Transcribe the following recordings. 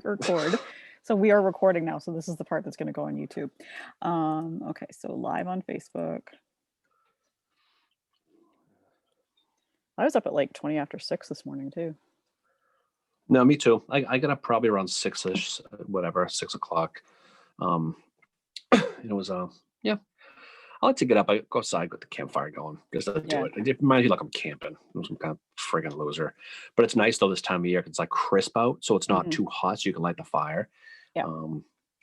record. So we are recording now. So this is the part that's going to go on YouTube. Okay, so live on Facebook. I was up at like 20 after 6 this morning too. No, me too. I got up probably around 6ish, whatever, 6 o'clock. It was yeah. I like to get up. I go outside, get the campfire going. Just to do it. It reminds me like I'm camping. I'm some kind of friggin' loser. But it's nice though this time of year. It's like crisp out, so it's not too hot, so you can light the fire. Yeah.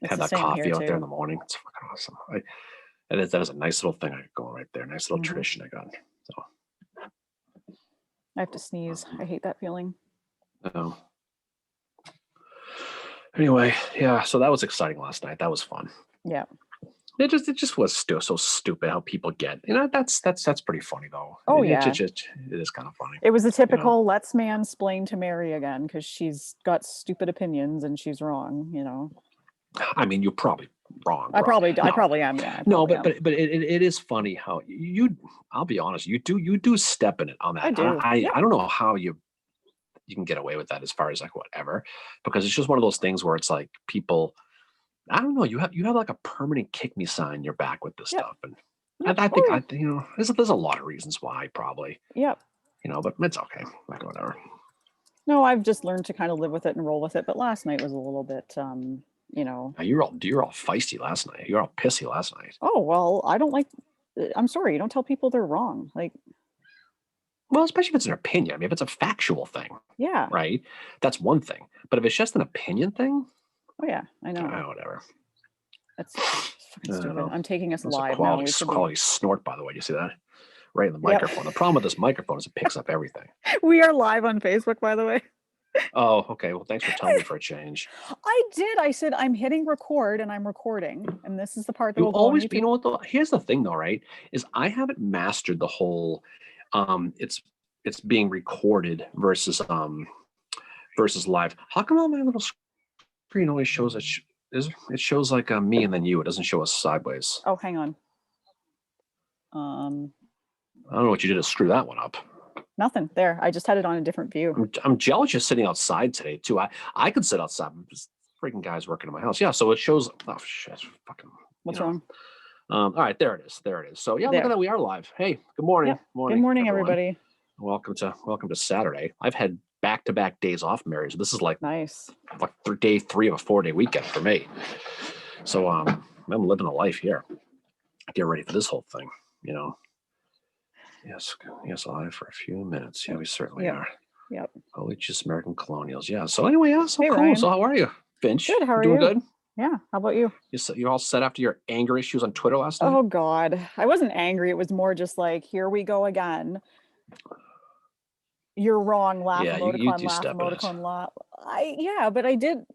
Have that coffee out there in the morning. It's fucking awesome. That is a nice little thing I got going right there. Nice little tradition I got. So I have to sneeze. I hate that feeling. Anyway, yeah. So that was exciting last night. That was fun. Yeah. It just was so stupid how people get. That's pretty funny though. Oh it is kind of funny. It was a typical let's mansplain to Mary again because she's got stupid opinions and she's wrong. I mean, you're probably wrong. I probably am. Yeah. But it is funny how I'll be honest. You do step in it on that. I do. I don't know how you can get away with that as far as like whatever, because it's just one of those things where it's like people. I don't know. You have like a permanent kick me sign in your back with this stuff, and I think there's a lot of reasons why probably. Yep. But it's okay. Like whatever. No, I've just learned to kind of live with it and roll with it. But last night was a little bit, You're all feisty last night. You're all pissy last night. Oh well, I don't like. I'm sorry. You don't tell people they're wrong. Like. Well, especially if it's an opinion. I mean, if it's a factual thing. Yeah. Right. That's one thing. But if it's just an opinion thing. Oh yeah, I know. Whatever. That's fucking stupid. I'm taking us live quality snort, by the way. You see that? Right in the microphone. The problem with this microphone is it picks up everything. We are live on Facebook, by the way. Oh, okay. Well, thanks for telling me for a change. I did. I said I'm hitting record and I'm recording, and this is the part that will always. You know what? Though, here's the thing, though. Right? Is I haven't mastered the whole. It's being recorded versus live. How come on my little screen always shows it shows like me and then you? It doesn't show us sideways. Oh, hang on. I don't know what you did to screw that one up. Nothing. There. I just had it on a different view. I'm jealous you're sitting outside today too. I could sit outside. Just freaking guys working in my house. Yeah. So it shows. Oh shit! Fucking. What's wrong? All right. There it is. So yeah, look at that. We are live. Hey, good morning. Yeah. Good morning, everybody. Welcome to Saturday. I've had back-to-back days off, Mary. So this is like nice. Like day 3 of a 4-day weekend for me. So I'm living a life here. Get ready for this whole thing. Yes, live for a few minutes. Yeah, we certainly are. Yep. Holy just American colonials. Yeah. So anyway, so hey, cool. Ryan. So how are you, Finch? Good. How are you? Doing Good. Yeah. How about you? You're all set after your anger issues on Twitter last night? Oh God, I wasn't angry. It was more just like, here we go again. You're wrong. Laugh emoticon. Laugh emoticon. Laugh. But I did.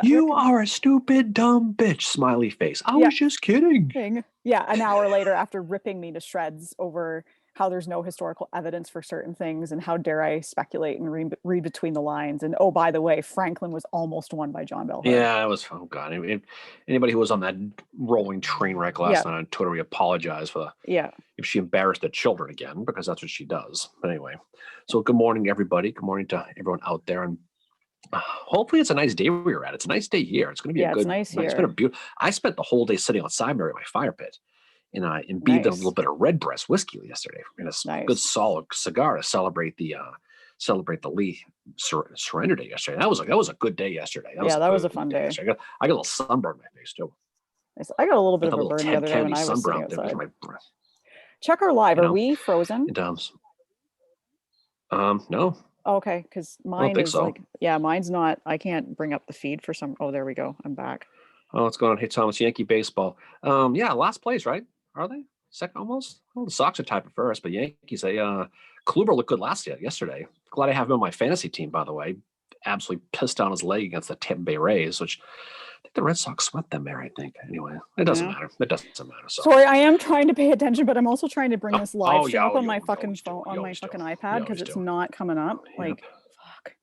You are a stupid, dumb bitch. Smiley face. I was just kidding. Yeah. An hour later, after ripping me to shreds over how there's no historical evidence for certain things and how dare I speculate and read between the lines. And oh, by the way, Franklin was almost won by John Bell. Yeah, it was. Oh God. Anybody who was on that rolling train wreck last night on Twitter, we apologize for if she embarrassed the children again, because that's what she does. But anyway, so good morning, everybody. Good morning to everyone out there. And hopefully it's a nice day where you're at. It's a nice day here. It's going to be a good, it's nice here. It's been a beautiful. I spent the whole day sitting outside Mary, my fire pit. And I imbibed a little bit of Redbreast whiskey yesterday, and a good solid cigar to celebrate the Lee surrender day yesterday. That was a good day yesterday. That was a fun day. I got a little sunburn on my face too. I got a little bit of a burn the other day when I was sitting outside. Check our live. Are we frozen? No. Okay, because mine is like mine's not. I can't bring up the feed for some. Oh, there we go. I'm back. Oh, what's going on? Hey, Thomas, Yankee baseball. Last place, right? Are they second almost? Well, the Sox are tied for first, but Yankees. Kluber looked good yesterday. Glad I have him on my fantasy team, by the way. Absolutely pissed down his leg against the Tampa Bay Rays, which I think the Red Sox swept them there. I think. Anyway, it doesn't matter. It doesn't matter. So. Sorry, I am trying to pay attention, but I'm also trying to bring this live stream up on my fucking phone, on my fucking iPad, because it's not coming up. Like, fuck.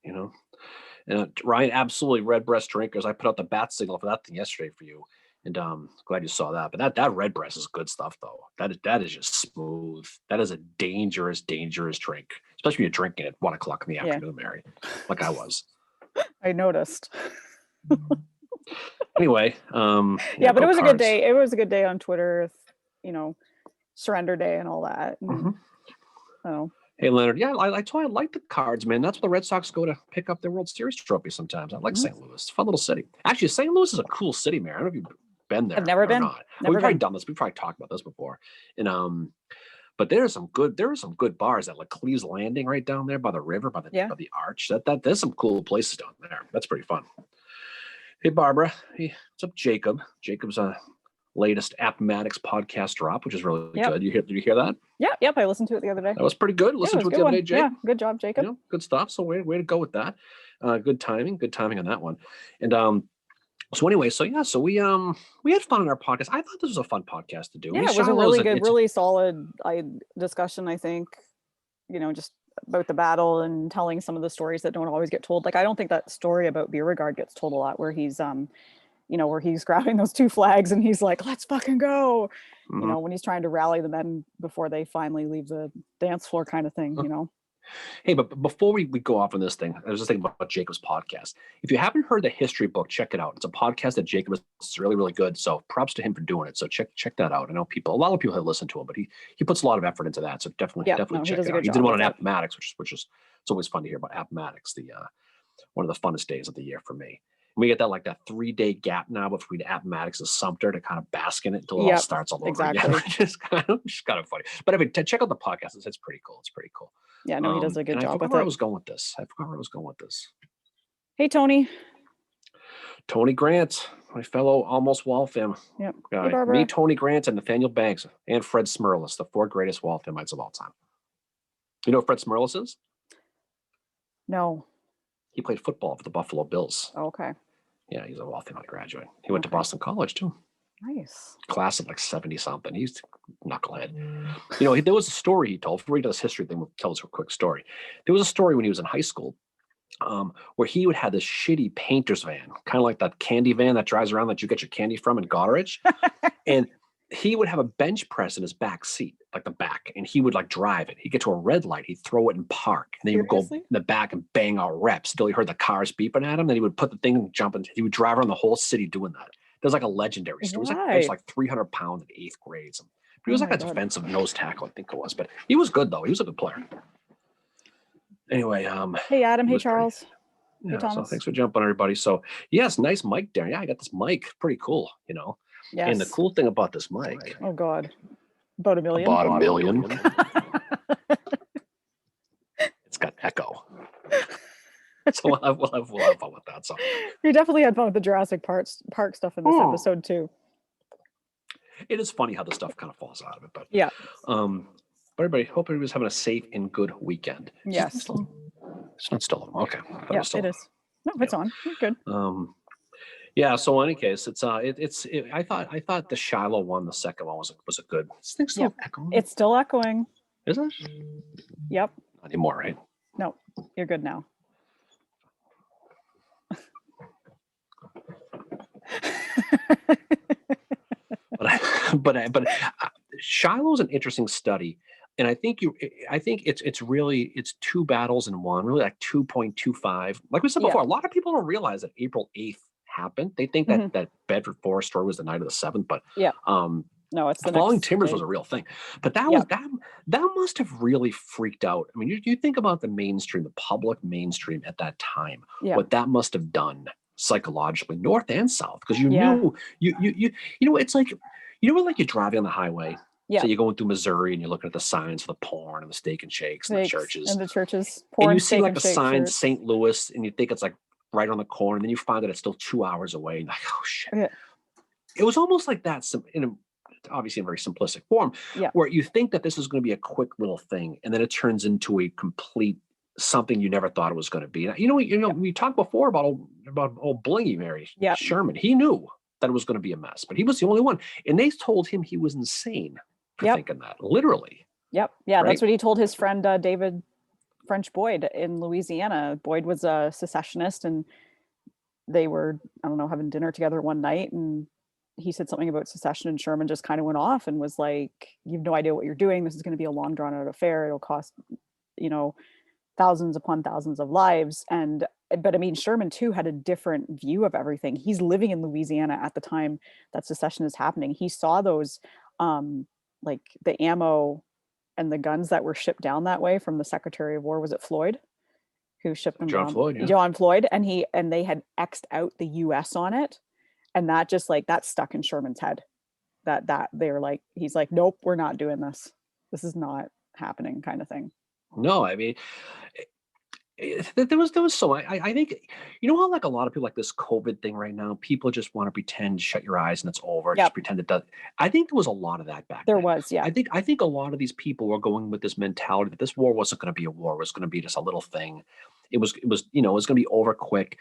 And Ryan, absolutely Redbreast drinkers. I put out the bat signal for that thing yesterday for you, and glad you saw that. But that Redbreast is good stuff, though. That is just smooth. That is a dangerous drink, especially when you're drinking at 1 o'clock in the afternoon, Mary, like I was. I noticed. Anyway, yeah, but go it was a good Cards. day. It was a good day on Twitter, Surrender Day and all that. And, Hey, Leonard. Yeah, I told you I like the Cards, man. That's where the Red Sox go to pick up their World Series trophy sometimes. I like St. Louis. It's a fun little city. Actually, St. Louis is a cool city, man. I don't know if you've been there I've never or been. not. Never We've probably been. done this. We've probably talked about this before. And but there are some good bars at like Cleves Landing right down there by the river, by the arch. That there's some cool places down there. That's pretty fun. Hey, Barbara. Hey, what's up, Jacob? Jacob's latest Appomattox podcast drop, which is really good. Did you hear that? Yep. I listened to it the other day. That was pretty good. Listen to it the other day, Jake. Yeah, good job, Jacob. Good stuff. So way to go with that. Good timing on that one. And so anyway, so we had fun on our podcast. I thought this was a fun podcast to do. Yeah, it was a really good, really solid discussion, I think, just about the battle and telling some of the stories that don't always get told. Like, I don't think that story about Beauregard gets told a lot, where he's where he's grabbing those two flags and he's like, let's fucking go. Mm-hmm. When he's trying to rally the men before they finally leave the dance floor, kind of thing. Hey, but before we go off on this thing, I was just thinking about Jacob's podcast. If you haven't heard the history book, check it out. It's a podcast that Jacob is really, really good. So props to him for doing it. So check that out. I know a lot of people have listened to him, but he puts a lot of effort into that. So definitely check it out. He did one on Appomattox, which is it's always fun to hear about Appomattox, the one of the funnest days of the year for me. We get that 3-day gap now between Appomattox and Sumter to kind of bask in it until it all starts all over again. It's kind of funny. But I mean, to check out the podcast, it's pretty cool. It's pretty cool. Yeah, no, he does a good job with it. I forgot where I was going with this. Hey, Tony. Tony Grant, my fellow almost Waltham guy. Hey, me, Tony Grant, and Nathaniel Banks, and Fred Smirlis, the 4 greatest Walthamites of all time. You know who Fred Smirlis is? No. He played football for the Buffalo Bills. Oh, okay. Yeah, he's a Walthamite graduate. He went to Boston College, too. Nice. Class of 70-something. He's a knucklehead. There was a story he told. Before he does history thing, we'll tell us a quick story. There was a story when he was in high school where he would have this shitty painter's van, kind of like that candy van that drives around that you get your candy from in Goderich. And he would have a bench press in his back seat, like the back, and he would drive it. He'd get to a red light, he'd throw it and park, and then he would go in the back and bang out reps till he heard the cars beeping at him. Then he would put the thing and jump, and he would drive around the whole city doing that. There's a legendary story. He was 300 pounds in 8th grade. But he was a defensive nose tackle, I think it was. But he was good, though. He was a good player. Anyway, hey, Adam. Hey, Charles. Hey, Thomas. So thanks for jumping, everybody. So yes, nice mic there. Yeah, I got this mic. Pretty cool, Yes. And the cool thing about this mic. Oh God. About $1 million. About $1 million. It's got echo. So we'll have fun with that. So you definitely had fun with the Jurassic Park stuff in this episode too. It is funny how the stuff kind of falls out of it, but yeah. But everybody, hope everybody's having a safe and good weekend. Yes. It's not still on. Okay. Yeah, it is. No, it's on. You're good. Yeah. So in any case, I thought the Shiloh one, the second one was a good. Is this still echoing? It's still echoing. Is it? Yep. Not anymore, right? No, you're good now. but Shiloh's an interesting study, and I think it's 2 battles in one, really 2.25. Like we said before, a lot of people don't realize that April 8th happened. They think that Bedford Forest story was the night of the 7th, but no, it's the Falling Timbers was a real thing. But that was that must have really freaked out. I mean, you think about the mainstream, the public mainstream at that time, what that must have done psychologically, north and south, because you knew it's like when you're driving on the highway. So you're going through Missouri and you're looking at the signs for the porn and the steak and shakes and the churches. And the churches. And you see the sign St. Louis and you think it's right on the corner, and then you find that it's still 2 hours away. And oh shit. Yeah. It was almost like that obviously in a very simplistic form, where you think that this is going to be a quick little thing, and then it turns into a complete something you never thought it was going to be. We talked before about old Blingy Mary Sherman. He knew that it was going to be a mess, but he was the only one, and they told him he was insane for thinking that, literally. Yep. Yeah, right? That's what he told his friend David French Boyd in Louisiana. Boyd was a secessionist, and they were, having dinner together one night, and he said something about secession, and Sherman just kind of went off and was like, you have no idea what you're doing. This is going to be a long drawn out affair. It'll cost, thousands upon thousands of lives. And but I mean, Sherman too had a different view of everything. He's living in Louisiana at the time that secession is happening. He saw those, like the ammo and the guns that were shipped down that way from the Secretary of War. Was it Floyd who shipped them John down? Floyd, yeah. John Floyd, and they had X'd out the U.S. on it, and that just like that stuck in Sherman's head. That they were like, he's like, nope, we're not doing this. This is not happening, kind of thing. No, I mean, there was so I think, you know how like a lot of people like this COVID thing right now, people just want to pretend, shut your eyes and it's over. Yep. Just pretend it does. I think there was a lot of that back There then. was, yeah. I think a lot of these people were going with this mentality that this war wasn't going to be a war. It was going to be just a little thing. It was it was going to be over quick.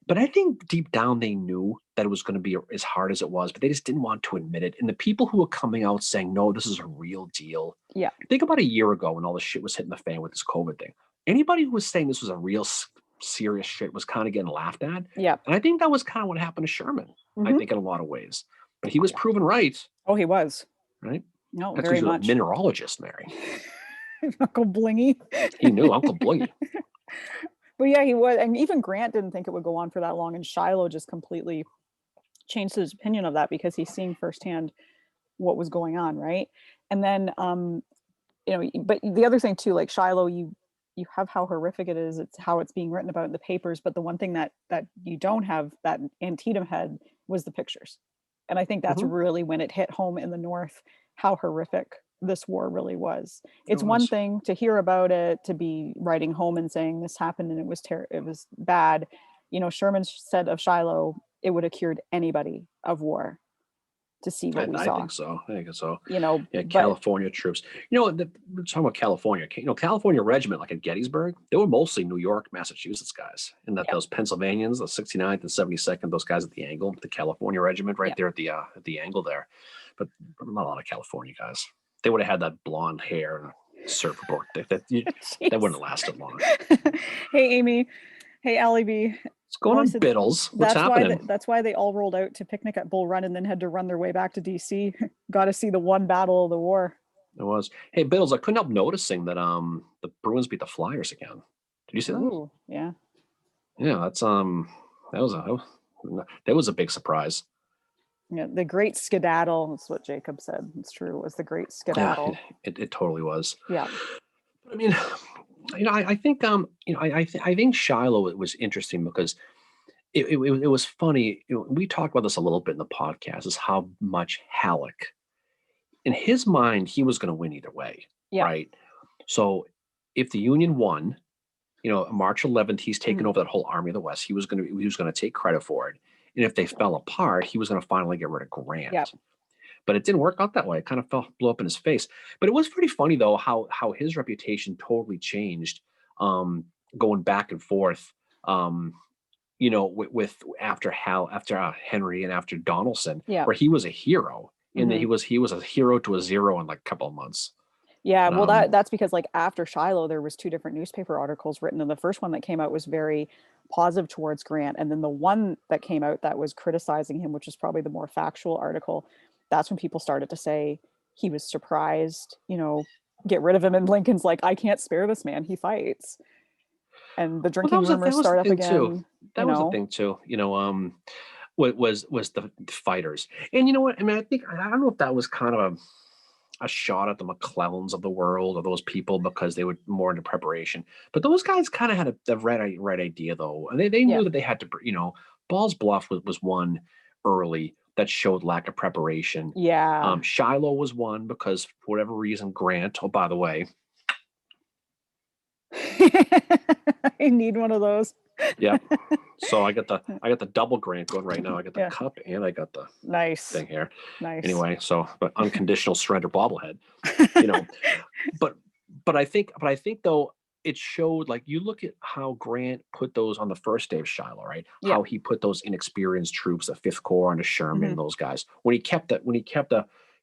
But I think deep down they knew that it was going to be as hard as it was, but they just didn't want to admit it. And the people who were coming out saying, no, this is a real deal. Yeah. Think about a year ago when all this shit was hitting the fan with this COVID thing. Anybody who was saying this was a real serious shit was kind of getting laughed at. Yeah. And I think that was kind of what happened to Sherman, I think, in a lot of ways. But he was proven right. Oh, he was. Right? No, That's very because he was much. a mineralogist, Mary. Uncle Blingy. He knew Uncle Blingy. But yeah, he was. And even Grant didn't think it would go on for that long. And Shiloh just completely changed his opinion of that because he's seeing firsthand what was going on, right? And then, but the other thing too, like Shiloh, you have how horrific it is. It's how it's being written about in the papers. But the one thing that you don't have that Antietam had was the pictures. And I think that's really when it hit home in the North, how horrific this war really was. It's one thing to hear about it, to be writing home and saying this happened and it was bad. Sherman said of Shiloh, it would have cured anybody of war to see what we saw. I think so. But California troops. We're talking about California. California regiment, like at Gettysburg, they were mostly New York, Massachusetts guys. And that those Pennsylvanians, the 69th and 72nd, those guys at the angle, the California regiment right there at the angle there. But not a lot of California guys. They would have had that blonde hair and surfboard. That wouldn't have lasted long. Hey, Amy. Hey, Allie B. What's going on, Biddles? What's happening? That's why they all rolled out to picnic at Bull Run and then had to run their way back to DC. Got to see the one battle of the war. It was. Hey, Biddles, I couldn't help noticing that the Bruins beat the Flyers again. Did you see that? Ooh, yeah. Yeah, that was a big surprise. Yeah, the great skedaddle. That's what Jacob said. It's true. It was the great skedaddle. Yeah, it totally was. Yeah. I mean, I think I think Shiloh was interesting because it was funny. We talked about this a little bit in the podcast, is how much Halleck, in his mind, he was going to win either way, right? So if the Union won, March 11th, he's taken over that whole Army of the West. He was going to take credit for it. And if they fell apart, he was going to finally get rid of Grant. Yep. But it didn't work out that way. It kind of blew up in his face. But it was pretty funny, though, how his reputation totally changed going back and forth, with after Henry and after Donaldson, where he was a hero. And then he was a hero to a zero in like a couple of months. Yeah, well, that's because like after Shiloh, there was 2 different newspaper articles written, and the first one that came out was very positive towards Grant, and then the one that came out that was criticizing him, which is probably the more factual article, that's when people started to say he was surprised, get rid of him, and Lincoln's like, I can't spare this man, he fights, and the drinking rumors start up again. That was the thing too. What was the fighters, and you know what? I mean, I don't know if that was kind of a shot at the McClellans of the world, or those people, because they were more into preparation. But those guys kind of had the right idea, though. And they knew that they had to, Ball's Bluff was one early that showed lack of preparation. Yeah. Shiloh was one because for whatever reason, Grant, oh, by the way. I need one of those. Yeah. So I got the double Grant going right now. I got the cup and I got the thing here. Nice. Anyway, but unconditional surrender bobblehead. But I think though, it showed, like, you look at how Grant put those on the first day of Shiloh, right? Yeah. How he put those inexperienced troops, the 5th Corps under Sherman, those guys. When he kept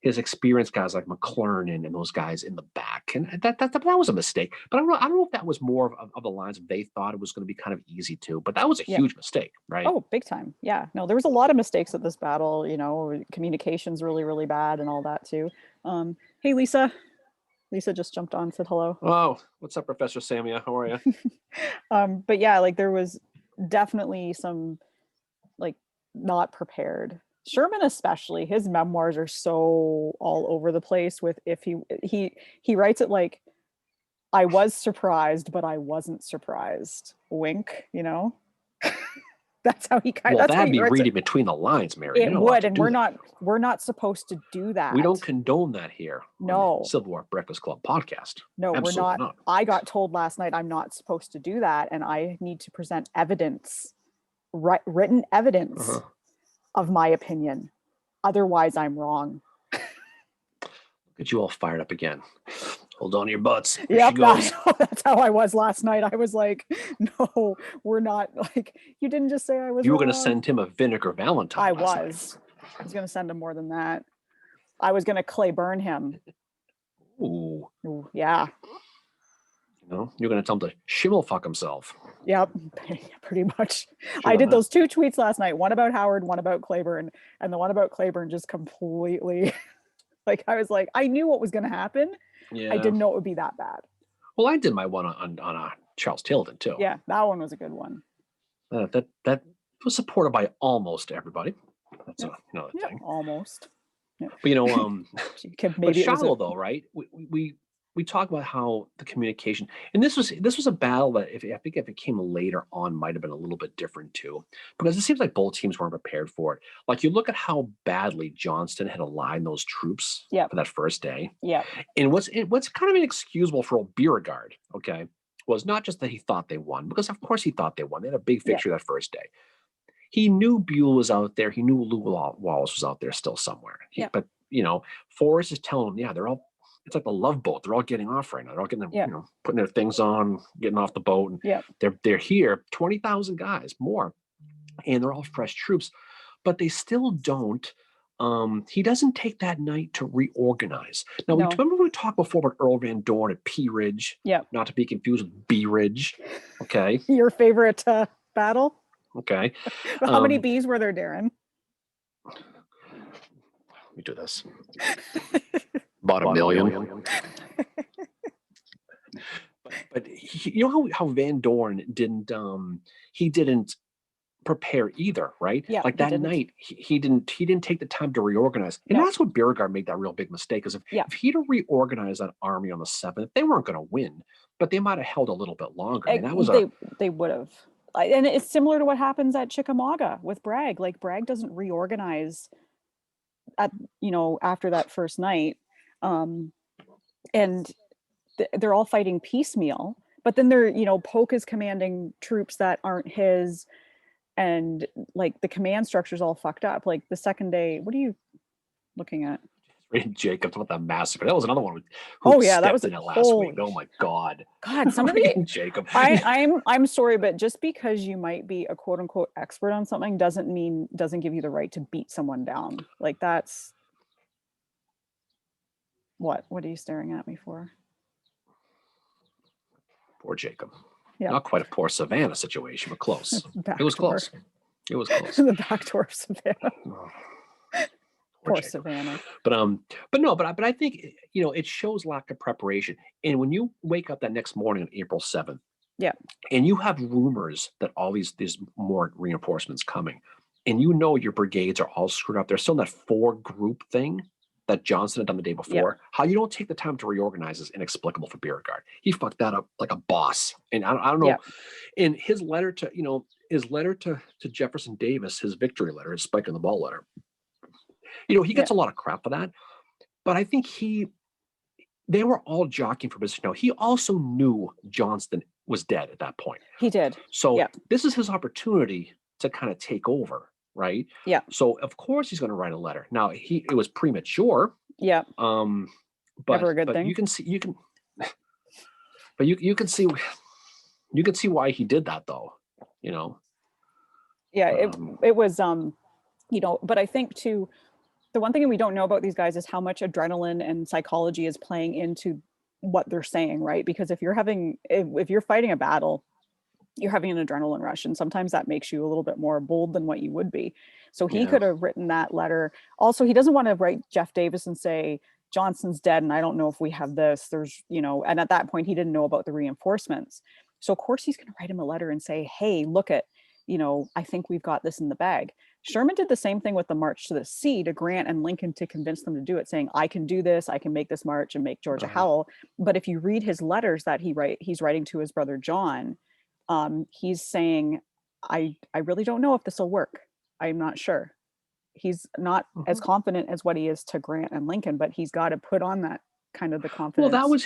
his experienced guys like McClernand and those guys in the back, and that was a mistake. But I don't know if that was more of the lines of they thought it was going to be kind of easy to. But that was a huge mistake, right? Oh, big time. Yeah. No, there was a lot of mistakes at this battle. Communications really, really bad, and all that too. Hey, Lisa. Lisa just jumped on, said hello. Oh, what's up, Professor Samia? How are you? But yeah, like there was definitely some like not prepared. Sherman especially, his memoirs are so all over the place with if he writes it like I was surprised, but I wasn't surprised. Wink, you know? That's how he kind Well, of that's how that'd he be writes reading it. between the lines, Mary. You're It not allowed would, to and do we're not supposed to do that. We don't condone that here. No. On the Civil War Breakfast Club podcast. No, Absolutely we're not. I got told last night I'm not supposed to do that, and I need to present evidence, written evidence of my opinion. Otherwise, I'm wrong. Get you all fired up again. Hold on to your butts. Here Yep, she goes. that's how I was last night. I was like, no, we're not. Like, you didn't just say I was You were wrong. going to send him a vinegar Valentine. I was going to send him more than that. I was going to Clay burn him. Ooh. Yeah. You know, you're going to tell him to shimmel fuck himself. Yep, pretty much. I did those 2 tweets last night, one about Howard, one about Claiborne, and the one about Claiborne just completely, like, I was like, I knew what was going to happen. Yeah. I didn't know it would be that bad. Well, I did my one on Charles Tilden too. Yeah, that one was a good one. That was supported by almost everybody. That's another thing. Almost. Yep. But you know, but Shiloh though, right? We talk about how the communication, and this was a battle that I think if it came later on might have been a little bit different too, because it seems like both teams weren't prepared for it. Like you look at how badly Johnston had aligned those troops for that first day. Yeah. And what's kind of inexcusable for old Beauregard, okay, was not just that he thought they won, because of course he thought they won. They had a big victory that first day. He knew Buell was out there. He knew Lew Wallace was out there still somewhere. But you know, Forrest is telling him, they're all. It's like the Love Boat. They're all getting off right now. They're all getting, putting their things on, getting off the boat. And they're here, 20,000 guys more, and they're all fresh troops, but they still don't. He doesn't take that night to reorganize. Now, remember we talked before about Earl Van Dorn at Pea Ridge? Yeah. Not to be confused with Bee Ridge. Okay. Your favorite battle? Okay. How many bees were there, Darren? Let me do this. About a million. but you know how Van Dorn didn't prepare either, right? Yeah. Like that night, he didn't take the time to reorganize. And that's what Beauregard made that real big mistake. Because if he'd have reorganized that army on the 7th, they weren't going to win, but they might have held a little bit longer. I mean, that was they would have. And it's similar to what happens at Chickamauga with Bragg. Like Bragg doesn't reorganize after that first night. And they're all fighting piecemeal, but then Polk is commanding troops that aren't his, and like the command structure's all fucked up. Like the second day, what are you looking at? Reading Jacobs about that massacre. That was another one. That was in it last week. Oh my God. Somebody. Jacob. I'm sorry, but just because you might be a quote unquote expert on something doesn't give you the right to beat someone down. Like that's. What are you staring at me for? Poor Jacob. Yeah. Not quite a poor Savannah situation, but close. It was close. The back door of Savannah. Poor Savannah. But I think it shows lack of preparation. And when you wake up that next morning on April 7th, and you have rumors that all these more reinforcements coming, and your brigades are all screwed up. They're still in that 4-group thing that Johnston had done the day before. How you don't take the time to reorganize is inexplicable for Beauregard. He fucked that up like a boss. And I don't know. In his letter to Jefferson Davis, his victory letter, his spike in the ball letter, he gets a lot of crap for that. But I think they were all jockeying for position. Now, he also knew Johnston was dead at that point. He did. So this is his opportunity to kind of take over. Right. Yeah. So of course he's going to write a letter. Now it was premature. Yeah. But never a good thing. You can see why he did that though. Yeah. It was but I think too, the one thing we don't know about these guys is how much adrenaline and psychology is playing into what they're saying, right? Because if you're fighting a battle, you're having an adrenaline rush, and sometimes that makes you a little bit more bold than what you would be. So he could have written that letter. Also, he doesn't want to write Jeff Davis and say Johnston's dead and I don't know if we have this. There's, and at that point he didn't know about the reinforcements. So of course he's going to write him a letter and say, hey, look at, I think we've got this in the bag. Sherman did the same thing with the March to the Sea to Grant and Lincoln to convince them to do it, saying, I can do this, I can make this march and make Georgia howl. But if you read his letters that he's writing to his brother John, he's saying, I really don't know if this will work. I'm not sure. He's not as confident as what he is to Grant and Lincoln, but he's got to put on that kind of the confidence. Well, that was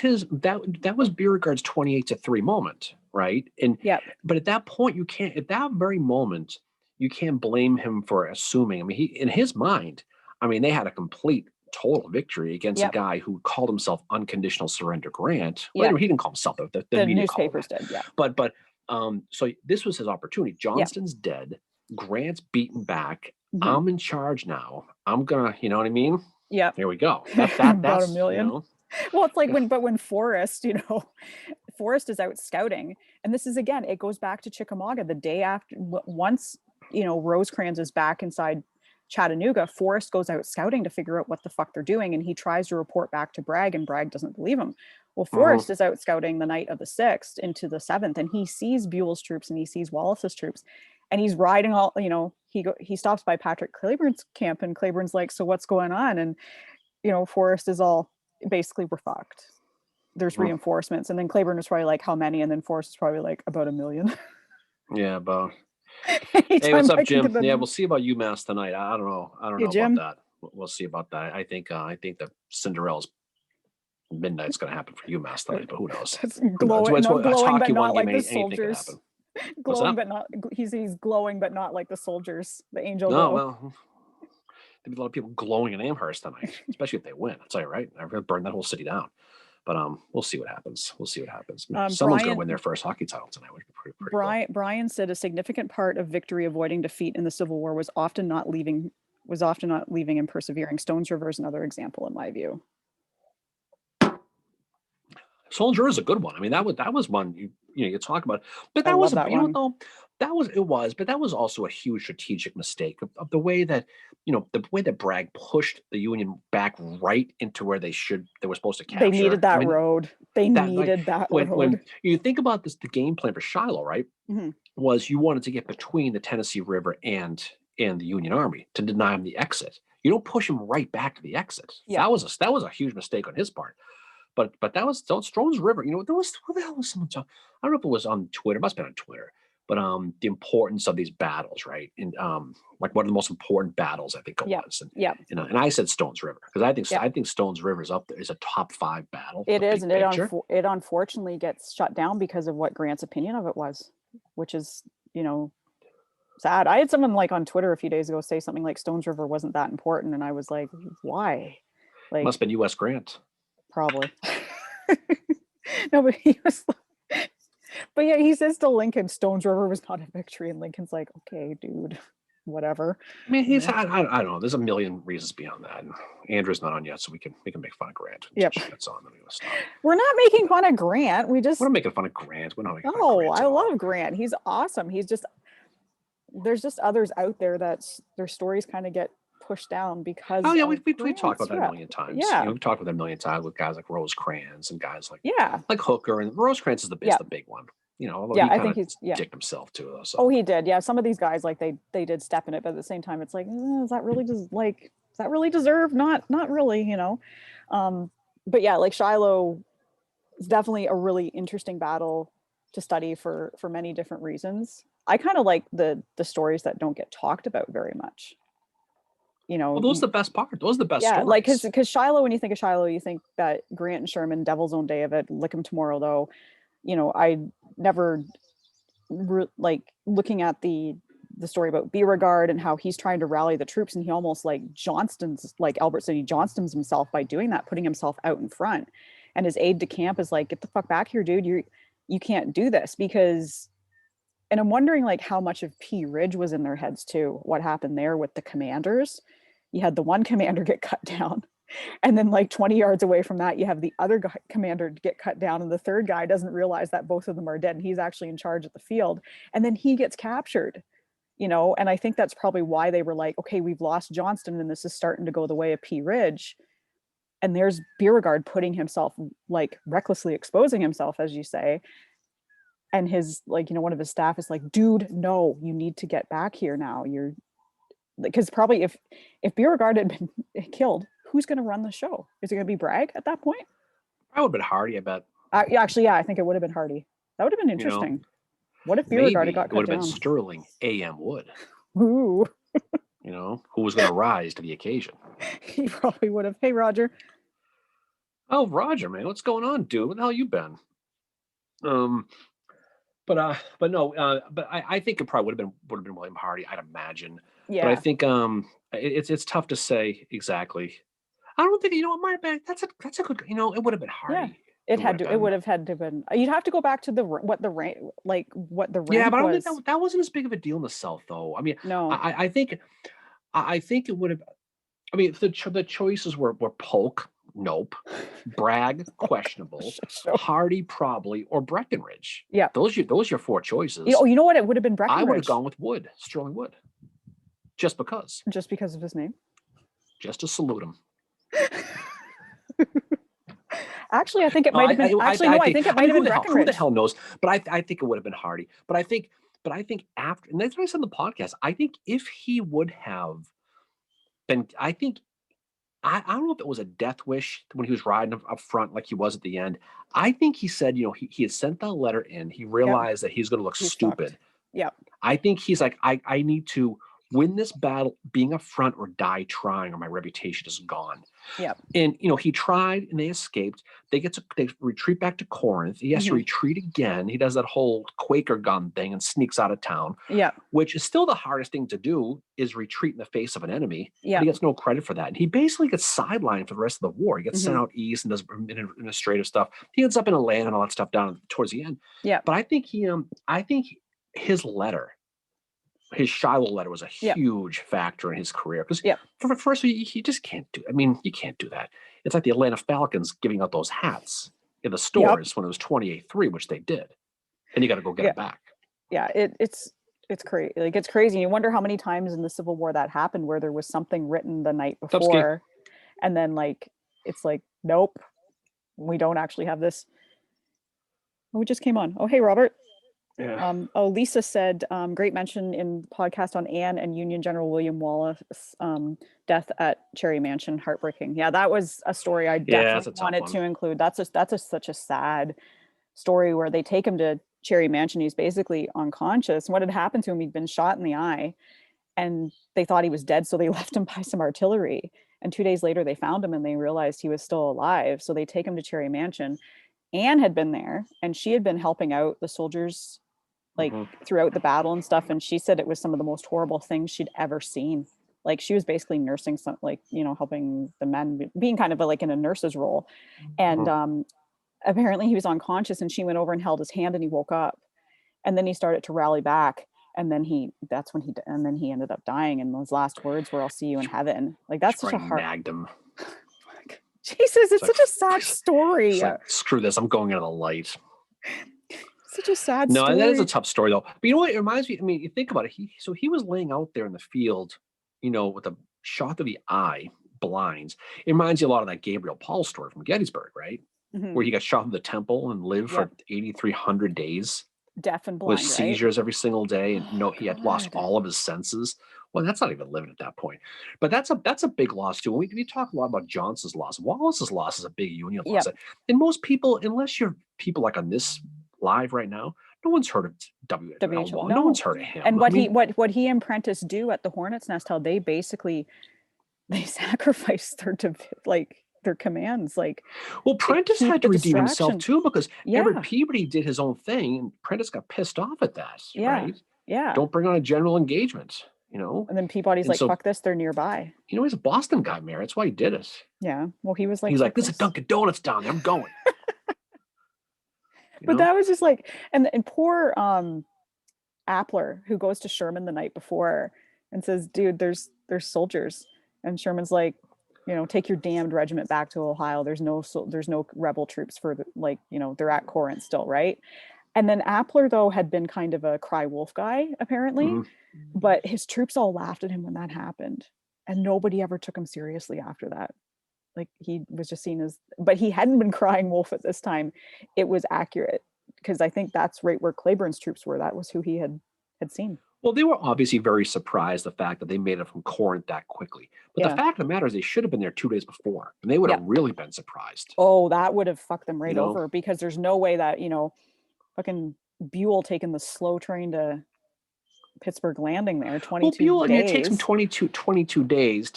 that was Beauregard's 28-3 moment, right? And but at that point, at that very moment, you can't blame him for assuming. I mean, in his mind, I mean, they had a complete total victory against a guy who called himself Unconditional Surrender Grant. Well, he didn't call himself, the newspapers did, But so this was his opportunity. Johnston's dead. Grant's beaten back. I'm in charge now. I'm gonna, you know what I mean? Yeah. Here we go. That's about $1 million. Well, it's like when Forrest, Forrest is out scouting, and this is, again, it goes back to Chickamauga. The day after, once Rosecrans is back inside Chattanooga, Forrest goes out scouting to figure out what the fuck they're doing, and he tries to report back to Bragg, and Bragg doesn't believe him. Well, Forrest is out scouting the night of the 6th into the 7th, and he sees Buell's troops and he sees Wallace's troops, and he's riding all, he stops by Patrick Claiborne's camp, and Claiborne's like, so what's going on? And Forrest is all, basically, we're fucked. There's reinforcements. And then Claiborne was probably like, how many? And then Forrest is probably like, about 1 million. Yeah, about. Hey, what's up, Jim? Yeah, we'll see about UMass tonight. I don't know. I don't know Jim? About that. We'll see about that. I think the Cinderella's midnight's going to happen for UMass tonight, but who knows? It's glowing, glowing but not like the soldiers. Glowing, but not. He's glowing, but not like the soldiers. The angel. No, well, there'll be a lot of people glowing in Amherst tonight, especially if they win. I'll tell you, right? I'm going to burn that whole city down. But we'll see what happens. Someone's going to win their first hockey title tonight, which would be pretty cool. Brian said a significant part of victory avoiding defeat in the Civil War was often not leaving and persevering. Stones River is another example, in my view. Stones River is a good one. I mean, that was one you talk about, but that was but that was also a huge strategic mistake of the way that Bragg pushed the Union back right into where they were supposed to capture. They needed that road. When you think about this, the game plan for Shiloh, right, was you wanted to get between the Tennessee River and the Union Army to deny them the exit. You don't push them right back to the exit. Yeah. That was a huge mistake on his part. But that was Stones River. There was, what the hell was someone talking? I don't know if it was on Twitter. It must have been on Twitter. But the importance of these battles, right? And like one of the most important battles, I think it was. And I said Stones River because I think Stones River is up there, is a top 5 battle. It is, and it unfortunately gets shut down because of what Grant's opinion of it was, which is sad. I had someone like on Twitter a few days ago say something like Stones River wasn't that important, and I was like, why? Like, must have been U.S. Grant. Probably. No, but he was. But yeah, he says to Lincoln, Stones River was not a victory, and Lincoln's like, okay, dude, whatever. I mean, I don't know. There's a million reasons beyond that. And Andrew's not on yet, so we can make fun of Grant. Yep. That's on. We're not making fun of Grant. We're not making fun of Grant. We're not making fun of Grant. I love Grant. He's awesome. There's just others out there that their stories kind of get pushed down because we talked about that a million times. Yeah, we've talked about that a million times with guys like Rosecrans and guys like Hooker, and Rosecrans is the big one. I think he's dicked himself too. Though, so. Oh, he did. Yeah, some of these guys like they did step in it, but at the same time, it's like, does that really deserve? Not really, But yeah, like Shiloh is definitely a really interesting battle to study for many different reasons. I kind of like the stories that don't get talked about very much. Well, those are the best part. Those are the best stories. Like because Shiloh, when you think of Shiloh, you think that Grant and Sherman, Devil's Own Day of it, Lick 'em Tomorrow, though. I never looking at the story about Beauregard and how he's trying to rally the troops, and he almost Albert said, he Johnstons himself by doing that, putting himself out in front. And his aide de camp is like, get the fuck back here, dude. You can't do this because. And I'm wondering how much of P Ridge was in their heads too. What happened there with the commanders? You had the one commander get cut down, and then 20 yards away from that, you have the other commander get cut down, and the third guy doesn't realize that both of them are dead, and he's actually in charge of the field, and then he gets captured. And I think that's probably why they were like, okay, we've lost Johnston, and this is starting to go the way of P Ridge. And there's Beauregard putting himself, recklessly exposing himself, as you say. and his, like, one of his staff is like, dude, no, you need to get back here now. You're, because probably if Beauregard had been killed, who's going to run the show? Is it going to be Bragg at that point? I would have been Hardy, I bet. Actually, yeah, I think it would have been Hardy. That would have been interesting. What if Beauregard had got cut down? It would have been Sterling A.M. Wood. Ooh. Who was going to rise to the occasion. He probably would have. Hey, Roger. Oh, Roger, man, what's going on, dude? What the hell you been? But I think it probably would have been William Hardy, I'd imagine. Yeah. But I think it's tough to say exactly. I don't think it might have been. That's a good. It would have been Hardy. Yeah. It would have had to been. You'd have to go back to what the rank was. Yeah, but I don't think that wasn't as big of a deal in the South, though. I mean, no, I think it would have. I mean, the choices were Polk, nope, Bragg, questionable, Hardy, probably, or Breckinridge. Yeah, those are your four choices. Oh, you know what? It would have been Breckinridge. I would have gone with Wood, Sterling Wood, just because of his name. Just to salute him. Actually, I think it might have been. I think it might have been Breckinridge. Who the hell knows? But I think it would have been Hardy. But I think after, and that's what I said in the podcast. I think if he would have been, I don't know if it was a death wish when he was riding up front like he was at the end. I think he said, he had sent that letter in. He realized that he's going to look stupid. Yeah. I think he's like, I need to win this battle, being up front, or die trying, or my reputation is gone. Yeah. And he tried, and they escaped. They retreat back to Corinth. He has to retreat again. He does that whole Quaker gun thing and sneaks out of town. Yeah. Which is still the hardest thing to do, is retreat in the face of an enemy. Yeah. He gets no credit for that. And he basically gets sidelined for the rest of the war. He gets sent out east and does administrative stuff. He ends up in Atlanta and all that stuff down towards the end. Yeah. But I think his letter, his Shiloh letter, was a huge factor in his career. Because for first, he just can't do. I mean, you can't do that. It's like the Atlanta Falcons giving out those hats in the stores when it was 28-3, which they did, and you got to go get it back. Yeah, it's crazy. Like, it's crazy. You wonder how many times in the Civil War that happened, where there was something written the night before, and then it's like, nope, we don't actually have this. We just came on. Oh, hey, Robert. Yeah. Lisa said, great mention in podcast on Anne and Union General William Wallace death at Cherry Mansion. Heartbreaking. Yeah, that was a story I definitely wanted to include. That's such a sad story, where they take him to Cherry Mansion. He's basically unconscious. What had happened to him? He'd been shot in the eye, and they thought he was dead, so they left him by some artillery. And 2 days later, they found him, and they realized he was still alive. So they take him to Cherry Mansion. Anne had been there, and she had been helping out the soldiers throughout the battle and stuff. And she said it was some of the most horrible things she'd ever seen. Like, she was basically nursing some, helping the men, being kind of in a nurse's role. And apparently he was unconscious, and she went over and held his hand, and he woke up, and then he started to rally back. And then he ended up dying. And those last words were, "I'll see you in heaven." Like, that's such a hard. Nagged him. Jesus, it's such a sad story. Screw this, I'm going into the light. Such a sad story. No, that is a tough story, though. But you know what? It reminds me. I mean, you think about it. He was laying out there in the field, with a shot to the eye, blinds. It reminds you a lot of that Gabriel Paul story from Gettysburg, right? Mm-hmm. Where he got shot in the temple and lived for 8,300 days, deaf and blind, with seizures every single day, and he had lost all of his senses. Well, that's not even living at that point. But that's a big loss too. We talk a lot about Johnson's loss. Wallace's loss is a big Union loss. And most people, unless you're people like on this live right now, no one's heard of W.H. No one's heard of him. And what he and Prentice do at the Hornets' Nest, how they basically sacrifice their commands. Well, Prentice had to redeem himself too, because Everett Peabody did his own thing, and Prentice got pissed off at that. Right? Yeah. Don't bring on a general engagement. And then Peabody's fuck this, they're nearby. He's a Boston guy, Mary. That's why he did it. Yeah. Well, he was he's like, there's a Dunkin' Donuts down there, I'm going. But that was just and poor Appler, who goes to Sherman the night before and says, dude, there's soldiers. And Sherman's like, take your damned regiment back to Ohio. There's no rebel troops they're at Corinth still, right? And then Appler, though, had been kind of a cry wolf guy, apparently, but his troops all laughed at him when that happened, and nobody ever took him seriously after that. He was just seen as, but he hadn't been crying wolf at this time. It was accurate. because I think that's right where Claiborne's troops were. That was who he had seen. Well, they were obviously very surprised the fact that they made it from Corinth that quickly. But the Yeah. fact of the matter is they should have been there 2 days before, and they would have Yeah. really been surprised. Oh, that would have fucked them right You know? over, because there's no way that, fucking Buell taking the slow train to Pittsburgh Landing there, Well, 22 Buell, it takes him days. 22 days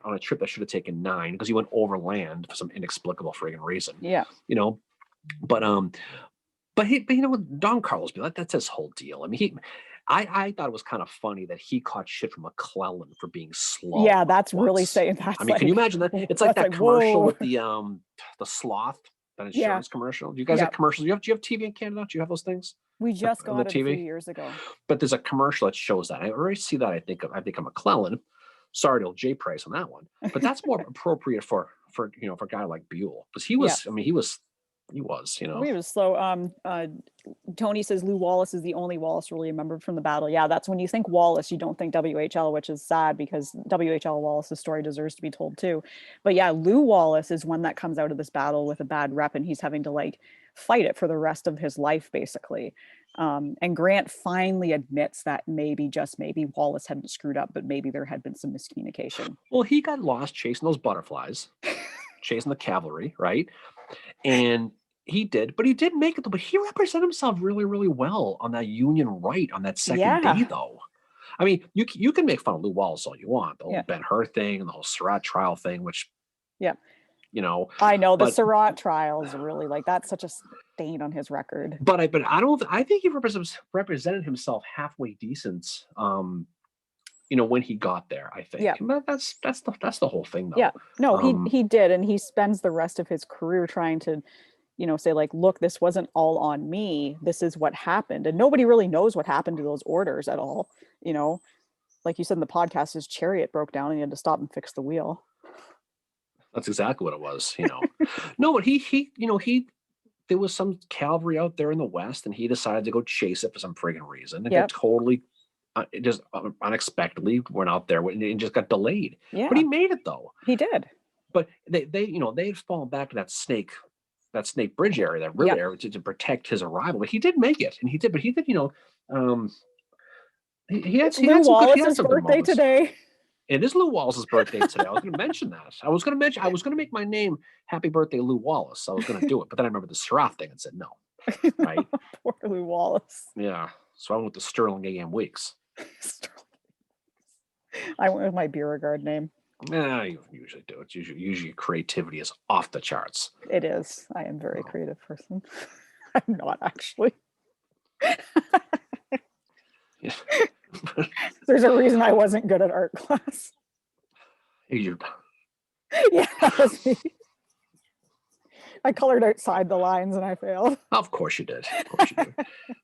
on a trip that should have taken 9 because he went overland for some inexplicable friggin' reason. Yeah. You know, but you know what, Don Carlos Buell, that's his whole deal. I mean, I thought it was kind of funny that he caught shit from McClellan for being slow. Yeah, that's really once. saying that's I mean, can you imagine that? It's like that's that commercial whoa. with the sloth, that Yeah. insurance commercial. Do you guys Yeah. have commercials? Do you have TV in Canada? Do you have those things? We just on the got it a few TV? years ago. But there's a commercial that shows that. I already see that. I think of McClellan. Sorry to J Price on that one, but that's more appropriate for a guy like Buell, because he was. Yeah. I mean, he was. He was slow. Tony says Lew Wallace is the only Wallace really remembered from the battle. Yeah, that's when you think Wallace, you don't think WHL, which is sad because WHL Wallace's story deserves to be told too. But yeah, Lew Wallace is one that comes out of this battle with a bad rep, and he's having to like fight it for the rest of his life, basically. And Grant finally admits that maybe, just maybe, Wallace hadn't screwed up, but maybe there had been some miscommunication. Well, he got lost chasing those butterflies, chasing the cavalry, right? And he did make it, but he represented himself really, really well on that Union right on that second day, though. I mean, you can make fun of Lew Wallace all you want, the whole Ben-Hur thing and the whole Surratt trial thing, which, I know the Surratt trial is really like, that's such a stain on his record. But I think he represented himself halfway decent. When he got there, I think. Yeah. But that's the whole thing, though. Yeah. No, he did, and he spends the rest of his career trying to, say like, look, this wasn't all on me. This is what happened, and nobody really knows what happened to those orders at all. Like you said in the podcast, his chariot broke down, and he had to stop and fix the wheel. That's exactly what it was. No, but he there was some cavalry out there in the West, and he decided to go chase it for some friggin' reason, and it totally. It just unexpectedly went out there and just got delayed. Yeah. But he made it, though. He did. But they'd fallen back to that Snake Bridge area, that river area, to protect his arrival. But he did make it, and he did. But he did, he had Lew Wallace's some birthday moments. Today. It is Lew Wallace's birthday today. I was going to mention that. I was going to make my name Happy Birthday Lew Wallace. I was going to do it, but then I remember the Surratt thing and said no. Right? Poor Lew Wallace. Yeah. So I went with the Sterling A.M. Weeks. I went with my Beauregard name. Nah, you usually do. It's usually creativity is off the charts. It is. I am a very creative person. I'm not actually. Yeah. There's a reason I wasn't good at art class. Yeah, that was me. I colored outside the lines and I failed. Of course you did. It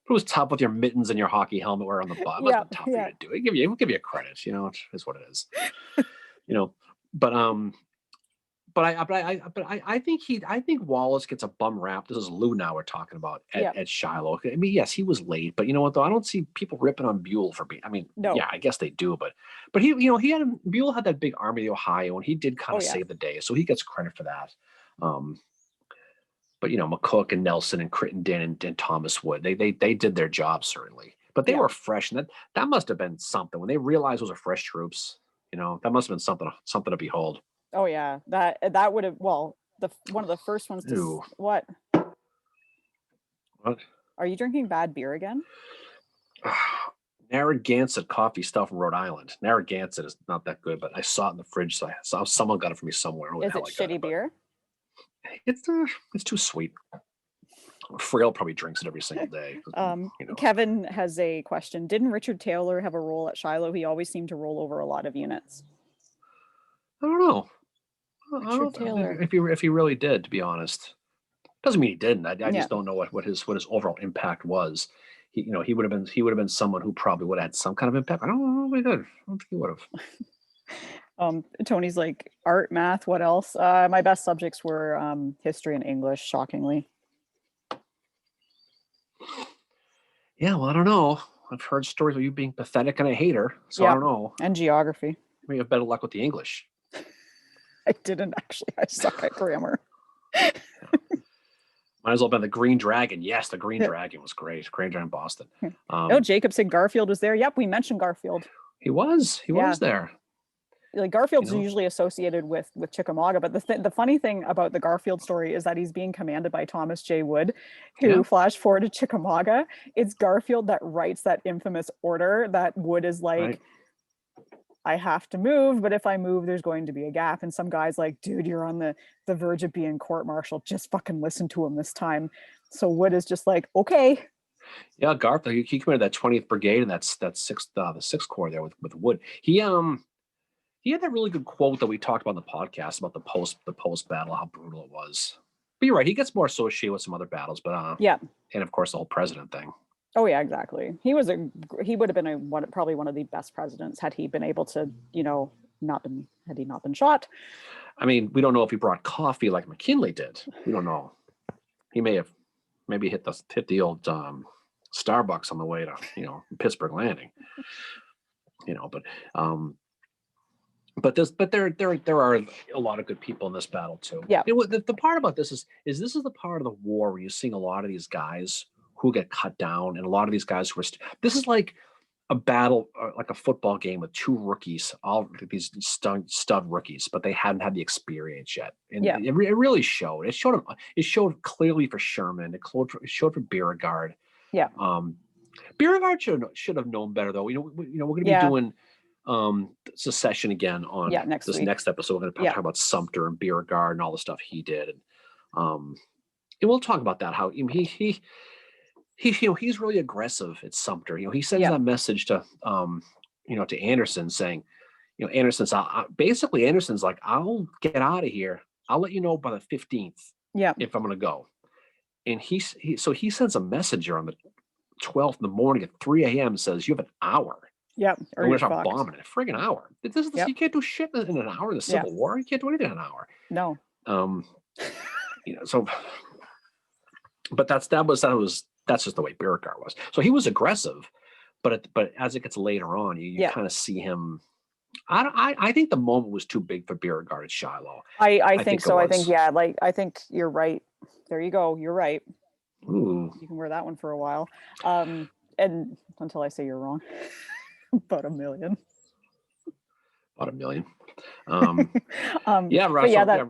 was tough with your mittens and your hockey helmet wearing on the butt. It wasn't tough for you to do it. We'll give you credit. It's what it is. I think Wallace gets a bum rap. This is Lou now we're talking about at Shiloh. I mean, yes, he was late, but you know what though? I don't see people ripping on Buell for being. I mean, yeah, I guess they do, but Buell had that big Army of the Ohio, and he did kind of save the day, so he gets credit for that. But McCook and Nelson and Crittenden and Thomas Wood, they did their job certainly, but they were fresh, and that must have been something when they realized those are fresh troops. That must have been something to behold. Oh yeah, that would have. Well, one of the first ones to what? What? Are you drinking bad beer again? Narragansett coffee stuff from Rhode Island. Narragansett is not that good, but I saw it in the fridge, so I saw someone got it for me somewhere. Is it shitty beer? It's too sweet. Frail probably drinks it every single day. Kevin has a question. Didn't Richard Taylor have a role at Shiloh? He always seemed to roll over a lot of units. I don't know. Richard Taylor. If he really did, to be honest, doesn't mean he didn't. I just don't know what his overall impact was. He would have been someone who probably would have had some kind of impact. I don't know if he did. I don't think he would have. Tony's like, art, math, what else? My best subjects were history and English, shockingly. Yeah, well, I don't know. I've heard stories of you being pathetic and a hater, so I don't know. And geography. Maybe you have better luck with the English. I didn't actually. I suck at grammar. Might as well have been the Green Dragon. Yes, the Green Dragon was great. Green Dragon Boston. No, Jacob said Garfield was there. Yep, we mentioned Garfield. He was there. Like Garfield's usually associated with Chickamauga, but the funny thing about the Garfield story is that he's being commanded by Thomas J. Wood, who flash forward to Chickamauga. It's Garfield that writes that infamous order that Wood is like, right. I have to move, but if I move, there's going to be a gap. And some guy's like, dude, you're on the verge of being court-martialed. Just fucking listen to him this time. So Wood is just like, okay. Yeah, Garfield, he commanded that 20th Brigade and that's the 6th Corps there with Wood. He had that really good quote that we talked about in the podcast about the post battle, how brutal it was. But you're right, he gets more associated with some other battles, but and of course the whole president thing. Oh yeah, exactly. He would have been probably one of the best presidents had he been able to, had he not been shot. I mean, we don't know if he brought coffee like McKinley did. We don't know. He may have maybe hit the old Starbucks on the way to Pittsburgh Landing. But there are a lot of good people in this battle too. Yeah. The part about this is this is the part of the war where you're seeing a lot of these guys who get cut down, and a lot of these guys who are. This is like a battle, like a football game with two rookies, all these stud rookies, but they hadn't had the experience yet, and it really showed. It showed clearly for Sherman. It showed for Beauregard. Yeah. Beauregard should have known better, though. We're going to be doing secession again on next episode. We're going to talk about Sumter and Beauregard and all the stuff he did, and we'll talk about that. How he's really aggressive at Sumter. He sends that message to to Anderson saying, Anderson's basically Anderson's like, I'll get out of here. I'll let you know by the 15th. If I'm going to go. And he sends a messenger on the 12th in the morning at 3 a.m. says, you have an hour. Yeah, or we're going to start bombing in a friggin' hour. You can't do shit in an hour in the Civil War. You can't do anything in an hour. No. So, but that's just the way Beauregard was. So he was aggressive, but as it gets later on, you kind of see him. I think the moment was too big for Beauregard at Shiloh. I think so. I think you're right. There you go. You're right. Ooh. You can wear that one for a while. And until I say you're wrong. About a million. Roger.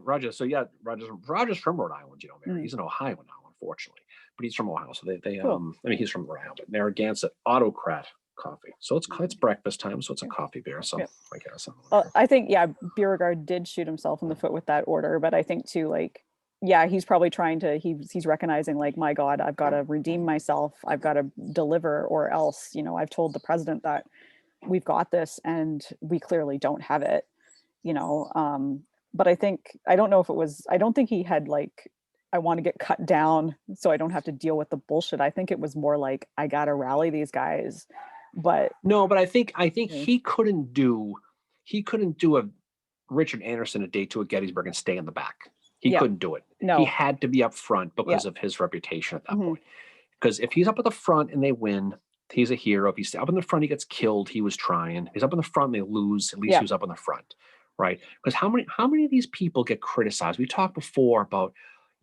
Roger's from Rhode Island, Mary. He's in Ohio now, unfortunately. But he's from Ohio. So they cool. He's from Rhode Island. Narragansett Autocrat coffee. So it's breakfast time, so it's a coffee beer. So I guess. I think Beauregard did shoot himself in the foot with that order, but I think too, he's probably trying to, he's recognizing my God, I've got to redeem myself. I've got to deliver, or else, I've told the president that we've got this and we clearly don't have it, but I don't think he had I want to get cut down so I don't have to deal with the bullshit. I think it was more I got to rally these guys, but I think he couldn't do a Richard Anderson a day two at Gettysburg and stay in the back. He couldn't do it. No. He had to be up front because of his reputation at that point. Because if he's up at the front and they win, he's a hero. If he's up in the front, he gets killed. He was trying. If he's up in the front, they lose. At least he was up in the front, right? Because how many of these people get criticized? We talked before about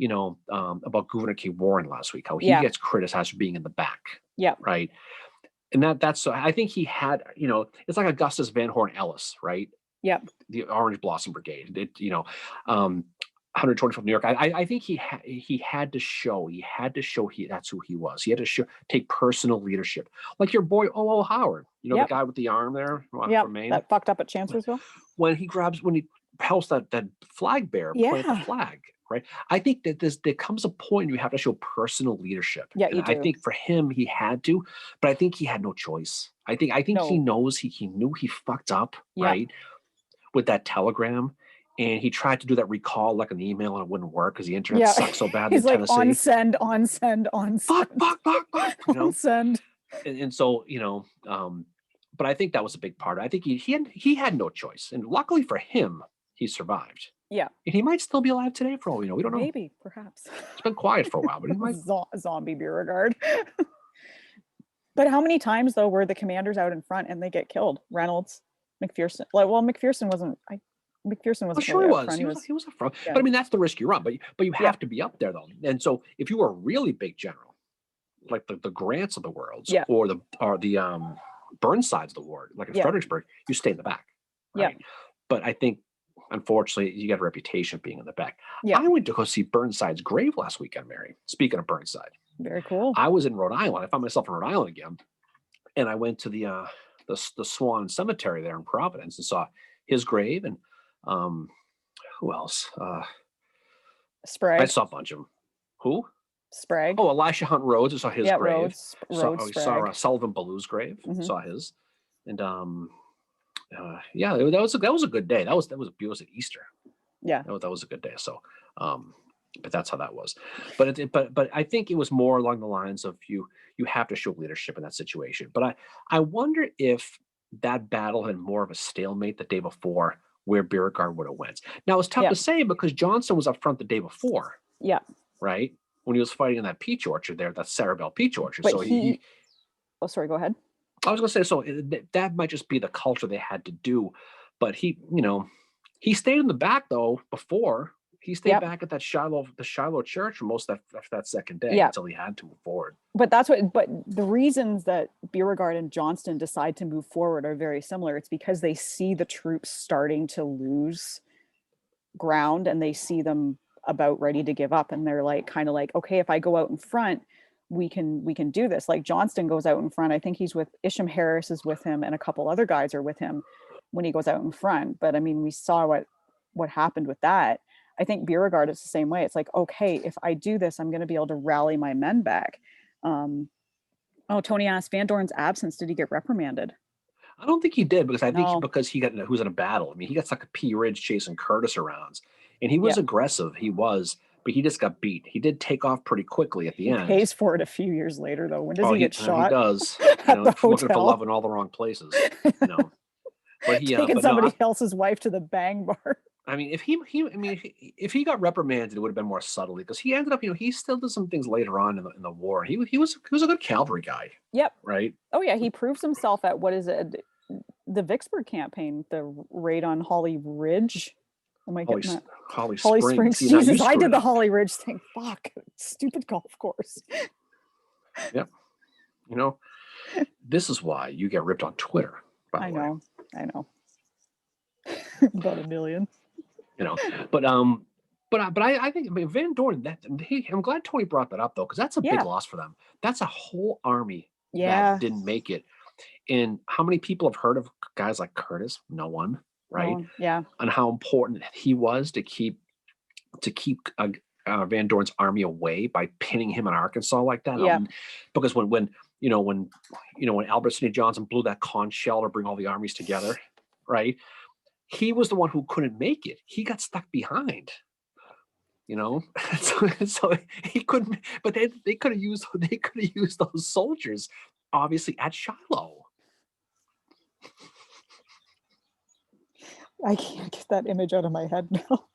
Gouverneur K. Warren last week, how he gets criticized for being in the back. Yeah. Right. And that's I think he had, it's like Augustus Van Horn Ellis, right? Yeah. The Orange Blossom Brigade. 124th New York. I think he had to show that's who he was. He had to take personal leadership, like your boy O.O. Howard. The guy with the arm there from Maine that fucked up at Chancellorsville. When he helps that flag bearer plant the flag, right? I think that there comes a point you have to show personal leadership. Yeah, you do. I think for him he had to, but I think he had no choice. I think he knows he knew he fucked up, right, with that telegram. And he tried to do that recall like an email and it wouldn't work because the internet sucks so bad in Tennessee. On send. Fuck. On send. And so, but I think that was a big part. I think he had no choice. And luckily for him, he survived. Yeah. And he might still be alive today for all we know. We don't know. Maybe, perhaps. It's been quiet for a while, but he might. Zombie Beauregard. But how many times, though, were the commanders out in front and they get killed? Reynolds, McPherson. McPherson wasn't... McPherson Well, wasn't sure really he up was. front. He was up front. Yeah. But I mean, that's the risk you run. But you Yeah. have to be up there though. And so if you were a really big general, like the Grants of the world, Yeah. or the Burnsides of the world, like in Yeah. Fredericksburg, you stay in the back. Right. Yeah. But I think, unfortunately, you get a reputation of being in the back. Yeah. I went to go see Burnside's grave last weekend, Mary. Speaking of Burnside, Very cool. I was in Rhode Island. I found myself in Rhode Island again, and I went to the Swan Cemetery there in Providence and saw his grave, and who else? I Sprague. saw a bunch of them. Who? Sprague. Oh, Elisha Hunt Rhodes. I saw his grave. Rhodes, We saw Sprague. Sullivan Ballew's grave. Mhm. Saw his, and yeah, that was a good day. That was at Easter. Yeah. That was a good day. So, but that's how that was. But I think it was more along the lines of you have to show leadership in that situation. But I wonder if that battle had more of a stalemate the day before, where Beauregard would have went. Now it's tough Yeah. to say because Johnson was up front the day before. Yeah. Right, when he was fighting in that peach orchard there, that Sarabelle peach orchard. But so oh, sorry, go ahead. I was going to say, so that might just be the culture they had to do. But he stayed in the back though before. He stayed back at the Shiloh church for most of that second day until he had to move forward. But the reasons that Beauregard and Johnston decide to move forward are very similar. It's because they see the troops starting to lose ground and they see them about ready to give up, and they're kind of like, okay, if I go out in front, we can do this. Like Johnston goes out in front. I think he's with Isham Harris is with him, and a couple other guys are with him when he goes out in front. But I mean, we saw what happened with that. I think Beauregard is the same way. It's like, okay, if I do this, I'm going to be able to rally my men back. Tony asked, Van Dorn's absence, did he get reprimanded? I don't think he did, because I think because he was in a battle. I mean, he got stuck at Pea Ridge chasing Curtis around, and he was aggressive. He was, but he just got beat. He did take off pretty quickly at the end. He pays for it a few years later, though. When does he get shot? He does. At the hotel. Looking for love in all the wrong places. But taking somebody else's wife to the bang bar. I mean, if he got reprimanded, it would have been more subtly, because he ended up, he still did some things later on in the war. He was a good cavalry guy. Yep. Right. Oh yeah, he proves himself at what is it? The Vicksburg campaign, the raid on Holly Ridge. Am I getting that? Holly Springs. Jesus, I did the Holly Ridge thing. Fuck, stupid golf course. Yep. This is why you get ripped on Twitter. By the way. I know. About 1 million. But I think Van Dorn. I'm glad Tony brought that up though, because that's a big loss for them. That's a whole army that didn't make it. And how many people have heard of guys like Curtis? No one, right? Yeah. And how important he was to keep Van Dorn's army away by pinning him in Arkansas like that. Yeah. Because when Albert Sidney Johnson blew that conch shell to bring all the armies together, right? He was the one who couldn't make it. He got stuck behind. So he couldn't. But they could have used those soldiers, obviously, at Shiloh. I can't get that image out of my head now.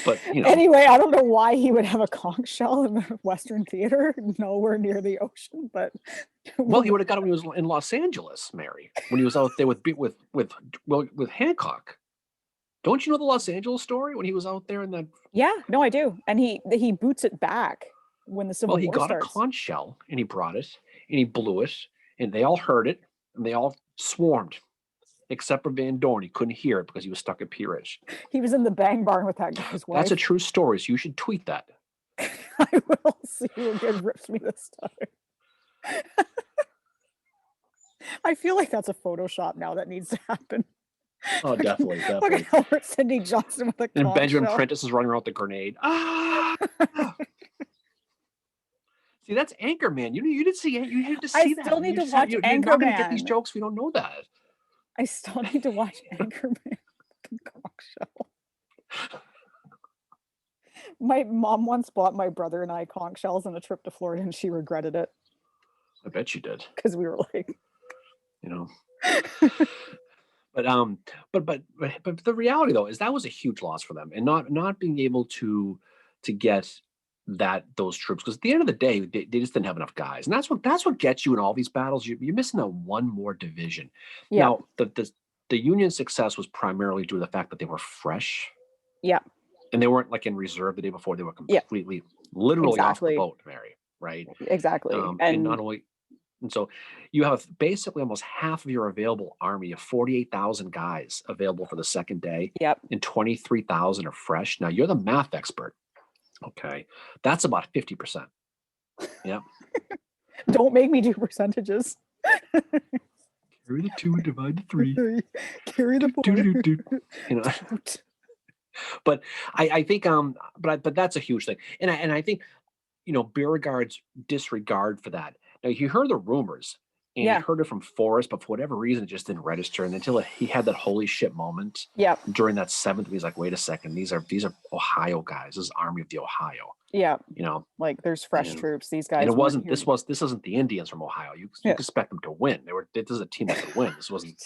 But anyway, I don't know why he would have a conch shell in the Western Theater, nowhere near the ocean. But well, he would have got it when he was in Los Angeles, Mary, when he was out there with Hancock. Don't you know the Los Angeles story when he was out there in that? Yeah, no, I do. And he boots it back when the Civil War starts. Well, he got a conch shell and he brought it and he blew it, and they all heard it and they all swarmed. Except for Van Dorn. He couldn't hear it because he was stuck at Pea Ridge. He was in the bang barn with that guy's wife. That's a true story, so you should tweet that. I will see who rips me this time. I feel like that's a Photoshop now that needs to happen. Oh, definitely. Look at Albert Sidney Johnson with a conch And Benjamin shell. Prentice is running around with the grenade. Ah! See, that's Anchorman. You had to see that. I still need to watch Anchorman. You're not going to get these jokes if you don't know that. I still need to watch Anchorman. Conch shell. My mom once bought my brother and I conch shells on a trip to Florida, and she regretted it. I bet she did. Because we were like, But the reality though is that was a huge loss for them, and not being able to get those troops, because at the end of the day, they just didn't have enough guys, and that's what gets you in all these battles. You're missing that one more division. Yeah. Now, the Union's success was primarily due to the fact that they were fresh. Yeah. And they weren't like in reserve the day before. They were Yeah. completely, literally off the Exactly. boat, Mary. Right. Exactly. And not only, and so you have basically almost half of your available army of 48,000 guys available for the second day. Yep. And 23,000 are fresh. Now you're the math expert. Okay. That's about 50%. Yep. Don't make me do percentages. Carry the 2 and divide the 3. Carry the 4. You know. But I think but that's a huge thing. And I think, Beauregard's disregard for that. Now, he heard the rumors and he heard it from Forrest, but for whatever reason, it just didn't register. And until he had that holy shit moment during that 7th, he's like, wait a second, these are Ohio guys. This is Army of the Ohio. Yeah. Like there's fresh troops. These guys. And this isn't the Indians from Ohio. You expect them to win. This is a team that could win. This wasn't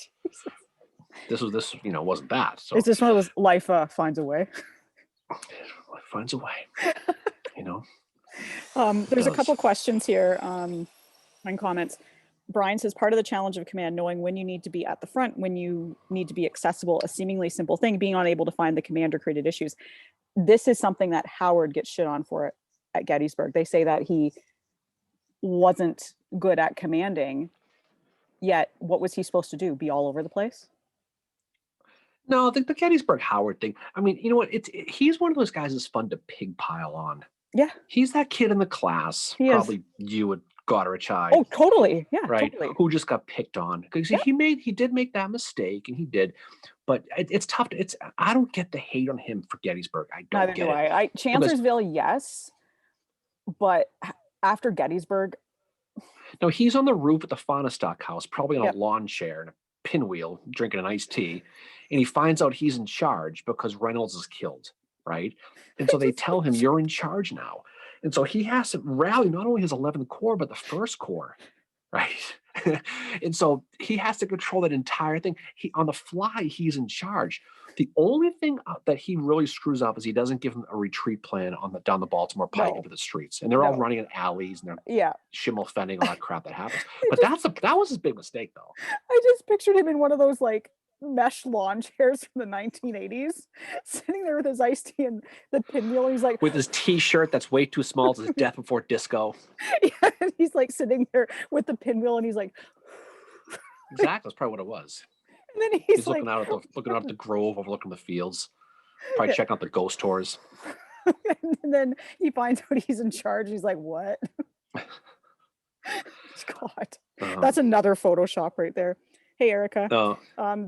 wasn't that. So it's just one of those life finds a way. Life finds a way. There's a couple questions here and comments. Brian says, part of the challenge of command, knowing when you need to be at the front, when you need to be accessible, a seemingly simple thing, being unable to find the commander created issues. This is something that Howard gets shit on for at Gettysburg. They say that he wasn't good at commanding, yet what was he supposed to do? Be all over the place? No, the Gettysburg Howard thing. I mean, you know what? He's one of those guys that's fun to pig pile on. Yeah. He's that kid in the class, probably you at Goderich High. Oh, totally. Yeah, right. Totally. Who just got picked on because he did make that mistake, and he did. But it's tough. I don't get the hate on him for Gettysburg. I don't Neither get do it. I. Chancellorsville, yes, but after Gettysburg, no, he's on the roof at the Fahnestock House, probably on a lawn chair and a pinwheel, drinking an iced tea, and he finds out he's in charge because Reynolds is killed, right? And so they tell him, you're in charge now. And so he has to rally not only his 11th Corps, but the 1st Corps, right? And so he has to control that entire thing. On the fly, he's in charge. The only thing that he really screws up is he doesn't give him a retreat plan down the Baltimore Pike into the streets. And they're all running in alleys and they're shimmel fending, all that crap that happens. But that was his big mistake, though. I just pictured him in one of those like mesh lawn chairs from the 1980s, sitting there with his iced tea and the pinwheel. He's like, with his T-shirt that's way too small, it's his Death Before Disco. Yeah, and he's like sitting there with the pinwheel, and he's like, exactly, that's probably what it was. And then he's like, looking out at the grove, overlooking the fields, probably checking out the ghost tours. And then he finds out he's in charge. He's like, what? God, that's another Photoshop right there. Hey, Erica.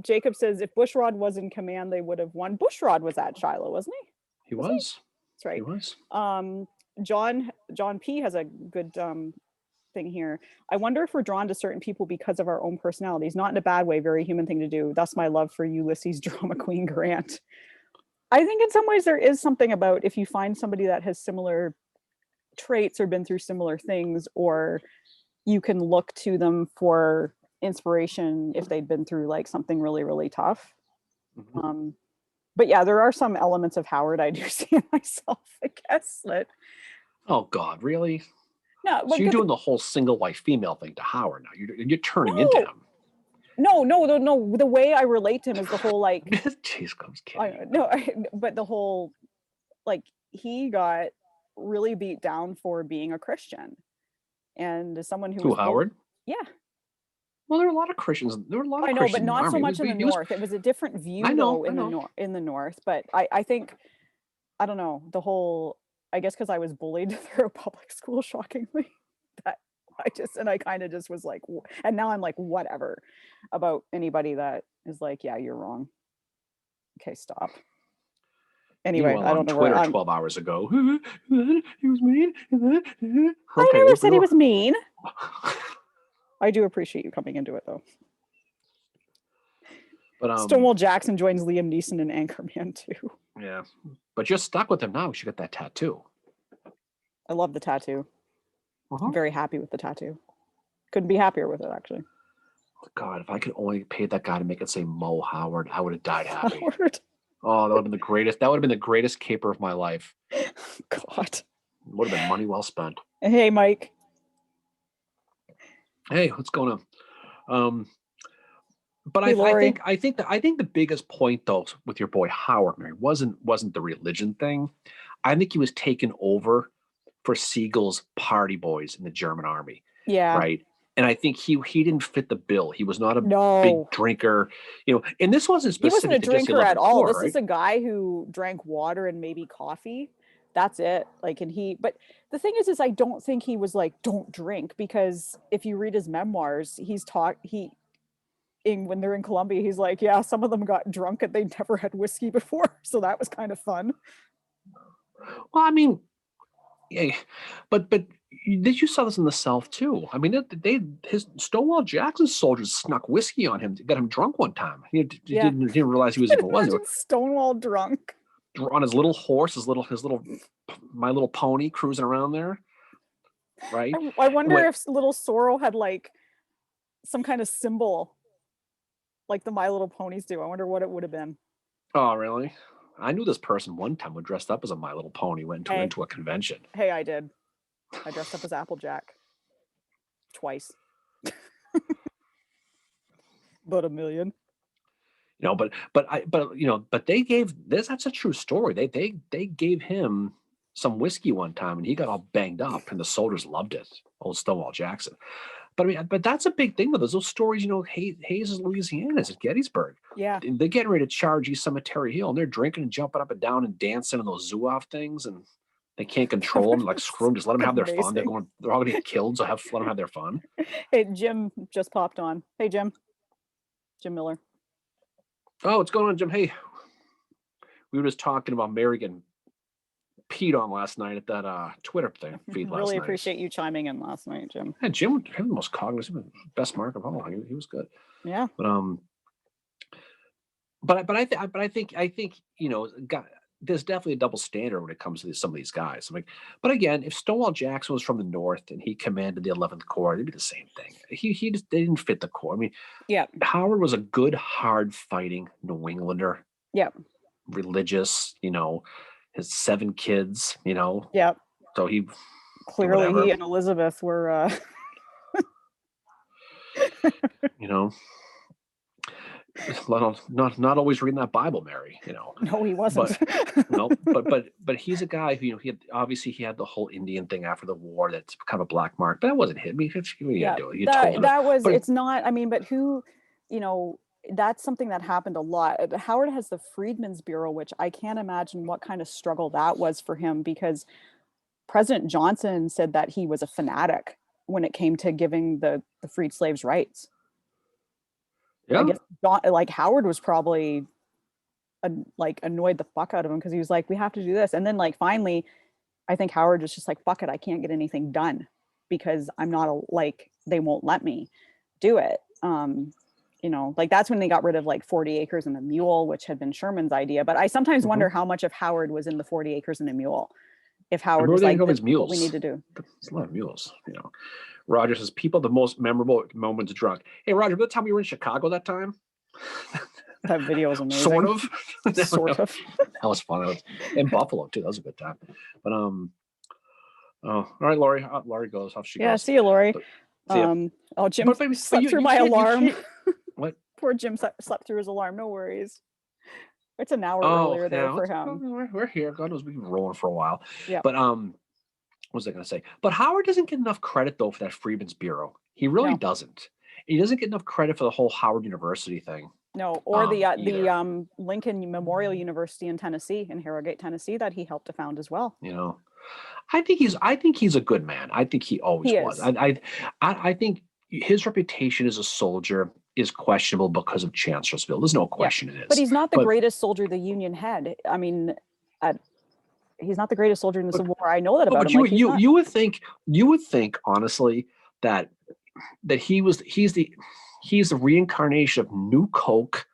Jacob says, if Bushrod was in command, they would have won. Bushrod was at Shiloh, wasn't he? He was. That's right. He was. John P has a good thing here. I wonder if we're drawn to certain people because of our own personalities, not in a bad way, very human thing to do. Thus my love for Ulysses Drama Queen Grant. I think in some ways there is something about if you find somebody that has similar traits or been through similar things, or you can look to them for inspiration if they'd been through like something really, really tough. Mm-hmm. But yeah, there are some elements of Howard I do see in myself, I guess. Oh God, really? No, so you're doing the whole single wife female thing to Howard now. You're turning into him. No. The way I relate to him is the whole like. Jeez, comes kidding. But the whole like he got really beat down for being a Christian, and as someone who was Howard. Yeah. Well, there were a lot of Christians. There were a lot of Christians. Christians. I know, but not so much in the North. It was a different view in the North. But I think, I don't know, the whole, I guess because I was bullied through public school, shockingly, that I kind of just was like, and now I'm like, whatever about anybody that is like, yeah, you're wrong. Okay, stop. Anyway, I don't know Twitter 12 hours ago. He was mean. I never said he was mean. I do appreciate you coming into it, though. But Stonewall Jackson joins Liam Neeson in Anchorman too. Yeah, but you're stuck with him now. You should get that tattoo. I love the tattoo. I'm very happy with the tattoo. Couldn't be happier with it, actually. Oh, God, if I could only pay that guy to make it say Mo Howard, I would have died happy. Howard. Oh, that would have been the greatest. That would have been the greatest caper of my life. God. Would have been money well spent. Hey, Mike. Hey, what's going on? But Hey, Lori. I think the biggest point though with your boy Howard, Mary, wasn't the religion thing. I think he was taken over for Siegel's party boys in the German army, Yeah. right? And I think he didn't fit the bill. He was not a big No. drinker, And this wasn't He wasn't specific a to just the drinker at 11th all. Corps, This right? is a guy who drank water and maybe coffee. That's it. Like, but the thing is I don't think he was like, don't drink, because if you read his memoirs, when they're in Colombia, he's like, yeah, some of them got drunk and they never had whiskey before. So that was kind of fun. Well, I mean, yeah, but you saw this in the South too. I mean, his Stonewall Jackson's soldiers snuck whiskey on him to get him drunk one time. He didn't realize he was even was. Stonewall drunk On his little horse, his little My Little Pony cruising around there, right? I wonder if little Sorrel had like some kind of symbol like the My Little Ponies do. I wonder what it would have been. Oh, really? I knew this person one time who dressed up as a My Little Pony, went into a convention. Hey, I did. I dressed up as Applejack twice. But $1 million. But they gave this. That's a true story. They gave him some whiskey one time, and he got all banged up, and the soldiers loved it. Old Stonewall Jackson. But I mean, but that's a big thing with those stories. Hayes is Louisiana, it's at Gettysburg. Yeah, they're getting ready to charge East Cemetery Hill, and they're drinking and jumping up and down and dancing on those Zouave things, and they can't control them. Like, screw them, just let them have their fun. They're all going to get killed, so let them have their fun. Hey, Jim just popped on. Hey, Jim Miller. Oh, what's going on, Jim? Hey, we were just talking about Mary getting peed on last night at that Twitter thing feed last night. Really appreciate you chiming in last night, Jim. Yeah, Jim had the most cognitive, best mark of all. He was good. Yeah. But I think there's definitely a double standard when it comes to some of these guys. But again, if Stonewall Jackson was from the North and he commanded the 11th Corps, it'd be the same thing. They didn't fit the Corps. I mean, yeah, Howard was a good, hard fighting New Englander. Yeah. Religious, his 7 kids, Yeah. So he clearly he and Elizabeth were not always reading that Bible, Mary. No, he wasn't. But he's a guy who he had the whole Indian thing after the war. That's kind of a black mark, but that wasn't him. It's not. I mean, but who, that's something that happened a lot. Howard has the Freedmen's Bureau, which I can't imagine what kind of struggle that was for him, because President Johnson said that he was a fanatic when it came to giving the freed slaves rights. Yeah. I guess Howard was probably annoyed the fuck out of him, because he was like, we have to do this. And then finally, I think Howard was just like, fuck it, I can't get anything done because I'm not they won't let me do it. That's when they got rid of 40 acres and a mule, which had been Sherman's idea. But I sometimes wonder how much of Howard was in the 40 acres and a mule. If Howard was like, this is what we need to do. It's a lot of mules, Roger says, people, the most memorable moments drunk. Hey, Roger, by the time we were in Chicago that time? That video was amazing. Sort of. Sort of. That was fun. In Buffalo, too. That was a good time. But, all right, Lori. Lori goes. Off she goes. Yeah, see you, Lori. See ya. Jim slept through my alarm. What? Poor Jim slept through his alarm. No worries. It's an hour earlier there for him. We're here. God knows we've been rolling for a while. Yeah. But what was I going to say? But Howard doesn't get enough credit though for that Freedmen's Bureau. He really doesn't. He doesn't get enough credit for the whole Howard University thing. No, or the Lincoln Memorial University in Tennessee, in Harrogate, Tennessee, that he helped to found as well. I think he's a good man. I think he always was. I think his reputation as a soldier is questionable because of Chancellorsville. There's no question it is. But he's not the greatest soldier the Union had. I mean, he's not the greatest soldier in the Civil War. I know that about him. You would think honestly that he's the reincarnation of New Coke,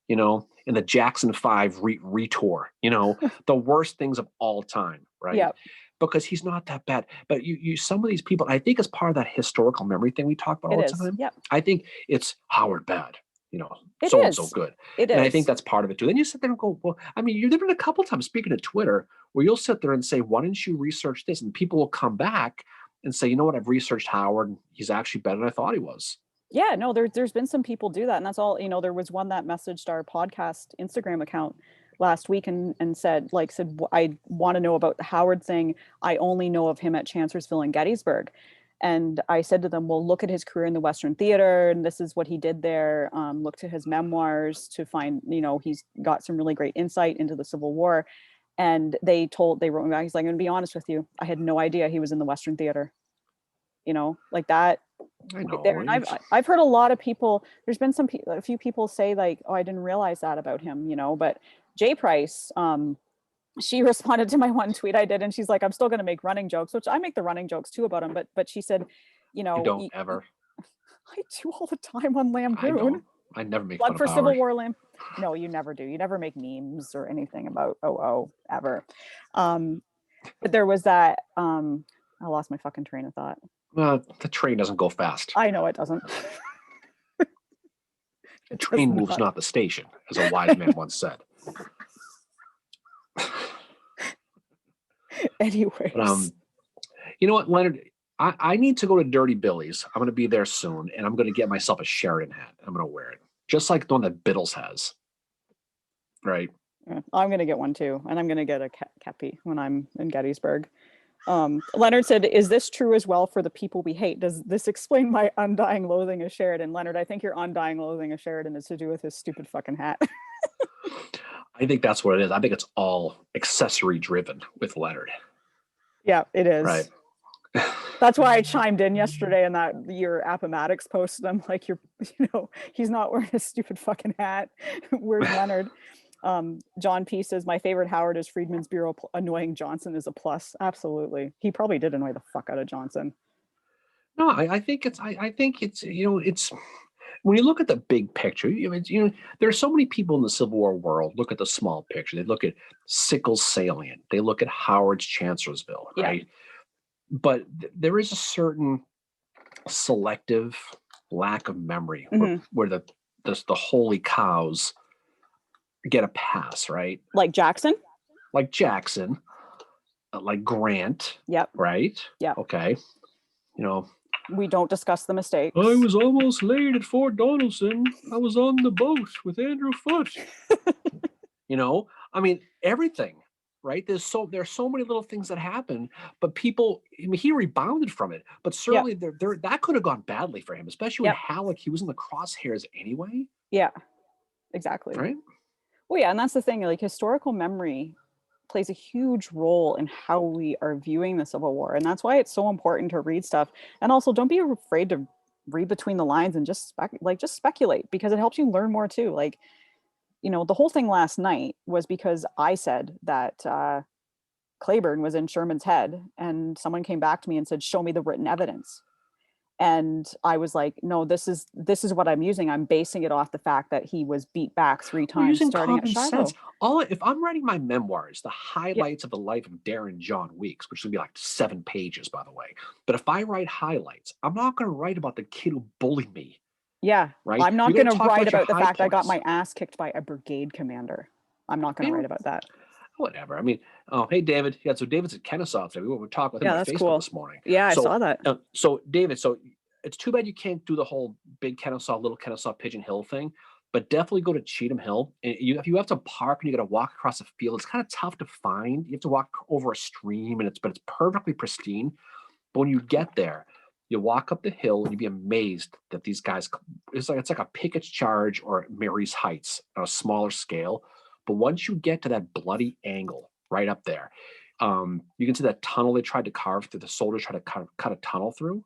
in the Jackson 5 retour, the worst things of all time, right? Yeah. Because he's not that bad. But you some of these people, I think, as part of that historical memory thing we talk about all the time. Yep. I think it's Howard bad. It so and so is. good. It And I is. think that's part of it too. Then you sit there and go, well, I mean, there've been a couple times, speaking of Twitter, where you'll sit there and say, why didn't you research this? And people will come back and say, you know what, I've researched Howard. He's actually better than I thought he was. Yeah, no, there's been some people do that. And that's all, there was one that messaged our podcast Instagram account last week and said, I want to know about the Howard thing. I only know of him at Chancellorsville and Gettysburg. And I said to them, well, look at his career in the Western Theater, and this is what he did there. Look to his memoirs to find, he's got some really great insight into the Civil War. And they wrote me back, he's like, I'm going to be honest with you, I had no idea he was in the Western Theater. Like that I right there. know. And I've heard a lot of people, there's been a few people say like, oh, I didn't realize that about him, but Jay Price, she responded to my one tweet I did, and she's like, I'm still going to make running jokes, which I make the running jokes too about him. But she said, You don't ever. I do all the time on I Lampoon. don't. I never make Plug fun for of Civil Howard. War Lamp. No, you never do. You never make memes or anything about ever. But there was that. I lost my fucking train of thought. The train doesn't go fast. I know it doesn't. The train moves, not the station, as a wise man once said. Anyways. But, you know what, Leonard? I need to go to Dirty Billy's. I'm going to be there soon, and I'm going to get myself a Sheridan hat. I'm going to wear it, just like the one that Biddles has. Right? Yeah, I'm going to get one too, and I'm going to get a kepi when I'm in Gettysburg. Leonard said, is this true as well for the people we hate? Does this explain my undying loathing of Sheridan? Leonard, I think your undying loathing of Sheridan is to do with his stupid fucking hat. I think that's what it is. I think it's all accessory driven with Leonard. Yeah, it is. Right. That's why I chimed in yesterday in that your Appomattox post. And I'm like, he's not wearing a stupid fucking hat. Where's Leonard? John P says, my favorite Howard is Friedman's Bureau. Annoying Johnson is a plus. Absolutely. He probably did annoy the fuck out of Johnson. No, I think it's it's when you look at the big picture, there are so many people in the Civil War world look at the small picture. They look at Sickles' salient. They look at Howard's Chancellorsville, right? Yeah. But there is a certain selective lack of memory where the holy cows get a pass, right? Like Jackson? Like Jackson, like Grant. Yep. Right? Yeah. Okay. We don't discuss the mistakes. I was almost late at Fort Donelson. I was on the boat with Andrew Foote. I mean, everything, right? There's so many little things that happen, but people, he rebounded from it, but certainly that could have gone badly for him, especially when Halleck, he was in the crosshairs anyway. Yeah, exactly. Right? Well, yeah, and that's the thing, like historical memory plays a huge role in how we are viewing the Civil War. And that's why it's so important to read stuff. And also don't be afraid to read between the lines and just speculate, because it helps you learn more too. Like, the whole thing last night was because I said that Claiborne was in Sherman's head, and someone came back to me and said, show me the written evidence. And I was like, no, this is what I'm using. I'm basing it off the fact that he was beat back 3 times starting at Shiloh. If I'm writing my memoirs, the highlights of the life of Darren John Weeks, which would be like 7 pages, by the way. But if I write highlights, I'm not going to write about the kid who bullied me. Yeah. Right. I'm not going to write about the fact I got my ass kicked by a brigade commander. I'm not going to write about that. Whatever. I mean, hey, David. Yeah, so David's at Kennesaw today. We were talking with him on Facebook this morning. Yeah, I saw that. So David, it's too bad you can't do the whole big Kennesaw, little Kennesaw, Pigeon Hill thing, but definitely go to Cheatham Hill. And if you have to park and you got to walk across a field, it's kind of tough to find. You have to walk over a stream, but it's perfectly pristine. But when you get there, you walk up the hill and you'd be amazed that these guys, it's like a Pickett's Charge or Mary's Heights on a smaller scale. But once you get to that bloody angle right up there, you can see that tunnel they tried to carve through. The soldiers tried to cut a tunnel through,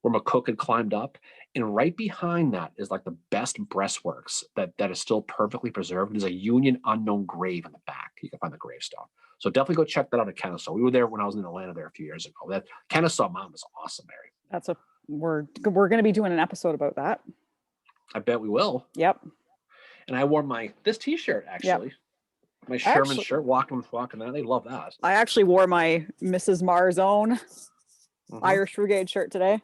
where McCook had climbed up. And right behind that is like the best breastworks that is still perfectly preserved. There's a Union unknown grave in the back. You can find the gravestone. So definitely go check that out at Kennesaw. We were there when I was in Atlanta there a few years ago. That Kennesaw Mountain is awesome, Mary. We're going to be doing an episode about that. I bet we will. Yep. And I wore this t-shirt, actually. Yep. My Sherman shirt, walking that. They love that. I actually wore my Mrs. Marzone Irish Brigade shirt today.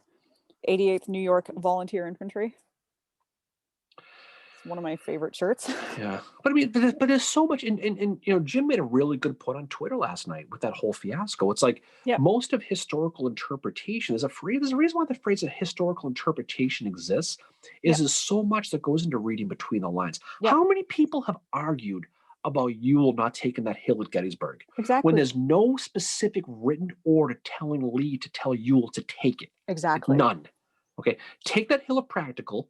88th New York Volunteer Infantry. one of my favorite shirts. Yeah, but I mean, but there's so much, and Jim made a really good point on Twitter last night with that whole fiasco. It's like Yeah. most of historical interpretation is a phrase. There's a reason why the phrase of historical interpretation exists. There's so much that goes into reading between the lines. Yeah. How many people have argued about Ewell not taking that hill at Gettysburg Exactly. when there's no specific written order telling Lee to tell Ewell to take it? Exactly. None. Okay, take that hill of practicable,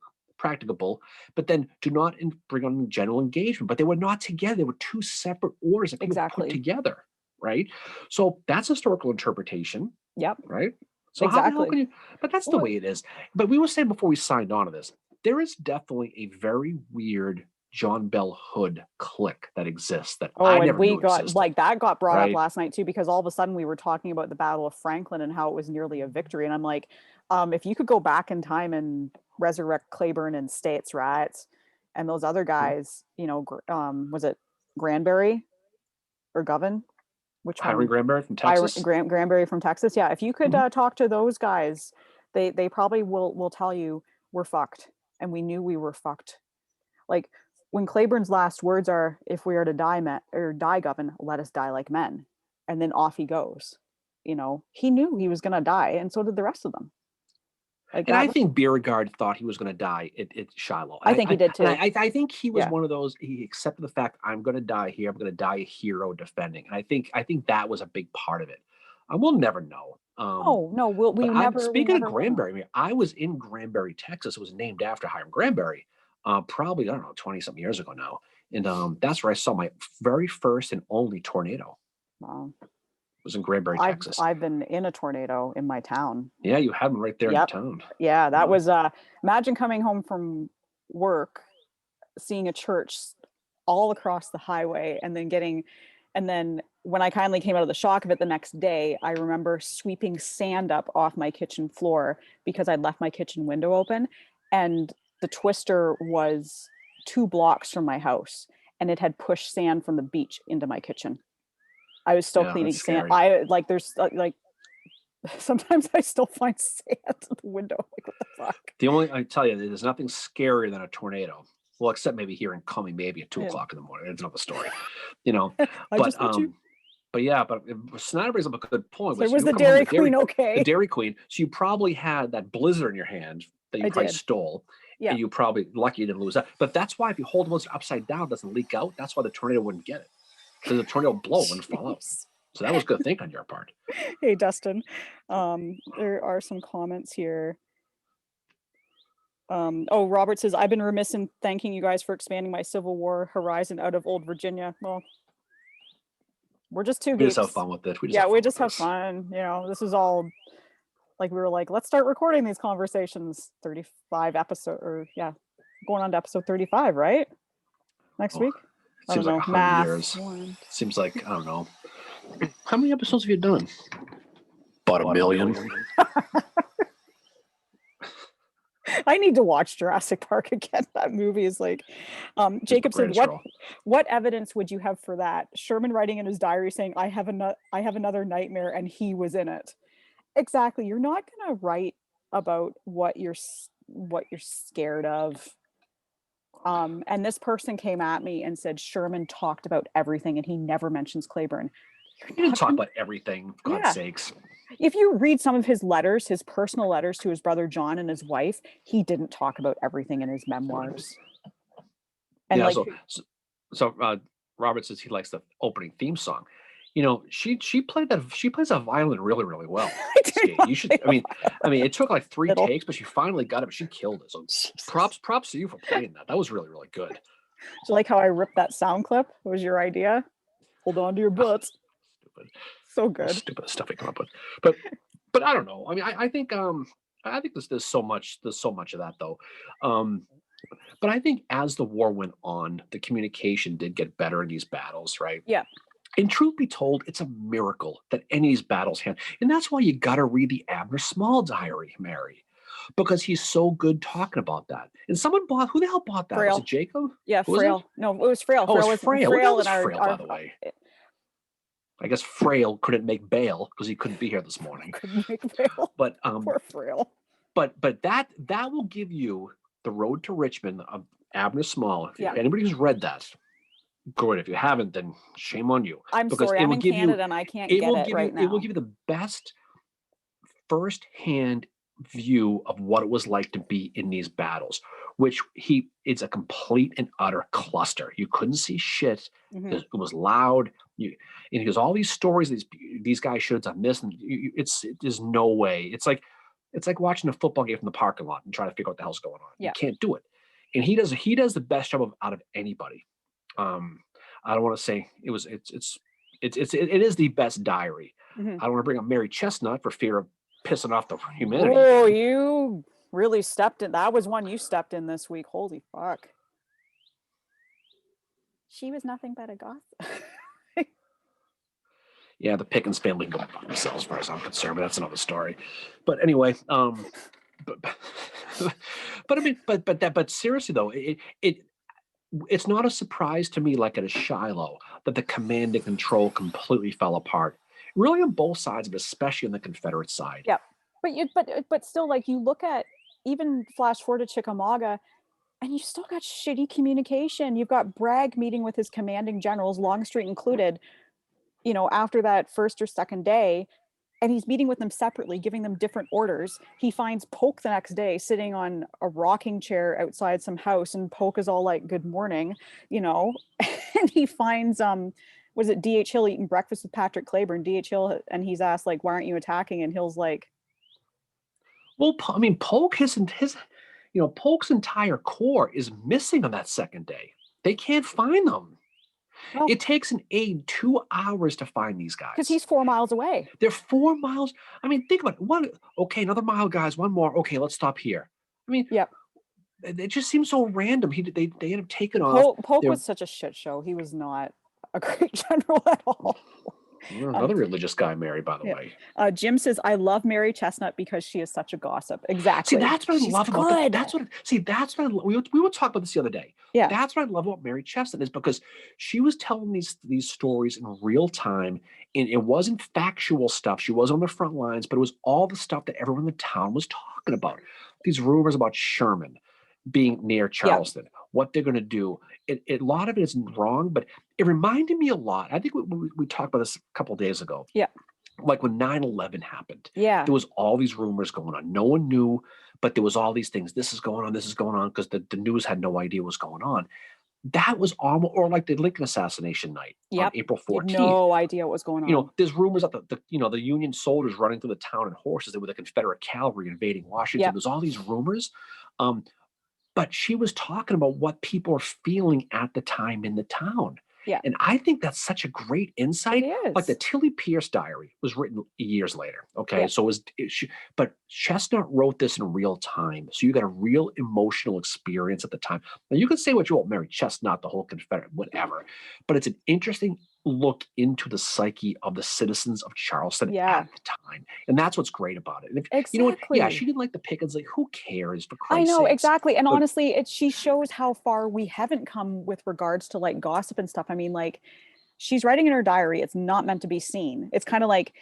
but then do not bring on general engagement. But they were not together. They were two separate orders that people put together, right? So that's historical interpretation. Yep. Right? So exactly. how can you, but that's the way it is. But we were saying before we signed on to this, there is definitely a very weird John Bell Hood clique that exists that I never knew existed. That got brought up last night too, because all of a sudden we were talking about the Battle of Franklin and how it was nearly a victory. And I'm like, if you could go back in time and resurrect Claiborne and States Riots and those other guys, was it Granberry or Govan? Which Hiram one? Granberry from Texas. Granberry from Texas. Yeah. If you could talk to those guys, they probably will tell you we're fucked. And we knew we were fucked. Like when Claiborne's last words are, if we are to die, Govan, let us die like men. And then off he goes. He knew he was going to die. And so did the rest of them. And I think Beauregard thought he was going to die at Shiloh. I think he did too. I think he was one of those. He accepted the fact, I'm going to die here. I'm going to die a hero defending. And I think that was a big part of it. We'll never know. We never. Speaking of Granbury, I was in Granbury, Texas. It was named after Hiram Granberry. Probably 20 something years ago now, and that's where I saw my very first and only tornado. Wow. Was in Granbury, Texas. I've been in a tornado in my town. Yeah, you had one right there in the town. Yeah, that was imagine coming home from work, seeing a church all across the highway, and then when I kindly came out of the shock of it the next day, I remember sweeping sand up off my kitchen floor because I'd left my kitchen window open, and the twister was 2 blocks from my house, and it had pushed sand from the beach into my kitchen. I was still cleaning sand. There's sometimes I still find sand at the window. Like, what the fuck? I tell you, there's nothing scarier than a tornado. Well, except maybe here in Cumming, maybe at 2 o'clock in the morning. It's another story, But Snyder brings up a good point. So was the Dairy Queen okay? The Dairy Queen. So you probably had that blizzard in your hand that you probably stole. Yeah. And you probably lucky you didn't lose that. But that's why if you hold the blizzard upside down, it doesn't leak out. That's why the tornado wouldn't get it. Because the tornado would blow and fall out. So that was good think on your part. Hey, Dustin. There are some comments here. Robert says, I've been remiss in thanking you guys for expanding my Civil War horizon out of old Virginia. Well, we're just two geeks. We just have fun with this. We just have fun. This is all like, we were like, let's start recording these conversations. 35 episode, going on to episode 35, right? Next week? Seems like 100 years. Seems like, I don't know. How many episodes have you done? About 1 million. I need to watch Jurassic Park again. That movie is like, Jacob said, what evidence would you have for that? Sherman writing in his diary saying, I have another nightmare, and he was in it. Exactly. You're not going to write about what you're scared of. And this person came at me and said Sherman talked about everything and he never mentions Claiborne. He didn't talk about everything, for God's sakes. If you read some of his letters, his personal letters to his brother John and his wife, he didn't talk about everything in his memoirs. And Robert says he likes the opening theme song. She plays a violin really, really well. You should. I mean, it took like 3 takes, but she finally got it. But she killed it. So props to you for playing that. That was really, really good. So like how I ripped that sound clip? What was your idea? Hold on to your butts. Stupid. So good. Stupid stuff we come up with. But I don't know. I mean, I think there's so much of that though. But I think as the war went on, the communication did get better in these battles, right? Yeah. And truth be told, it's a miracle that any of these battles hand. And that's why you got to read the Abner Small diary, Mary, because he's so good talking about that. And someone who the hell bought that? Frail. Was it Jacob? Yeah, Frail. No, it was Frail. Oh, it was Frail. Frail, by the way. I guess Frail couldn't make bail because he couldn't be here this morning. Couldn't make bail. But poor Frail. But that will give you The Road to Richmond of Abner Small. If Yeah. anybody who's read that, great. If you haven't, then shame on you. I'm Because sorry, it I'm will in give you, Canada and I can't it get will it give right you, now. it will give you the best firsthand view of what it was like to be in these battles, which it's a complete and utter cluster. You couldn't see shit. Mhm. It was loud. And he goes, all these stories, these guys should have done this, and there's no way. It's like watching a football game from the parking lot and trying to figure out what the hell's going on. Yeah. You can't do it. And he does the best job out of anybody. I don't want to say it is the best diary. Mhm. I don't want to bring up Mary Chestnut for fear of pissing off the humanity. Oh, again. you really stepped in. That was one you stepped in this week. Holy fuck. She was nothing but a goth. Yeah, the Pickens family can go fuck themselves, as far as I'm concerned, but that's another story. But anyway, but I mean, but seriously though, it's not a surprise to me, like at a Shiloh, that the command and control completely fell apart. Really, on both sides, but especially on the Confederate side. Yeah, but still, like, you look at, even flash forward to Chickamauga, and you still got shitty communication. You've got Bragg meeting with his commanding generals, Longstreet included, after that first or second day, and he's meeting with them separately, giving them different orders. He finds Polk the next day sitting on a rocking chair outside some house, and Polk is all like, "Good morning," and he finds was it D.H. Hill eating breakfast with Patrick Claiborne? D.H. Hill, and he's asked, like, "Why aren't you attacking?" And Hill's like, Well, I mean, Polk, Polk's entire corps is missing on that second day. They can't find them. "Well, It takes an aide 2 hours to find these guys. because he's 4 miles away." They're 4 miles. I mean, think about it. Okay, another mile, guys. One more. Okay, let's stop here. I mean, Yep. it just seems so random. They end up taking off. Polk was such a shit show. He was not a great general at all. Another religious guy, Mary, by the way. Jim says, "I love Mary Chestnut because she is such a gossip." Exactly. See, that's what I love about good. That's what we were talking about this the other day. Yeah. That's what I love about Mary Chestnut, is because she was telling these stories in real time, and it wasn't factual stuff. She was on the front lines, but it was all the stuff that everyone in the town was talking about. These rumors about Sherman being near Charleston, what they're going to do. A lot of it is wrong, but it reminded me a lot. I think we talked about this a couple of days ago. Yeah. Like when 9/11 happened, Yeah. there was all these rumors going on. No one knew, but there was all these things. This is going on, because the news had no idea what was going on. That was almost, or like the Lincoln assassination night on April 14th. No idea what was going on. There's rumors that the Union soldiers running through the town in horses, they were the Confederate cavalry invading Washington. Yep. There's all these rumors. But she was talking about what people are feeling at the time in the town. Yeah. And I think that's such a great insight. It is. Like the Tilly Pierce diary was written years later. Okay. Yeah. So but Chestnut wrote this in real time. So you got a real emotional experience at the time. Now you can say what you want, Mary Chestnut, the whole Confederate, whatever, but it's an interesting look into the psyche of the citizens of Charleston at the time. And that's what's great about it. And exactly. You know what? Yeah, she didn't like the Pickens. Like, who cares, for Christ's I know, sakes? exactly. And honestly, she shows how far we haven't come with regards to, like, gossip and stuff. I mean, like, she's writing in her diary. It's not meant to be seen. It's kind of like,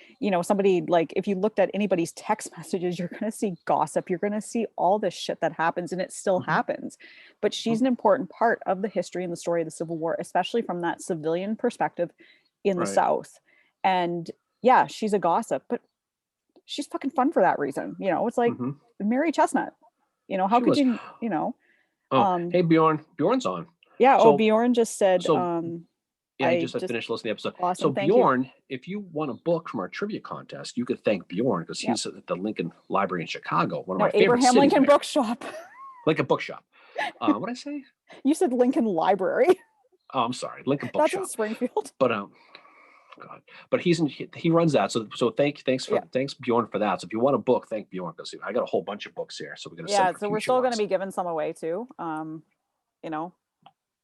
somebody, like, if you looked at anybody's text messages, you're going to see gossip. You're going to see all this shit that happens, and it still happens. But she's an important part of the history and the story of the Civil War, especially from that civilian perspective in the South. And yeah, she's a gossip, but she's fucking fun for that reason. It's like Mary Chestnut. How could you, hey, Bjorn. Bjorn's on. Yeah. Bjorn just said, yeah, he just finished listening to the episode. Awesome, so Bjorn, if you won a book from our trivia contest, you could thank Bjorn, because he's at the Lincoln Library in Chicago, one of my favorite Abraham cities Lincoln there. Bookshop. Lincoln Bookshop. What did I say? You said Lincoln Library. Oh, I'm sorry, Lincoln Bookshop. That's in Springfield. But God, but he runs that. So thanks Bjorn for that. So if you want a book, thank Bjorn, because I got a whole bunch of books here. So we're gonna so we're still going to be giving some away too.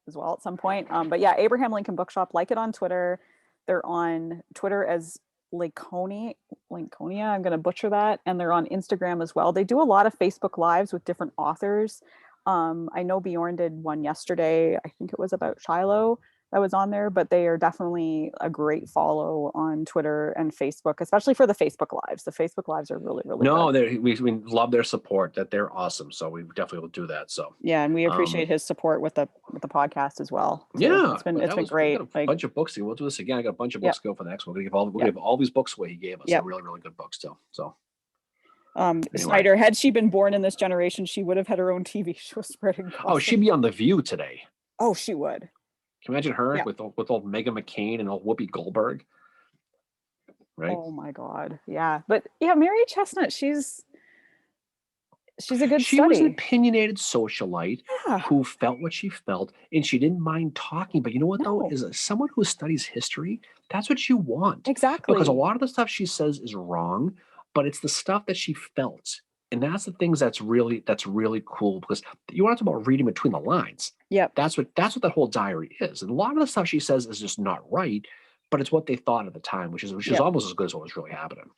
As well at some point. But yeah, Abraham Lincoln Bookshop, like it on Twitter. They're on Twitter as Lincolnia. I'm going to butcher that. And they're on Instagram as well. They do a lot of Facebook Lives with different authors. I know Bjorn did one yesterday. I think it was about Shiloh. that was on there, but they are definitely a great follow on Twitter and Facebook, especially for the Facebook Lives. The Facebook Lives are really, really No, good. we love their support. That they're awesome. So we definitely will do that. So Yeah, and we appreciate his support with the podcast as well. Too. yeah, it's been we great. got a bunch of books. We'll do this again. I got a bunch of books to go for the next one. We're gonna give all these books away he gave us. They're really, really good books too. So anyway. Snyder, had she been born in this generation, she would have had her own TV show spreading gossip. Oh, she'd be on The View today. Oh, she would. Can you imagine her with old Megan McCain and old Whoopi Goldberg? Right. Oh my God. Yeah. But yeah, Mary Chestnut, she's a good She was an opinionated socialite who felt what she felt, and she didn't mind talking. But you know what, though? As someone who studies history, that's what you want. Exactly. Because a lot of the stuff she says is wrong, but it's the stuff that she felt. And that's the things that's really cool, because you want to talk about reading between the lines. Yeah. That's what that whole diary is. And a lot of the stuff she says is just not right, but it's what they thought at the time, which is almost as good as what was really happening.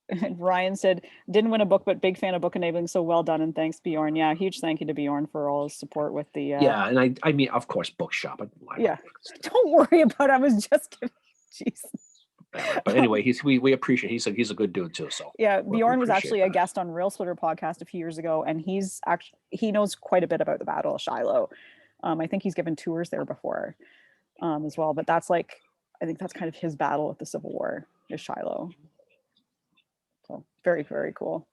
And Ryan said, didn't win a book, but big fan of book enabling. So well done. And thanks, Bjorn. Yeah. Huge thank you to Bjorn for all his support with the. Yeah. And I mean, of course, bookshop. Don't worry about it. I was just kidding. Jeez. But anyway, we appreciate. He's a good dude too. So yeah, Bjorn was actually a guest on Rail Splitter podcast a few years ago, and he knows quite a bit about the Battle of Shiloh. I think he's given tours there before, as well. But I think that's kind of his battle with the Civil War is Shiloh. So very, very cool.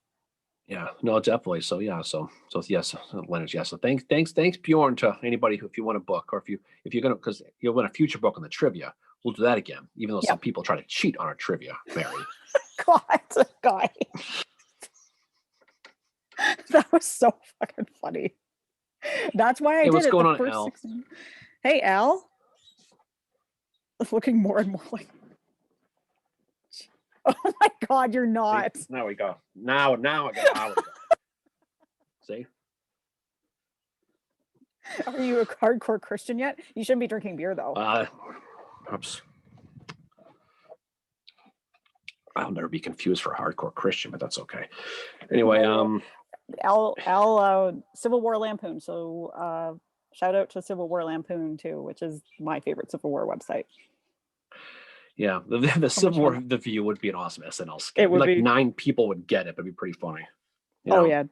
Yeah, no, definitely. So yeah, so yes, Leonard, yes. So thanks, Bjorn, to anybody who, if you want a book, or if you're gonna, because you'll win a future book on the trivia. We'll do that again, even though some people try to cheat on our trivia, Mary. God, guy. That was so fucking funny. That's why I did what's it. Going the on, first Al? 16. Hey, Al. Looking more and more like. Oh my God, you're not. See? Now we go. Now I got it. See? Are you a hardcore Christian yet? You shouldn't be drinking beer though. Oops. I'll never be confused for a hardcore Christian, but that's okay. Anyway, Al Civil War Lampoon. So shout out to Civil War Lampoon too, which is my favorite Civil War website. Yeah, the Civil War The View would be an awesome SNL skit. It would be 9 people would get it. It'd be pretty funny. Oh yeah.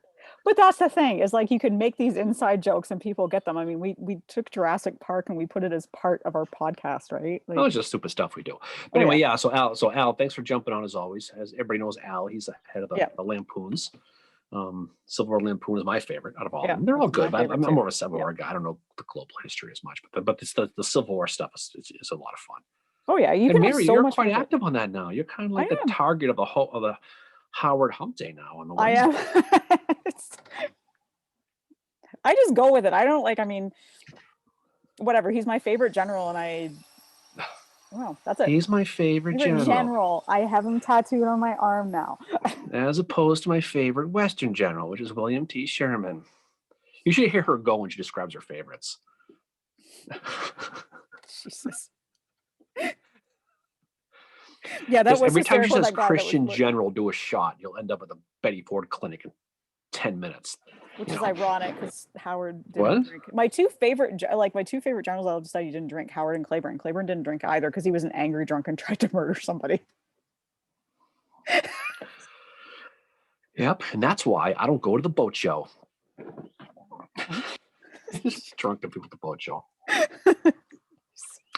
But that's the thing, is like you can make these inside jokes and people get them. I mean, we took Jurassic Park and we put it as part of our podcast, right? Like, it's just stupid stuff we do. But anyway, yeah. So Al, thanks for jumping on as always. As everybody knows, Al, he's the head of the Lampoons. Civil War Lampoon is my favorite out of all of them. They're all good, but I'm more of a Civil War guy. I don't know the global history as much, but it's the Civil War stuff is a lot of fun. Oh yeah, Mary, you're quite active on that now. You're kind of like the target of the Howard Hump Day now on the Wednesday. I am. I just go with it. I don't whatever. He's my favorite general, and that's it. He's my favorite general. I have him tattooed on my arm now. As opposed to my favorite Western general, which is William T. Sherman. You should hear her go when she describes her favorites. Jesus. Yeah, that was every time she says Christian general, do a shot. You'll end up at the Betty Ford Clinic in 10 minutes. Which is ironic because Howard didn't drink. My two favorite generals, I'll decide you didn't drink, Howard and Claiborne. Claiborne didn't drink either because he was an angry drunk and tried to murder somebody. Yep, and that's why I don't go to the boat show. Drunk people at the boat show.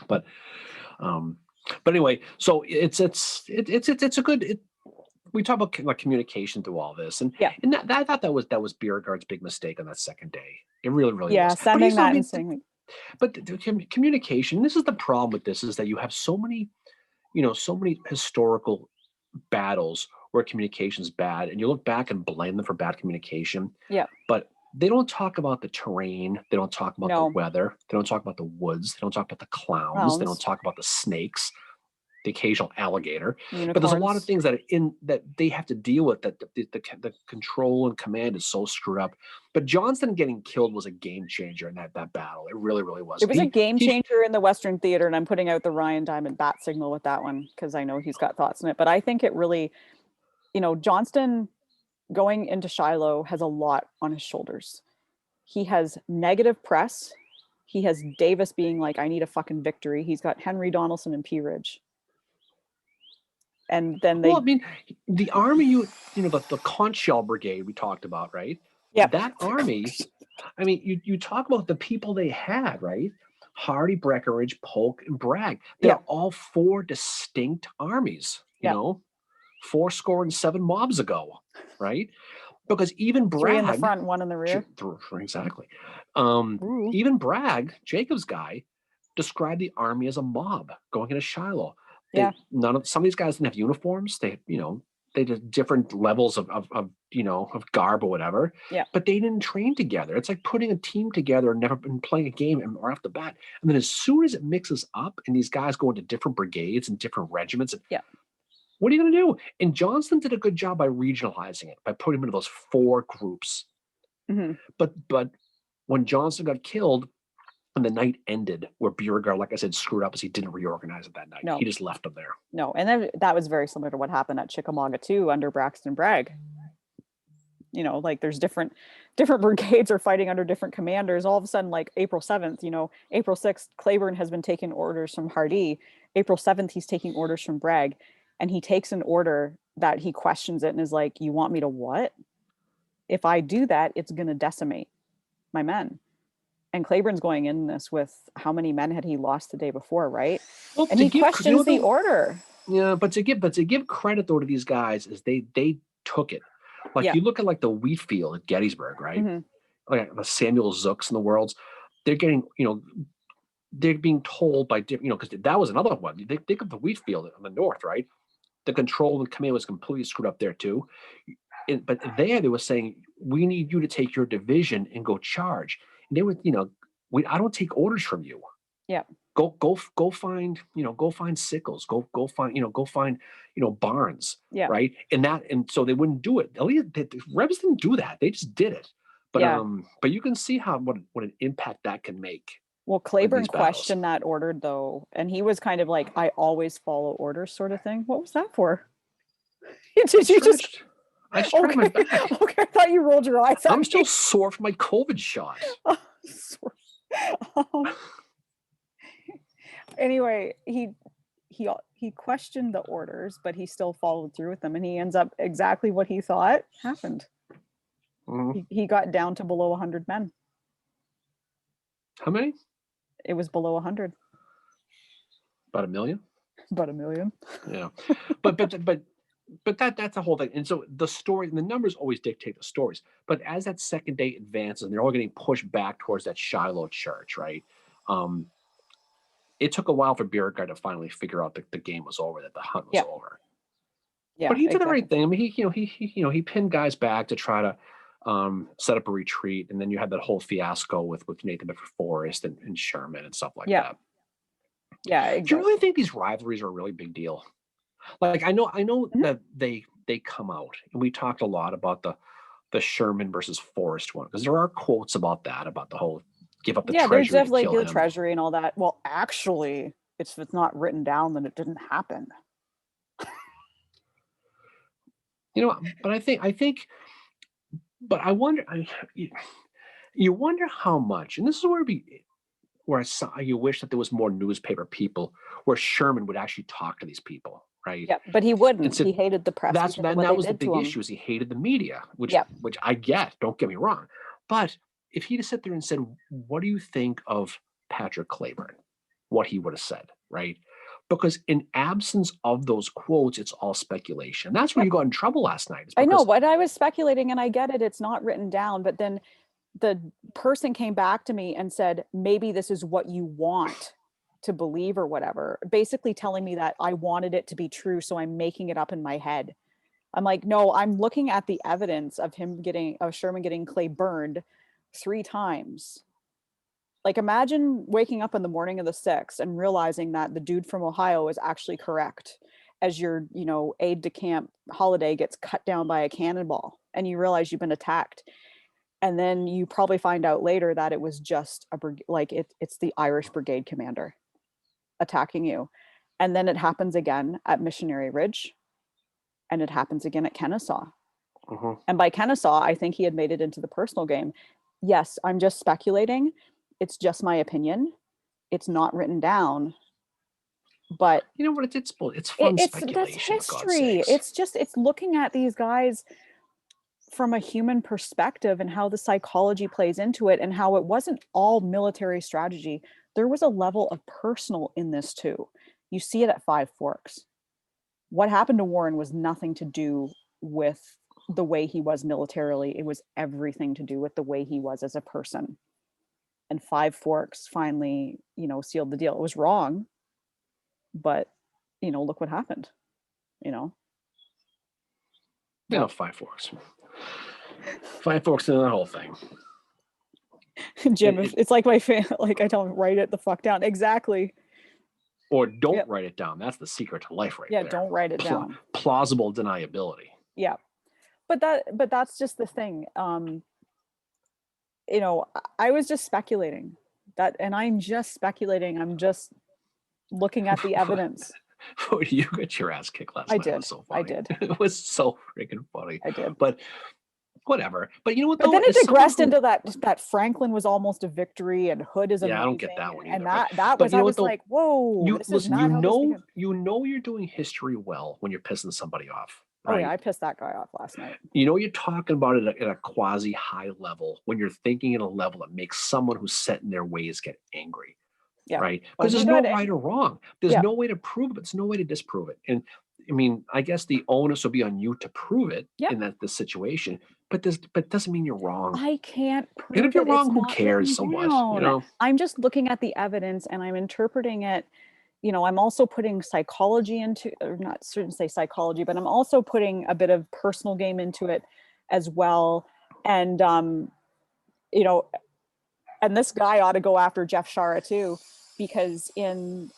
But anyway, so it's a good. We talk about communication through all this, and I thought that was Beauregard's big mistake on that second day. It really was. Yeah, sending that and saying. But the communication. This is the problem with this: is that you have so many historical battles where communication's bad, and you look back and blame them for bad communication. Yeah. But they don't talk about the terrain. They don't talk about the weather. They don't talk about the woods. They don't talk about the clowns. They don't talk about the snakes, the occasional alligator. Unicorns. But there's a lot of things that they have to deal with, that the control and command is so screwed up. But Johnston getting killed was a game changer in that battle. It really, really was. It was a game changer in the Western theater, and I'm putting out the Ryan Diamond bat signal with that one because I know he's got thoughts in it. But I think it really, Johnston going into Shiloh has a lot on his shoulders. He has negative press. He has Davis being like, I need a fucking victory. He's got Henry, Donaldson, and Pea Ridge. And then Well, I mean, the army, you know, the conch shell brigade we talked about, right? yeah, That army, I mean, you talk about the people they had, right? Hardy, Breckinridge, Polk, and Bragg. They're yeah, all four distinct armies, you yeah. know, 7 mobs ago, right? Because even 3 in the Bragg, front, 1 in the rear. exactly. Ooh. Even Bragg, Jacob's guy, described the army as a mob going into Shiloh. Yeah. Some of these guys didn't have uniforms. They, you know, they did different levels of you know, of garb or whatever. Yeah. But they didn't train together. It's like putting a team together and never been playing a game and right off the bat. And then as soon as it mixes up and these guys go into different brigades and different regiments, Yeah. what are you going to do? And Johnston did a good job by regionalizing it, by putting them into those 4 groups. Mm-hmm. But when Johnston got killed and the night ended, where Beauregard, like I said, screwed up, as he didn't reorganize it that night. No. He just left them there. No, and then that was very similar to what happened at Chickamauga too under Braxton Bragg. You know, like there's different brigades are fighting under different commanders. All of a sudden, like April 7th, you know, April 6th, Claiborne has been taking orders from Hardee. April 7th, he's taking orders from Bragg, and he takes an order that he questions it and is like, "You want me to what? If I do that, it's going to decimate my men." And Claiborne's going in this with how many men had he lost the day before, right? Well, And he questions the order. Yeah, but to give credit though to these guys is they took it. Like Yeah. you look at like the wheat field at Gettysburg, right? Mm-hmm. Like the Samuel Zooks in the worlds, they're getting, you know, they're being told by different, you know, because that was another one. They got the wheat field on the north, right? The control and command was completely screwed up there too. But they were saying, we need you to take your division and go charge. And they were, you know, I don't take orders from you. Yeah. Go find, you know, go find Sickles, go find, you know, Barnes, Yeah. right? And so they wouldn't do it. At least the Rebs didn't do that. They just did it. But Yeah. But you can see what an impact that can make. Well, Claiborne questioned that order though, and he was kind of like, "I always follow orders," sort of thing. What was that for? Did you just? I stretched my back. Okay, I thought you rolled your eyes at I'm me. still sore from my COVID shot. Anyway, he questioned the orders, but he still followed through with them, and he ends up exactly what he thought happened. Mm-hmm. He got down to below 100 men. How many? It was below 100. About 1 million. About 1 million. Yeah, but that's the whole thing. And so the story and the numbers always dictate the stories. But as that second day advances, and they're all getting pushed back towards that Shiloh church, right? It took a while for Beauregard to finally figure out that the game was over, that the hunt was over. Yeah, but he did the right thing. I mean, he pinned guys back to try to set up a retreat, and then you had that whole fiasco with Nathan Bedford Forrest and Sherman and stuff like that. Yeah, exactly. Do you really think these rivalries are a really big deal? Like I know mm-hmm. that they come out, and we talked a lot about the Sherman versus Forrest one, because there are quotes about that, about the whole give up the treasury. There's definitely the treasury and all that. Well, actually, if it's not written down, then it didn't happen. You know, but I think, but I wonder. You wonder how much, and this is where you wish that there was more newspaper people where Sherman would actually talk to these people, right? Yeah, but he wouldn't. He hated the press. That was the big issue, is he hated the media, which I get. Don't get me wrong, but if he'd have sat there and said, "What do you think of Patrick Claiborne?" what he would have said, right? Because in absence of those quotes, it's all speculation. That's where you got in trouble last night. I know what I was speculating, and I get it. It's not written down, but then the person came back to me and said, maybe this is what you want to believe or whatever, basically telling me that I wanted it to be true, so I'm making it up in my head. I'm like, no, I'm looking at the evidence of Sherman getting Clay burned 3 times. Like, imagine waking up in the morning of the 6th and realizing that the dude from Ohio is actually correct, as your, aide de camp Holiday gets cut down by a cannonball, and you realize you've been attacked. And then you probably find out later that it was just it's the Irish Brigade commander attacking you. And then it happens again at Missionary Ridge, and it happens again at Kennesaw. Uh-huh. And by Kennesaw, I think he had made it into the personal game. Yes, I'm just speculating, it's just my opinion. It's not written down, but You know what? It's fun that's speculation, for God's history. sakes. It's looking at these guys from a human perspective and how the psychology plays into it, and how it wasn't all military strategy. There was a level of personal in this too. You see it at Five Forks. What happened to Warren was nothing to do with the way he was militarily. It was everything to do with the way he was as a person. And Five Forks finally, sealed the deal. It was wrong, but look what happened. Five Forks. Five Forks in the whole thing. Jim, it's like my fan, like I tell him, write it the fuck down. Exactly. Or don't write it down. That's the secret to life, right there. Yeah, don't write it down. Plausible deniability. Yeah, but that's just the thing. I was just speculating and I'm just speculating. I'm just looking at the evidence. You got your ass kicked last night. It was so funny. I did. It was so freaking funny. I did. But whatever. But you know what? But then it digressed into that Franklin was almost a victory and Hood is amazing. Yeah, I don't get that one either. And that was, I was like, whoa. You're doing history well when you're pissing somebody off. Right? Oh yeah, I pissed that guy off last night. You're talking about it at a quasi high level when you're thinking at a level that makes someone who's set in their ways get angry. Yeah. Right? Because there's no right or wrong. There's no way to prove it, but there's no way to disprove it. And I mean, I guess the onus will be on you to prove it in this situation. But doesn't mean you're wrong. I can't prove it. And if you're wrong, who cares? So what? I'm just looking at the evidence and I'm interpreting it. I'm also putting psychology into, or not certain say psychology, but I'm also putting a bit of personal game into it as well. And and this guy ought to go after Jeff Shara too, because in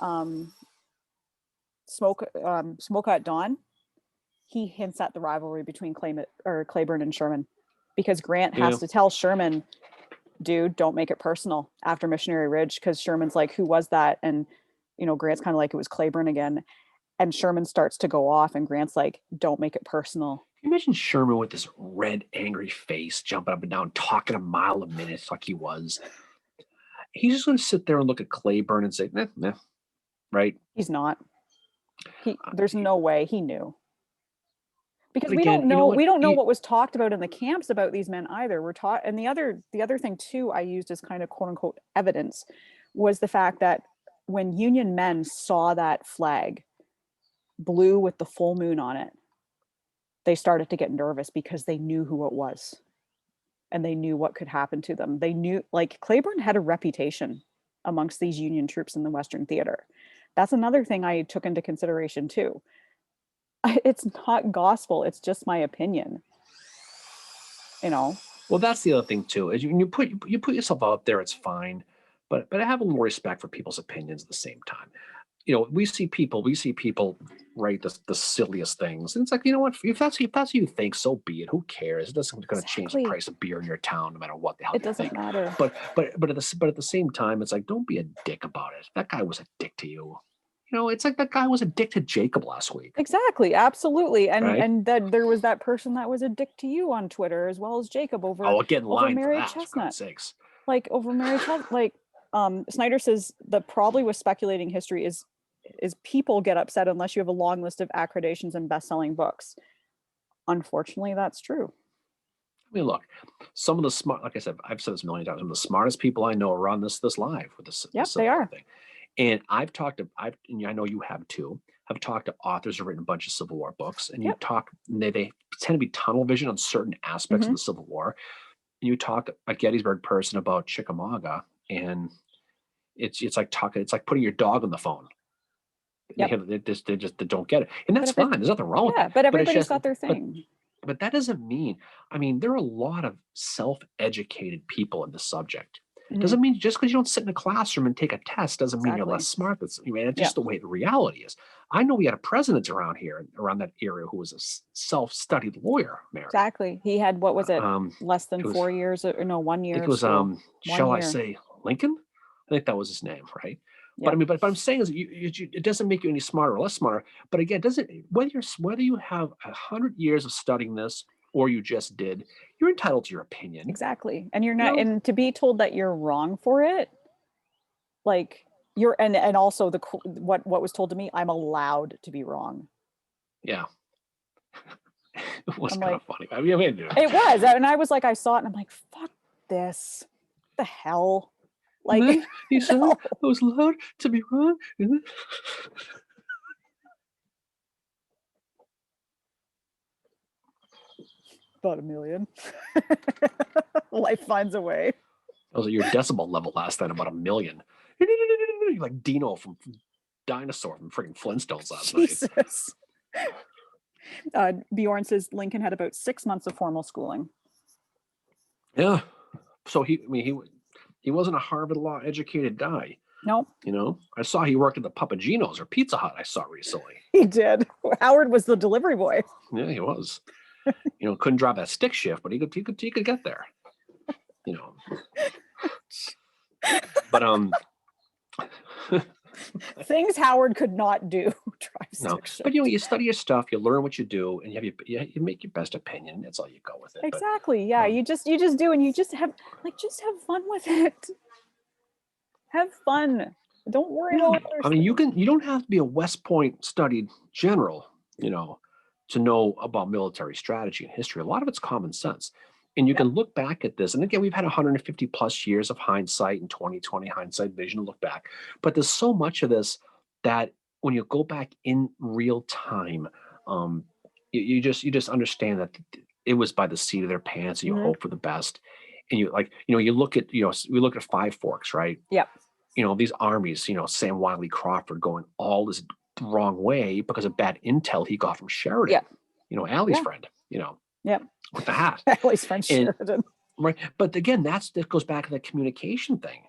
Smoke at Dawn, he hints at the rivalry between Claiborne and Sherman, because Grant has to tell Sherman, dude, don't make it personal after Missionary Ridge, because Sherman's like, who was that? And Grant's kind of like, it was Claiborne again. And Sherman starts to go off and Grant's like, don't make it personal. Can you imagine Sherman with this red, angry face, jumping up and down, talking a mile a minute like he was? He's just going to sit there and look at Claiborne and say, nah, right? He's not. There's no way he knew. Because we don't know what was talked about in the camps about these men either. We're taught, and the other thing too I used as kind of quote unquote evidence was the fact that when Union men saw that flag blue with the full moon on it, they started to get nervous because they knew who it was and they knew what could happen to them. They knew, like, Claiborne had a reputation amongst these Union troops in the Western Theater. That's another thing I took into consideration too. It's not gospel. It's just my opinion. Well, that's the other thing too, is you put yourself out there, it's fine. But I have a little more respect for people's opinions at the same time. We see people write the silliest things. And it's like, you know what? If that's what you think, so be it. Who cares? It doesn't going to change the price of beer in your town, no matter what the hell you think. It doesn't matter. But at the same time, it's like, don't be a dick about it. That guy was a dick to you. It's like that guy was a dick to Jacob last week. Exactly, absolutely, and that there was that person that was a dick to you on Twitter as well as Jacob over Mary Chestnut. Sakes. Like over Mary Chestnut, like Snyder says, the problem with speculating history is people get upset unless you have a long list of accreditations and best-selling books. Unfortunately, that's true. I mean, look, some of the smart, like I said, I've said this a million times, some of the smartest people I know are on this live with this. Yep, they are. Thing. And I know you have too. I've talked to authors who've written a bunch of Civil War books, and they tend to be tunnel vision on certain aspects of the Civil War. And you talk a Gettysburg person about Chickamauga, and it's like putting your dog on the phone. Yep. They don't get it, and that's fine. There's nothing wrong with it. But everybody's got their thing. But that doesn't mean. I mean, there are a lot of self-educated people in the subject. Doesn't mean just because you don't sit in a classroom and take a test doesn't mean you're less smart. It's just the way the reality is. I know we had a president around that area who was a self-studied lawyer, Mary. Exactly. He had, what was it, less than 4 years, or no, 1 year. I think it was, I say Lincoln? I think that was his name, right? Yep. But I mean, but I'm saying is it doesn't make you any smarter or less smarter. But again, whether you have 100 years of studying this or you just did, you're entitled to your opinion. Exactly. And you're not, and to be told that you're wrong for it, like you're, and also what was told to me, I'm allowed to be wrong. Yeah. It was I'm kind like, of funny. I mean, it was. And I was like, I saw it and I'm like, fuck this. What the hell? Like, and then he said, no. I was allowed to be wrong. About 1 million. Life finds a way. That was your decibel level last night, about 1 million. You're like Dino from Dinosaur from freaking Flintstones last night. Jesus. Bjorn says Lincoln had about 6 months of formal schooling. Yeah. So he wasn't a Harvard Law educated guy. Nope. You know, I saw he worked at the Papagino's or Pizza Hut. I saw recently. He did. Howard was the delivery boy. Yeah, he was. You know, couldn't drive that stick shift, but he could get there. You know. But things Howard could not do. No, but you know, you study your stuff, you learn what you do, and you make your best opinion. That's all you go with it. Exactly. But, yeah, you just do, and you just have fun with it. Have fun. Don't worry about others. I mean, you don't have to be a West Point studied general, you know, to know about military strategy and history. A lot of it's common sense. And you can look back at this. And again, we've had 150 plus years of hindsight and 2020 hindsight vision to look back. But there's so much of this that when you go back in real time, you just understand that it was by the seat of their pants, and you hope for the best. And you look at, we look at Five Forks, right? Yep. You know, these armies, Sam Wiley Crawford going all this wrong way because of bad intel he got from Sheridan. Yep. Allie's friend, Yep. with the hat. Allie's friend Sheridan. Right. But again, that goes back to the communication thing.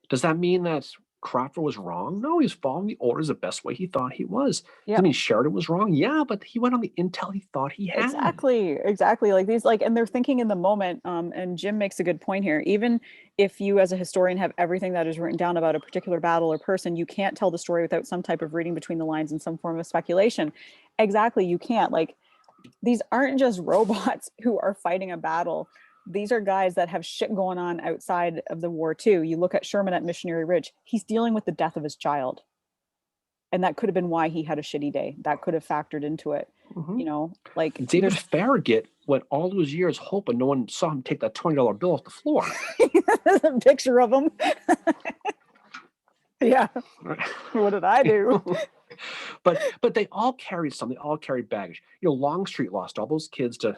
Does that mean that Crawford was wrong? No, he was following the orders the best way he thought he was. Does that mean Sheridan was wrong? Yeah, but he went on the intel he thought he had. Exactly. Like these, and they're thinking in the moment. And Jim makes a good point here. Even if you, as a historian, have everything that is written down about a particular battle or person, you can't tell the story without some type of reading between the lines and some form of speculation. Exactly. You can't. Like, these aren't just robots who are fighting a battle. These are guys that have shit going on outside of the war too. You look at Sherman at Missionary Ridge, he's dealing with the death of his child. And that could have been why he had a shitty day. That could have factored into it. Like David Farragut went all those years hoping no one saw him take that $20 bill off the floor. There's a picture of him. Yeah. What did I do? But they all carried something. They all carried baggage. Longstreet lost all those kids to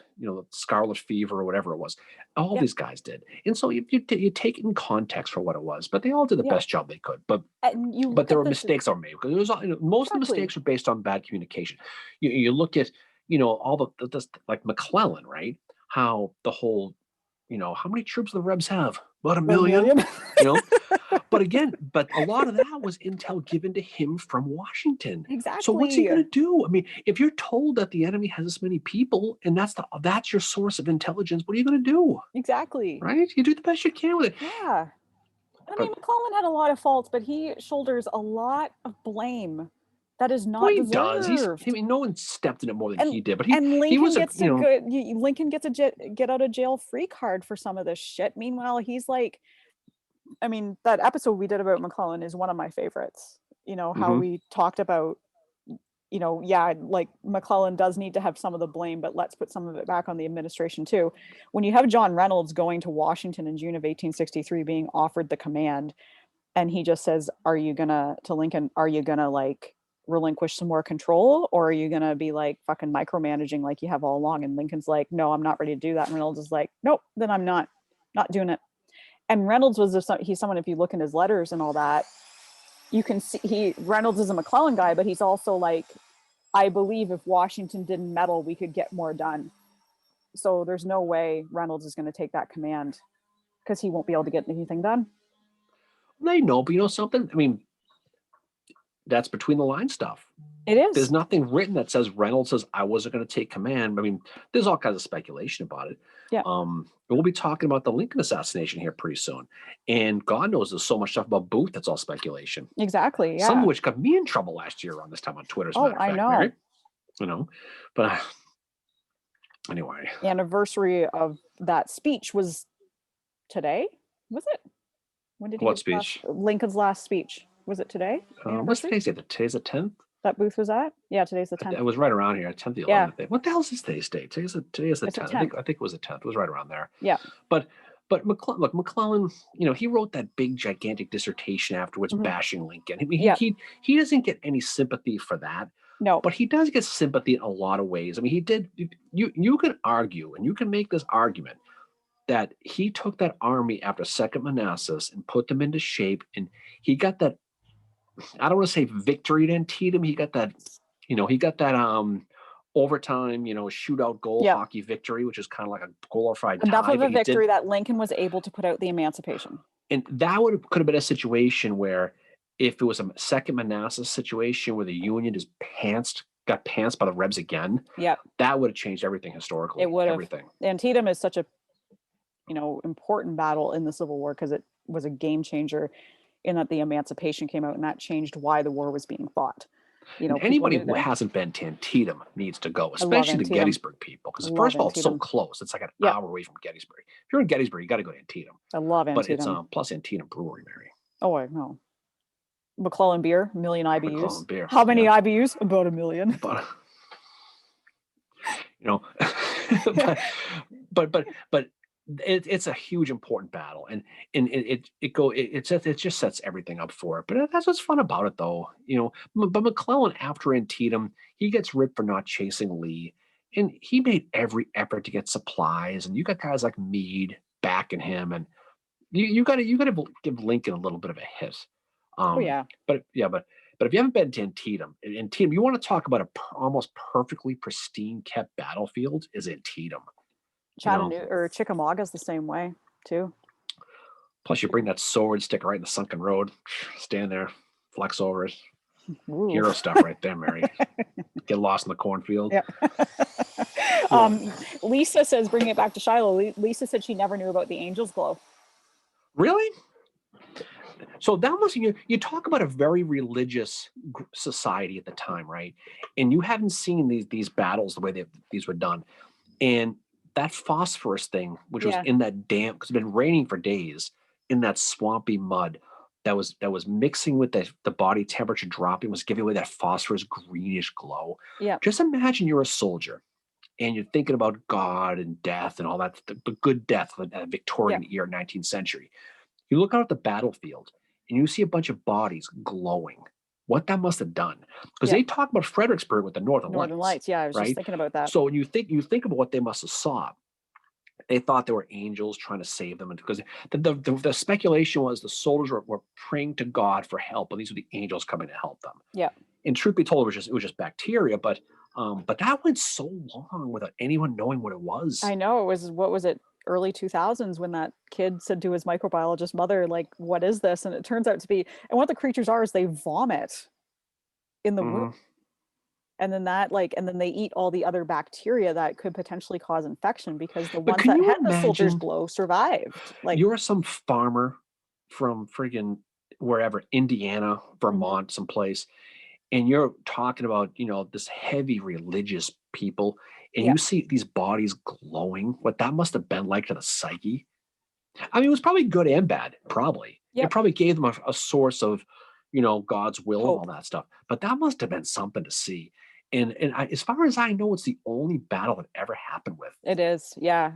scarlet fever or whatever it was. All these guys did, and so you take it in context for what it was. But they all did the best job they could. But there were mistakes are made because it was most of the mistakes were based on bad communication. You look at all the like McClellan, right? How the whole how many troops the Rebs have? About 1 million. But a lot of that was intel given to him from Washington. Exactly. So what's he going to do? I mean, if you're told that the enemy has this many people and that's your source of intelligence, what are you going to do? Exactly. Right? You do the best you can with it. Yeah. I mean, McClellan had a lot of faults, but he shoulders a lot of blame. That is not deserved. He does. No one stepped in it more than he did. But Lincoln Lincoln gets a get out of jail free card for some of this shit. Meanwhile, he's like, I mean, that episode we did about McClellan is one of my favorites. How we talked about, like McClellan does need to have some of the blame, but let's put some of it back on the administration too. When you have John Reynolds going to Washington in June of 1863, being offered the command, and he just says, to Lincoln, are you gonna like relinquish some more control, or are you gonna be like fucking micromanaging like you have all along? And Lincoln's like, no, I'm not ready to do that. And Reynolds is like, nope, then I'm not doing it. And Reynolds he's someone, if you look in his letters and all that, you can see Reynolds is a McClellan guy, but he's also like, I believe if Washington didn't meddle, we could get more done. So there's no way Reynolds is going to take that command because he won't be able to get anything done. They know, but something? I mean, that's between the line stuff. It is. There's nothing written that says Reynolds says I wasn't going to take command. I mean, there's all kinds of speculation about it. Yeah. We'll be talking about the Lincoln assassination here pretty soon, and God knows there's so much stuff about Booth that's all speculation. Exactly. Yeah. Some of which got me in trouble last year around this time on Twitter. I know. Right? But Anyway, anniversary of that speech was today. Was it? When did he what give speech? Lincoln's last speech? Was it today? What's Anniversary? today's date? Today's the 10th? That Booth was at? Yeah, today's the 10th. It was right around here, 10th, the Yeah. 11th. What the hell is today's date? Today is the It's the 10th. 10th. I think it was the 10th. It was right around there. Yeah. But look, McClellan, he wrote that big gigantic dissertation afterwards bashing Lincoln. I mean, he doesn't get any sympathy for that. No. But he does get sympathy in a lot of ways. I mean, he did. You can argue, and you can make this argument that he took that army after Second Manassas and put them into shape, and he got that. I don't want to say victory at Antietam. He got that. He got that overtime, shootout goal hockey victory, which is kind of like a glorified enough tie. of a victory that Lincoln was able to put out the Emancipation. And that could have been a situation where, if it was a Second Manassas situation where the Union just got pantsed by the Rebs again, that would have changed everything historically. It would have. Everything. Antietam is such a, important battle in the Civil War because it was a game changer in that the Emancipation came out and that changed why the war was being fought. Anybody who hasn't been to Antietam needs to go, especially the Gettysburg people, because first of all, it's so close. It's like an hour away from Gettysburg. If you're in Gettysburg, you got to go to Antietam. I love Antietam. But it's plus Antietam Brewery, Mary. Oh, I know. McClellan beer, 1 million IBUs. McClellan beer. How many IBUs? About 1 million. But it's a huge important battle, and it just sets everything up for it. But that's what's fun about it, though. But McClellan, after Antietam, he gets ripped for not chasing Lee, and he made every effort to get supplies. And you got guys like Meade backing him, and you got to give Lincoln a little bit of a hit. But if you haven't been to Antietam, you want to talk about a almost perfectly pristine kept battlefield, is Antietam. Chattanooga or Chickamauga's the same way too. Plus, you bring that sword, stick right in the sunken road, stand there, flex over it. Ooh. Hero stuff right there, Mary. Get lost in the cornfield. Yeah. Lisa says, bringing it back to Shiloh, Lisa said she never knew about the Angel's Glow. Really? So that must, you talk about a very religious society at the time, right? And you haven't seen these battles the way these were done. And that phosphorus thing, which was in that damp, because it's been raining for days, in that swampy mud that was mixing with the body temperature dropping, was giving away that phosphorus greenish glow. Yeah. Just imagine you're a soldier and you're thinking about God and death and all that, the good death of the Victorian era, 19th century. You look out at the battlefield and you see a bunch of bodies glowing. What that must have done, because they talk about Fredericksburg with the Northern Lights. Yeah, I was just thinking about that. So when you think about what they must have saw, they thought they were angels trying to save them, and because the speculation was the soldiers were praying to God for help, and these were the angels coming to help them. Yeah. And truth be told, it was just bacteria, but that went so long without anyone knowing what it was. I know it was. What was it? Early 2000s when that kid said to his microbiologist mother, like, what is this? And it turns out to be, and what the creatures are is they vomit in the wound. And then and then they eat all the other bacteria that could potentially cause infection, because the ones that had the soldier's glow survived. Like, you're some farmer from friggin' wherever, Indiana, Vermont, someplace, and you're talking about, this heavy religious people, and you see these bodies glowing, what that must have been like to the psyche. I mean, it was probably good and bad, probably. It probably gave them a source of, God's will and all that stuff. But that must have been something to see. And as far as I know, it's the only battle that ever happened with. It is, yeah.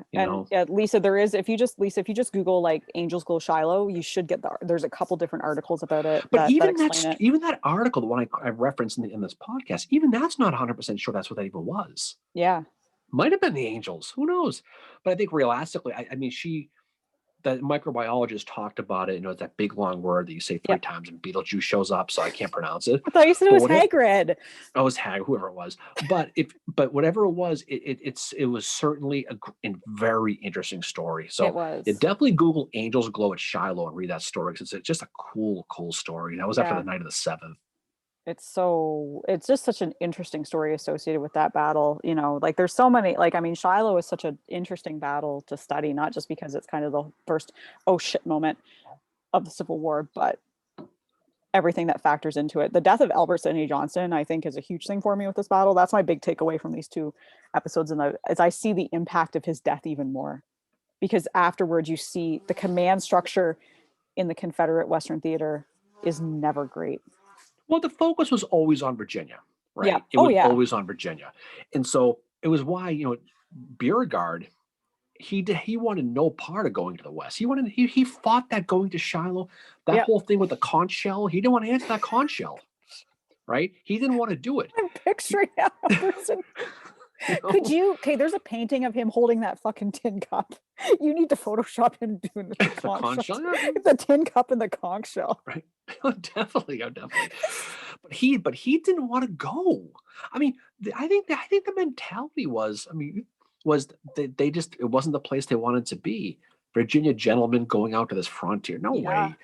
Lisa, if you just Google like Angel's Glow Shiloh, you should get there's a couple different articles about it. But even that article, the one I referenced in this podcast, even that's not 100% sure that's what that even was. Yeah, might have been the angels. Who knows? But I think realistically, I mean, the microbiologist talked about it. It's that big long word that you say 3 times, and Beetlejuice shows up, so I can't pronounce it. I thought you said it was Hagrid. Oh, it was Hagrid, whoever it was. But whatever it was, it was certainly a very interesting story. So it was. You definitely Google Angel's Glow at Shiloh and read that story, because it's just a cool story. That was after the night of the 7th. It's just such an interesting story associated with that battle. Like there's so many, Shiloh is such an interesting battle to study, not just because it's kind of the first oh shit moment of the Civil War, but everything that factors into it. The death of Albert Sidney Johnston, I think, is a huge thing for me with this battle. That's my big takeaway from these two episodes, and as I see the impact of his death even more, because afterwards you see the command structure in the Confederate Western Theater is never great. Well, the focus was always on Virginia, right? Yeah. It Oh was yeah. always on Virginia, and so it was why Beauregard, he wanted no part of going to the West. He fought that going to Shiloh, that whole thing with the conch shell. He didn't want to answer that conch shell, right? He didn't want to do it. I'm picturing that person. Could you? Okay, there's a painting of him holding that fucking tin cup. You need to Photoshop him doing the conch shell. The tin cup and the conch shell. Right. Definitely. But he didn't want to go. I mean, I think the mentality was, they just, it wasn't the place they wanted to be. Virginia gentlemen going out to this frontier. No way.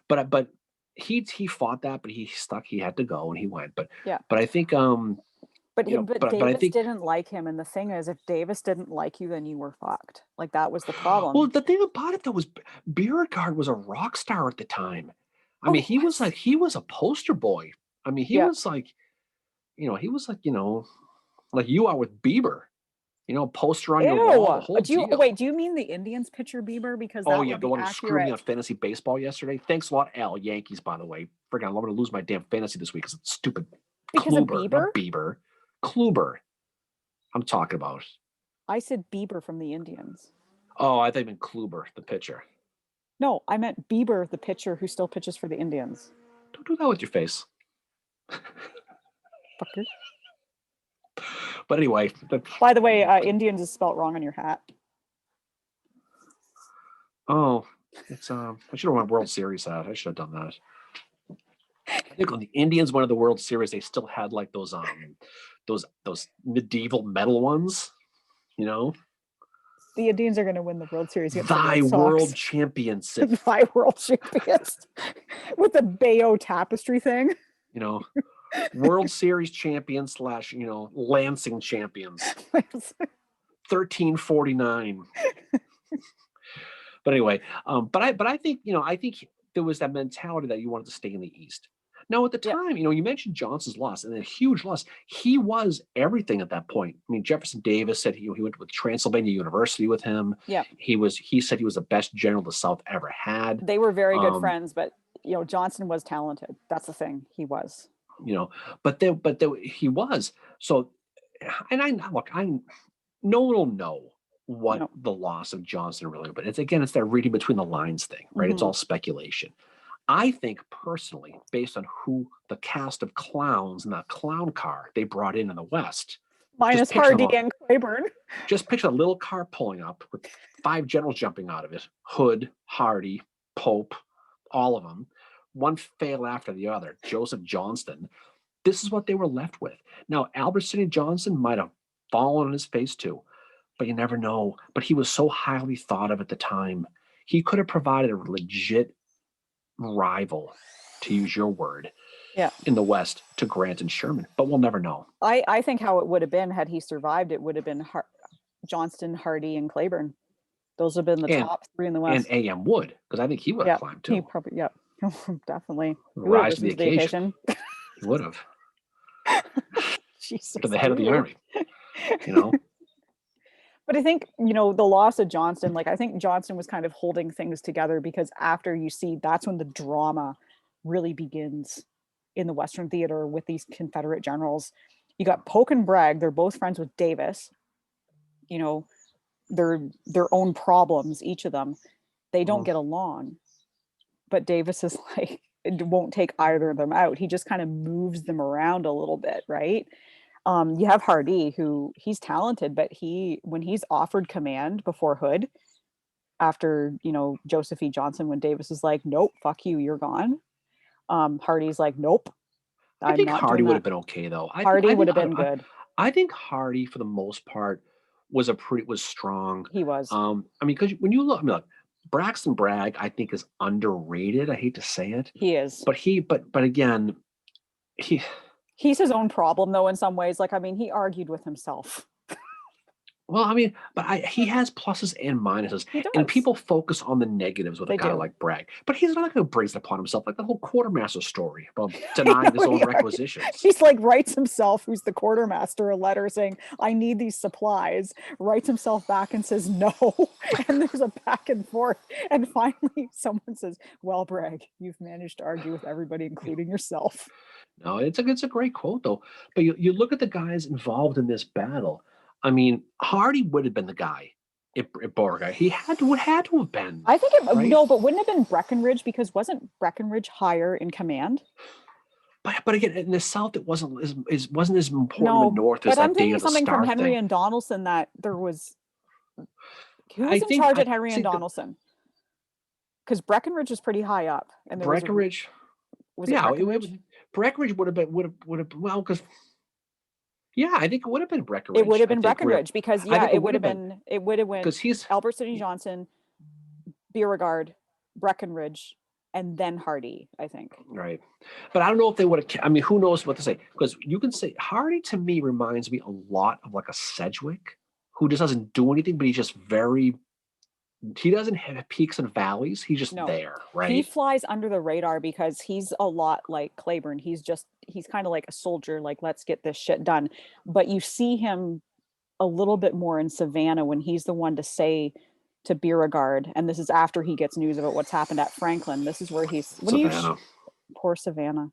But he fought that, but he stuck. He had to go, and he went. But I think But Davis didn't like him, and the thing is, if Davis didn't like you, then you were fucked. Like, that was the problem. Well, the thing about it though was Beauregard was a rock star at the time. I mean, he was a poster boy. I mean, he was like, like you are with Bieber. Poster on your wall. The whole deal. Wait, do you mean the Indians pitcher Bieber? Because the one who screwed me on fantasy baseball yesterday. Thanks a lot, Al. Yankees, by the way. Friggin', I'm going to lose my damn fantasy this week because it's stupid. Because Kluber, of Bieber? not Bieber. Kluber. I'm talking about. I said Bieber from the Indians. Oh, I thought you meant Kluber, the pitcher. No, I meant Bieber, the pitcher who still pitches for the Indians. Don't do that with your face. Fucker. But anyway. By the way, Indians is spelt wrong on your hat. Oh, it's I should have won World Series hat. I should have done that. I think when the Indians won the World Series, they still had like those medieval metal ones, The Indians are going to win the World Series. Thy world championship. Thy world champions. With the Bayo tapestry thing. World Series champions / Lansing champions. 1349. But anyway, but I think there was that mentality that you wanted to stay in the East. Now at the time, you mentioned Johnson's loss, and a huge loss. He was everything at that point. I mean, Jefferson Davis said he went with Transylvania University with him. Yeah. He said he was the best general the South ever had. They were very good friends, but Johnson was talented. That's the thing. He was. But he was. So, and no one will know what the loss of Johnson really, but it's that reading between the lines thing, right? Mm-hmm. It's all speculation. I think personally, based on who the cast of clowns in that clown car they brought in the West, minus Hardy and Claiborne, just picture a little car pulling up with 5 generals jumping out of it: Hood, Hardy, Pope, all of them. One fail after the other. Joseph Johnston. This is what they were left with. Now, Albert Sidney Johnston might have fallen on his face too, but you never know. But he was so highly thought of at the time. He could have provided a legit rival, to use your word, in the West to Grant and Sherman, but we'll never know. I think how it would have been had he survived, it would have been Johnston, Hardy, and Claiborne. Those have been the top 3 in the West. And A.M. Wood, because I think he would have climbed too. He probably, definitely. Rise to the occasion. He would have. Jesus, to the head of the army. But I think, the loss of Johnston, I think Johnston was kind of holding things together, because after that's when the drama really begins in the Western Theater with these Confederate generals. You got Polk and Bragg. They're both friends with Davis. Their own problems, each of them. They don't get along. But Davis is it won't take either of them out. He just kind of moves them around a little bit, right? You have Hardy, who he's talented, but when he's offered command before Hood, after, Joseph E. Johnson, when Davis is like, nope, fuck you, you're gone. Hardy's like, nope. I think Hardy would have been okay though. Hardy would have been good. I think Hardy, for the most part, was strong. He was. Because when you look, Braxton Bragg, I think, is underrated. I hate to say it. He is. But again, he's his own problem though in some ways. He argued with himself. Well, I mean, but he has pluses and minuses, He and does. people focus on the negatives with a They guy do. like Bragg. But he's not going to brings it upon himself like the whole quartermaster story about denying his own Yeah, requisitions. he's like writes himself, who's the quartermaster, a letter saying, "I need these supplies." Writes himself back and says no, and there's a back and forth. And finally, someone says, "Well, Bragg, you've managed to argue with everybody, including yourself." No, it's a great quote though. But you look at the guys involved in this battle. I mean, Hardy would have been the guy if Beauregard. He had to have been, I think right? no, but wouldn't it have been Breckinridge, because wasn't Breckinridge higher in command? But again, in the South, it wasn't as important in the No, North as but I'm that day thinking of the something from Star Henry thing. and Donaldson, that there was, who I was in think charge I at Henry and see the Donaldson? Because Breckinridge is pretty high up, and there was Breckinridge. was it Yeah, Breckinridge? Breckinridge would have well because yeah, I think it would have been It would Breckinridge. have been Breckinridge, because I yeah, think it it would would have have been been, it would have went because he's Albert Sidney Johnson, Beauregard, Breckinridge, and then Hardy, I think. right. But I don't know if they would have. I mean, who knows what to say? Because you can say Hardy to me reminds me a lot of like a Sedgwick, who just doesn't do anything, but he's just very. He doesn't have peaks and valleys. He's just No, there, he right? flies under the radar because he's a lot like Claiborne. He's kind of like a soldier, like, let's get this shit done. But you see him a little bit more in Savannah, when he's the one to say to Beauregard, and this is after he gets news about what's happened at Franklin. This is where he's, when you Savannah. poor Savannah,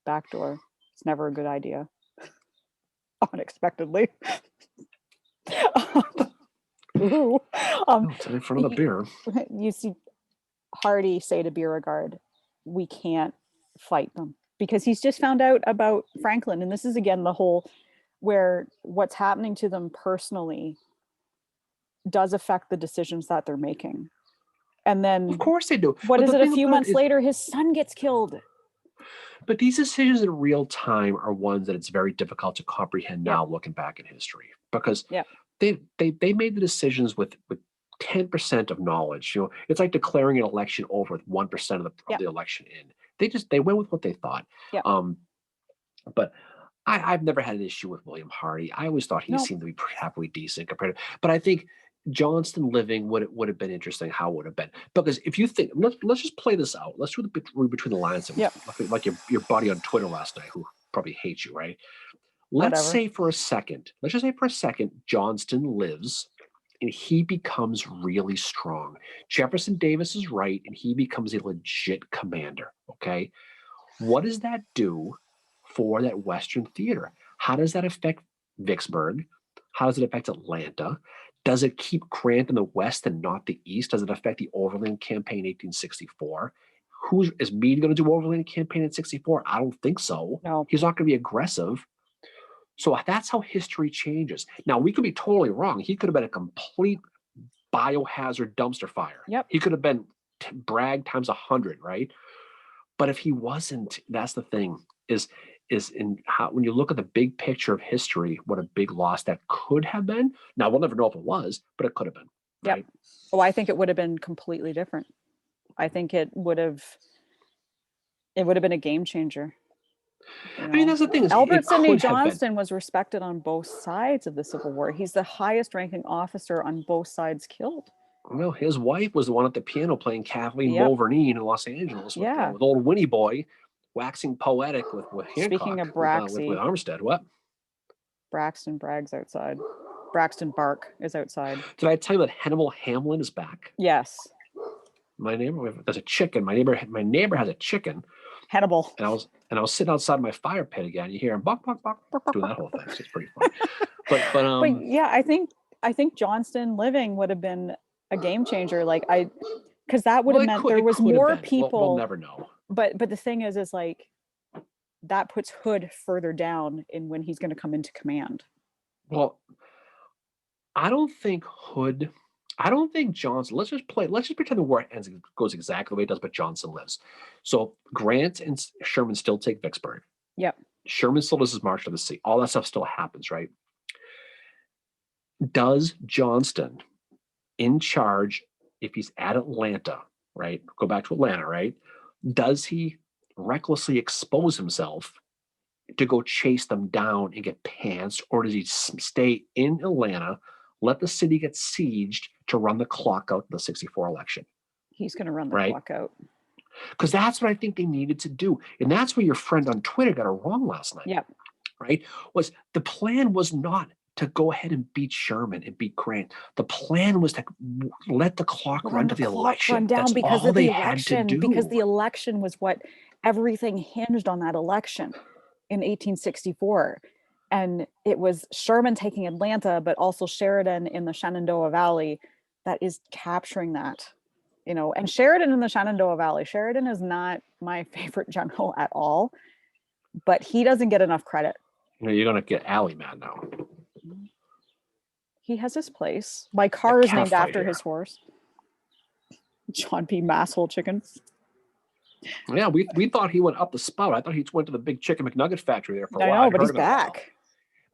backdoor. It's never a good idea. Unexpectedly. Ooh. Oh, time for another beer. You see Hardy say to Beauregard, "We can't fight them," because he's just found out about Franklin. And this is again the whole, where what's happening to them personally does affect the decisions that they're making. And Of then, course they do. what But is the it, a thing few about it months is, later, his son gets killed. but these decisions in real time are ones that it's very difficult to comprehend Yep. now, looking back in history, because Yep. they made the decisions with 10% of knowledge. It's like declaring an election over with 1% of Yep. the election in. They went with what they thought. Yep. But I've never had an issue with William Hardy. I always thought he No. seemed to be happily decent compared to, but I think Johnston living would have been interesting. How it would have been, because if you think, let's just play this out. Let's read between the lines. Yep. Like your buddy on Twitter last night, who probably hates you, right? Let's Whatever. say for a second, let's just say for a second, Johnston lives and he becomes really strong. Jefferson Davis is right, and he becomes a legit commander. Okay. What does that do for that Western theater? How does that affect Vicksburg? How does it affect Atlanta? Does it keep Grant in the West and not the East? Does it affect the Overland Campaign 1864? Is Meade going to do Overland Campaign in 64? I don't think so. No. He's not going to be aggressive. So that's how history changes. Now, we could be totally wrong. He could have been a complete biohazard dumpster fire. Yep. He could have been Bragg times 100, right? But if he wasn't, that's the thing, is in how, when you look at the big picture of history, what a big loss that could have been. Now, we'll never know if it was, but it could have been. Yep. Right? Oh, I think it would have been completely different. I think it would have been a game changer. I mean, that's the thing. Albert Sidney Johnston was respected on both sides of the Civil War. He's the highest ranking officer on both sides killed. Well, his wife was the one at the piano playing Kathleen Mulverneen in Los Angeles with old Winnie Boy, waxing poetic with Hancock. Speaking of Braxy, with Armstead, what? Braxton Bragg's outside. Braxton Bark is outside. Did I tell you that Hannibal Hamlin is back? Yes. My neighbor, there's a chicken. My neighbor has a chicken. Hannibal. And I was sitting outside my fire pit again. You hear him buck, buck, buck, buck, doing that whole thing. So it's pretty fun. But yeah, I think Johnston living would have been a game changer. Because that would have meant there was more people. We'll never know. But the thing is like, that puts Hood further down in when he's going to come into command. Well, I don't think Johnson. Let's just pretend the war goes exactly the way it does, but Johnson lives. So Grant and Sherman still take Vicksburg. Yep. Sherman still does his march to the sea. All that stuff still happens, right? Does Johnston, in charge, if he's at Atlanta, right? Go back to Atlanta, right? Does he recklessly expose himself to go chase them down and get pantsed, or does he stay in Atlanta, let the city get sieged to run the clock out in the 64 election. He's going to run the Right. clock out. Because that's what I think they needed to do. And that's where your friend on Twitter got it wrong last night. Yep. Right? Was the plan was not to go ahead and beat Sherman and beat Grant. The plan was to let the clock run to the election. Run down that's because all of the they election, had to do. because the election was what everything hinged on, that election in 1864. And it was Sherman taking Atlanta, but also Sheridan in the Shenandoah Valley that is capturing that, you know. And Sheridan in the Shenandoah Valley, Sheridan is not my favorite general at all, but he doesn't get enough credit. You know, you're going to get Allie mad now. He has his place. My car is named after his horse. John P. Masshole Chicken. Yeah, we thought he went up the spout. I thought he went to the big chicken McNugget factory there for a while. I know, but he's back.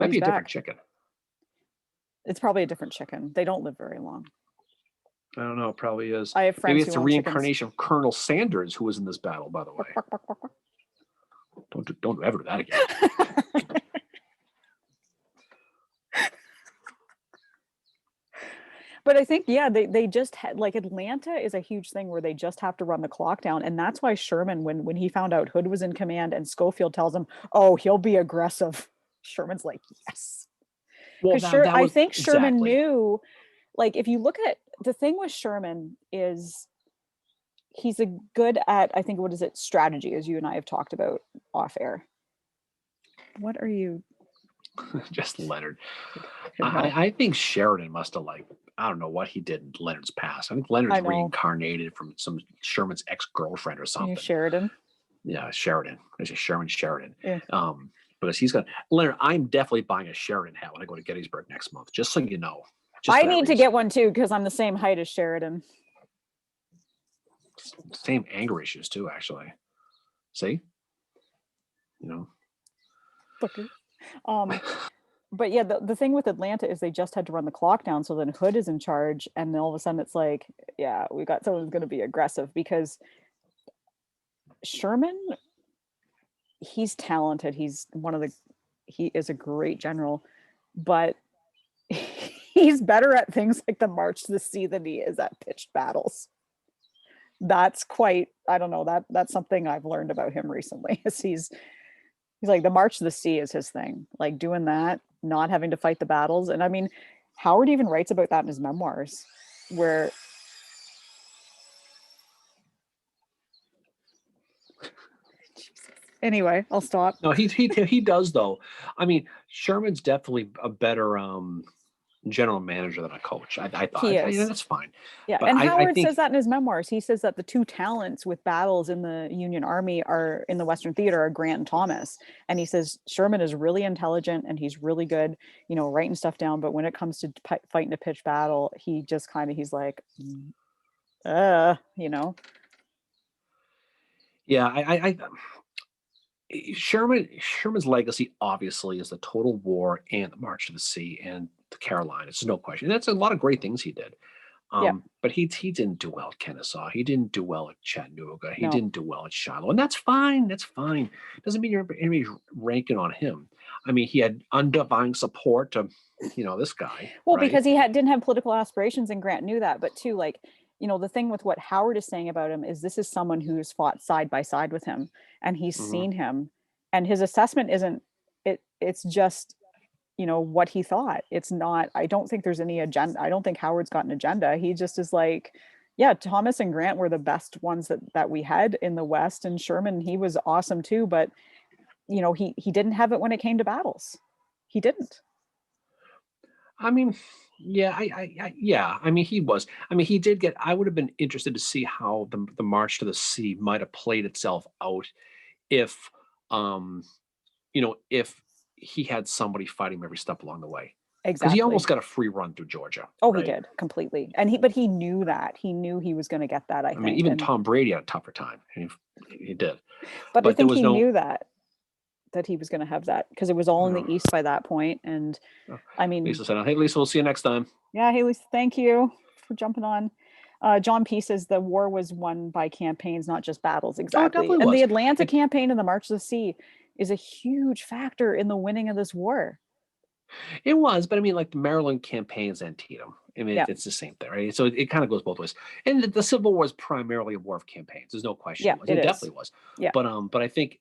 Might be a different chicken. It's probably a different chicken. They don't live very long. I don't know. It probably is. I have friends. Maybe it's a reincarnation of Colonel Sanders, who was in this battle, by the way. Don't ever do that again. But I think, yeah, they just had, like, Atlanta is a huge thing where they just have to run the clock down. And that's why Sherman, when he found out Hood was in command and Schofield tells him, oh, he'll be aggressive, Sherman's like, yes. Well, I think Sherman knew, like, if you look at the thing with Sherman is he's a good at, I think, what is it? Strategy, as you and I have talked about off air. What are you? Just Leonard. I think Sheridan must have, like, I don't know what he did in Leonard's past. I think Leonard's reincarnated from some Sherman's ex-girlfriend or something. Sheridan? Yeah, Sheridan. There's a Sheridan. Yeah. Because he's got Leonard. I'm definitely buying a Sheridan hat when I go to Gettysburg next month, just so you know. I need to get one too, because I'm the same height as Sheridan. Same anger issues too, actually. See? You know. But yeah, the thing with Atlanta is they just had to run the clock down, so then Hood is in charge, and then all of a sudden it's like, yeah, we got someone who's going to be aggressive, because Sherman, he's talented. He is a great general, but he's better at things like the March to the Sea than he is at pitched battles. That's quite, I don't know, that's something I've learned about him recently, is he's like, the March to the Sea is his thing, like doing that, not having to fight the battles. And I mean, Howard even writes about that in his memoirs, where anyway, I'll stop. No, he does though. I mean, Sherman's definitely a better general manager than a coach. I thought he is. Yeah, that's fine. Yeah, but and Howard says that in his memoirs. He says that the two talents with battles in the Union Army are in the Western Theater are Grant and Thomas. And he says Sherman is really intelligent and he's really good, you know, writing stuff down. But when it comes to fighting a pitched battle, he just he's like, you know. Yeah, Sherman's legacy obviously is the Total War and the March to the Sea and the Carolinas. There's no question. That's a lot of great things he did. But he didn't do well at Kennesaw. He didn't do well at Chattanooga. He didn't do well at Shiloh. And that's fine. That's fine. Doesn't mean anybody's ranking on him. I mean, he had undivided support to, this guy. Well, right? Because he didn't have political aspirations, and Grant knew that. But too, like, the thing with what Howard is saying about him is this is someone who's fought side by side with him, and he's seen him, and his assessment isn't it's just what he thought. It's not, I don't think there's any agenda. I don't think Howard's got an agenda. He just is like, yeah, Thomas and Grant were the best ones that we had in the West, and Sherman, he was awesome too, but he didn't have it when it came to battles. He didn't. I mean, yeah, I mean, he was. I mean, he did get. I would have been interested to see how the March to the Sea might have played itself out if, if he had somebody fighting him every step along the way. Exactly. Because he almost got a free run through Georgia. Oh, right? He did completely, but he knew that. He knew he was going to get that. I think. Mean, even Tom Brady had a tougher time. He did. But I think he knew that he was going to have that, because it was all in the East by that point. And I mean, Lisa said, "Hey, Lisa, we'll see you next time." Yeah, hey, Lisa, thank you for jumping on. John P says the war was won by campaigns, not just battles. Exactly. And the Atlanta campaign and the March to the Sea is a huge factor in the winning of this war. It was, but I mean, like the Maryland campaigns Antietam. I mean, Yeah. it's the same thing, right? So it kind of goes both ways. And the Civil War is primarily a war of campaigns. There's no question Yeah, it was. it It is. definitely was. Yeah. But I think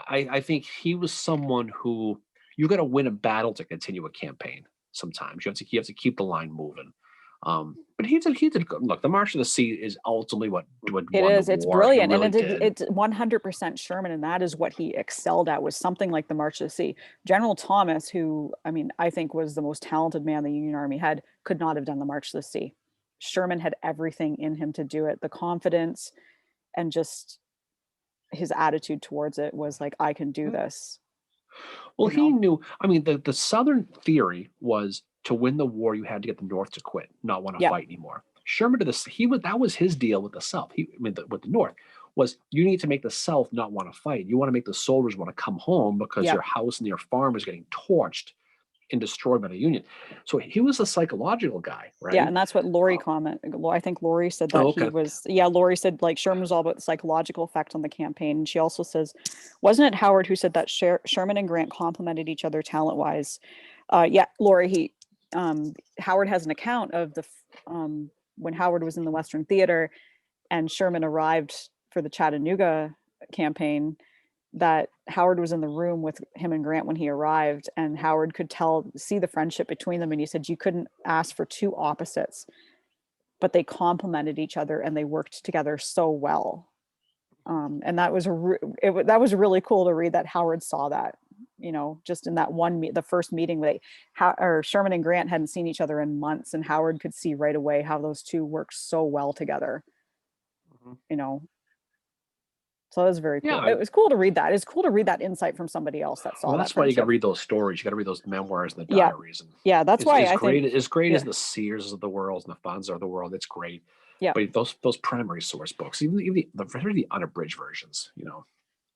I think he was someone who you got to win a battle to continue a campaign. Sometimes you have to keep the line moving. But he did good. Look, the March of the Sea is ultimately what It won the is. It's war. It brilliant. And really did. it's 100% Sherman. And that is what he excelled at, was something like the March of the Sea. General Thomas, who, I mean, I think was the most talented man the Union Army had, could not have done the March of the Sea. Sherman had everything in him to do it. The confidence and just his attitude towards it was like, I can do this, Well, you he know? knew. I mean, the Southern theory was to win the war, you had to get the North to quit, not want to Yeah. fight anymore. Sherman did this. That was his deal with the South. With the North was you need to make the South not want to fight. You want to make the soldiers want to come home because Yeah. your house and your farm is getting torched and destroyed by the Union. So he was a psychological guy, right? Yeah, and that's what Lori I think Lori said that Okay. Lori said like Sherman was all about the psychological effect on the campaign. And she also says, wasn't it Howard who said that Sherman and Grant complemented each other talent-wise? Yeah, Lori, Howard has an account of when Howard was in the Western Theater and Sherman arrived for the Chattanooga campaign, that Howard was in the room with him and Grant when he arrived, and Howard could see the friendship between them. And he said, you couldn't ask for two opposites, but they complemented each other and they worked together so well. And that was that was really cool to read, that Howard saw that, just in that the first meeting, Sherman and Grant hadn't seen each other in months, and Howard could see right away how those two worked so well together, you know. So it was very cool. Yeah. It was cool to read that. It's cool to read that insight from somebody else that saw Well, that that's why you got to friendship. read those stories. You got to read those memoirs and the Yeah. diaries. And Yeah, that's why I great, think as great yeah. as the Sears of the world and the Fonzo of the world. It's great. Yeah. But those primary source books, even the unabridged versions,